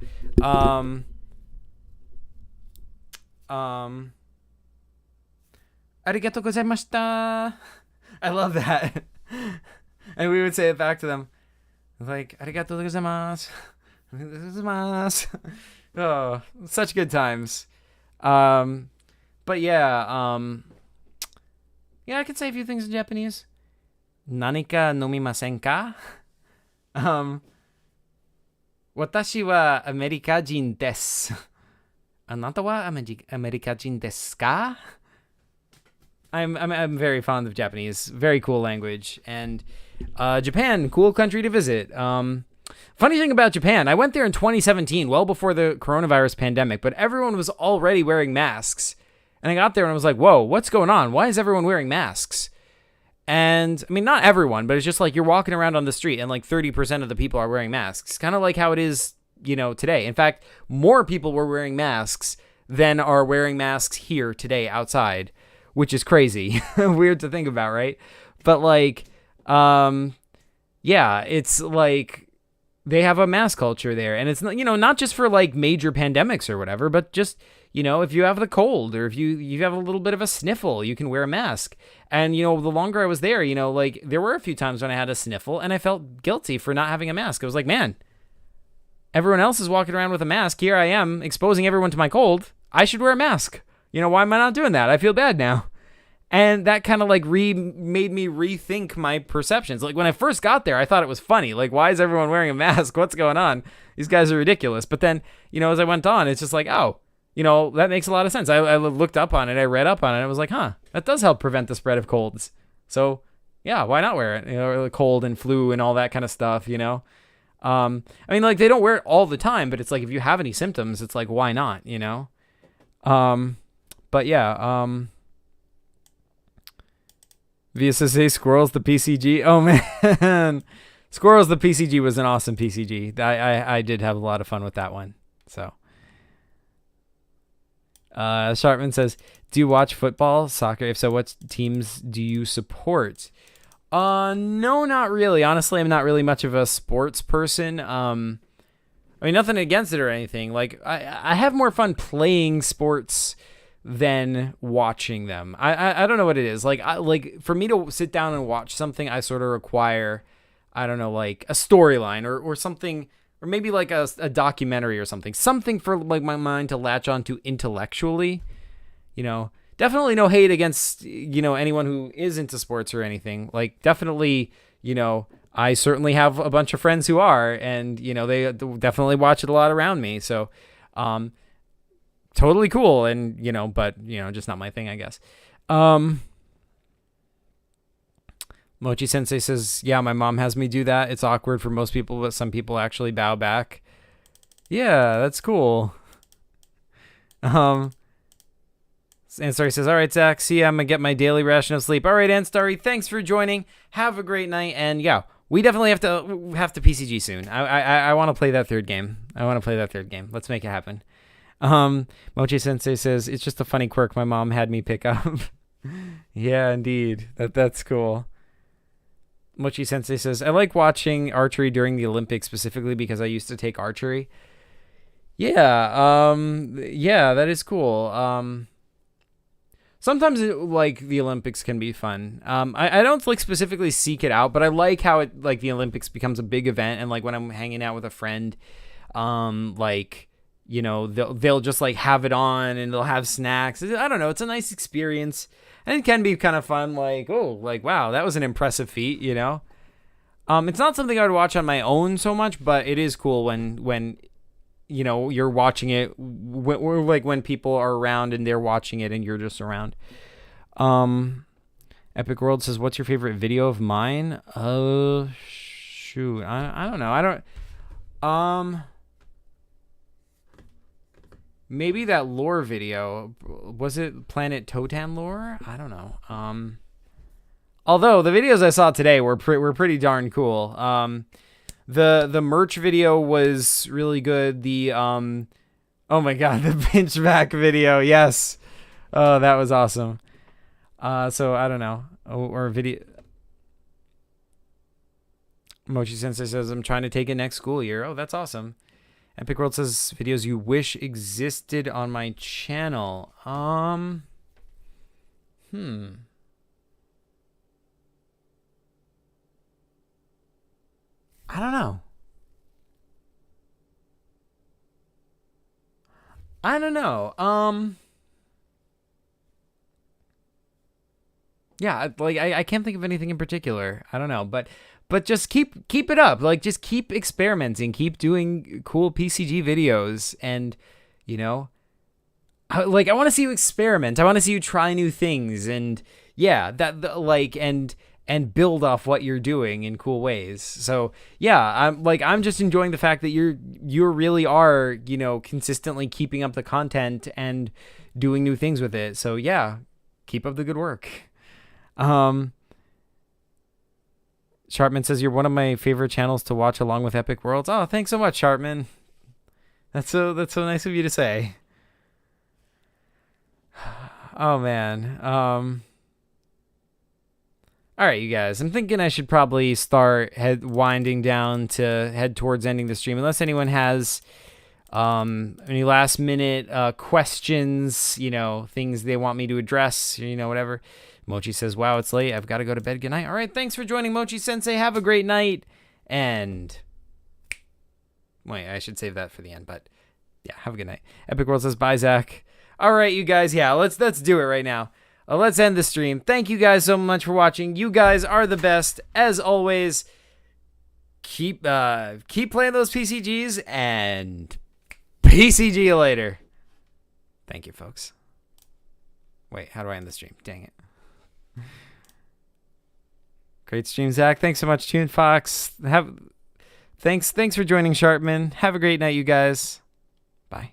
arigatou gozaimashita. I love that. And we would say it back to them. Like, arigatou gozaimasu. Oh, such good times. But yeah, I could say a few things in Japanese. Nanika nomimasen ka? Watashi wa Amerikajin desu. Anata wa Amerikajin desu ka? I'm very fond of Japanese. Very cool language. And Japan, cool country to visit. Funny thing about Japan, I went there in 2017, well before the coronavirus pandemic, but everyone was already wearing masks. And I got there and I was like, whoa, what's going on? Why is everyone wearing masks? And I mean, not everyone, but it's just like you're walking around on the street and like 30% of the people are wearing masks. Kind of like how it is, today. In fact, more people were wearing masks than are wearing masks here today outside, which is crazy. Weird to think about, right? But like, yeah, it's like they have a mask culture there. And it's, not just for like major pandemics or whatever, but just, if you have the cold or if you have a little bit of a sniffle, you can wear a mask. And, the longer I was there, like there were a few times when I had a sniffle and I felt guilty for not having a mask. I was like, man, everyone else is walking around with a mask. Here I am exposing everyone to my cold. I should wear a mask. Why am I not doing that? I feel bad now. And that kind of like made me rethink my perceptions. Like when I first got there, I thought it was funny. Like, why is everyone wearing a mask? What's going on? These guys are ridiculous. But then, as I went on, it's just like, oh, that makes a lot of sense. I looked up on it. I read up on it. I was like, huh, that does help prevent the spread of colds. So, yeah, why not wear it? Cold and flu and all that kind of stuff, I mean, like, they don't wear it all the time, but it's like if you have any symptoms, it's like, why not, But, yeah, VSSA Squirrels the PCG. Oh, man. Squirrels the PCG was an awesome PCG. I did have a lot of fun with that one, so. Sharpman says, do you watch football, soccer? If so, what teams do you support? No, not really. Honestly, I'm not really much of a sports person. I mean, nothing against it or anything. Like, I have more fun playing sports than watching them. I don't know what it is. Like for me to sit down and watch something, I sort of require, I don't know, like a storyline or something. Or maybe like a documentary or something for like my mind to latch onto intellectually, definitely no hate against, anyone who is into sports or anything. Like definitely, I certainly have a bunch of friends who are, and, they definitely watch it a lot around me. So, totally cool. And, but, just not my thing, I guess. Mochi Sensei says, yeah, my mom has me do that. It's awkward for most people, but some people actually bow back. Yeah, that's cool. And Starry says, all right, Zach, see ya. I'm going to get my daily ration of sleep. All right, and Starry, thanks for joining. Have a great night. And yeah, we definitely have to PCG soon. I want to play that third game. Let's make it happen. Mochi Sensei says, it's just a funny quirk my mom had me pick up. Yeah, indeed. That's cool. Mochi Sensei says, I like watching archery during the Olympics specifically because I used to take archery. Yeah, that is cool. Sometimes the Olympics can be fun. I don't like specifically seek it out, but I like how it like the Olympics becomes a big event, and like when I'm hanging out with a friend, like you know, they'll just like have it on and they'll have snacks. I don't know. It's a nice experience, and it can be kind of fun. Like, oh, like, wow, that was an impressive feat, you know? It's not something I would watch on my own so much, but it is cool when you know, you're watching it, like when people are around and they're watching it and you're just around. Epic World says, what's your favorite video of mine? Shoot. I don't know. Maybe that lore video. Was it Planet Totan lore? I don't know. Although the videos I saw today were pretty darn cool. The merch video was really good. The oh my god, the pinchback video. Yes. Oh, that was awesome. So I don't know. Or video. Mochi Sensei says, I'm trying to take it next school year. Oh, that's awesome. Epic World says, videos you wish existed on my channel. I don't know. Yeah, like I can't think of anything in particular. I don't know, but just keep it up. Like, just keep experimenting, keep doing cool PCG videos, and you know, I want to see you experiment. I want to see you try new things, and yeah, and build off what you're doing in cool ways. So yeah, I'm just enjoying the fact that you really are, you know, consistently keeping up the content and doing new things with it. So yeah, keep up the good work. Sharpman says, you're one of my favorite channels to watch along with Epic Worlds. Oh, thanks so much, Sharpman. That's so nice of you to say. Oh man. All right, you guys. I'm thinking I should probably start winding down to head towards ending the stream, unless anyone has any last minute questions, you know, things they want me to address, you know, whatever. Mochi says, wow, it's late. I've got to go to bed. Good night. All right, thanks for joining, Mochi Sensei. Have a great night. And wait, I should save that for the end, but yeah, have a good night. Epic World says, bye, Zach. All right, you guys. Yeah, let's do it right now. Let's end the stream. Thank you guys so much for watching. You guys are the best. As always, keep playing those PCGs, and PCG you later. Thank you, folks. Wait, how do I end the stream? Dang it. Great stream, Zach. Thanks so much, Tune Fox. Thanks for joining, Sharpman. Have a great night, you guys. Bye.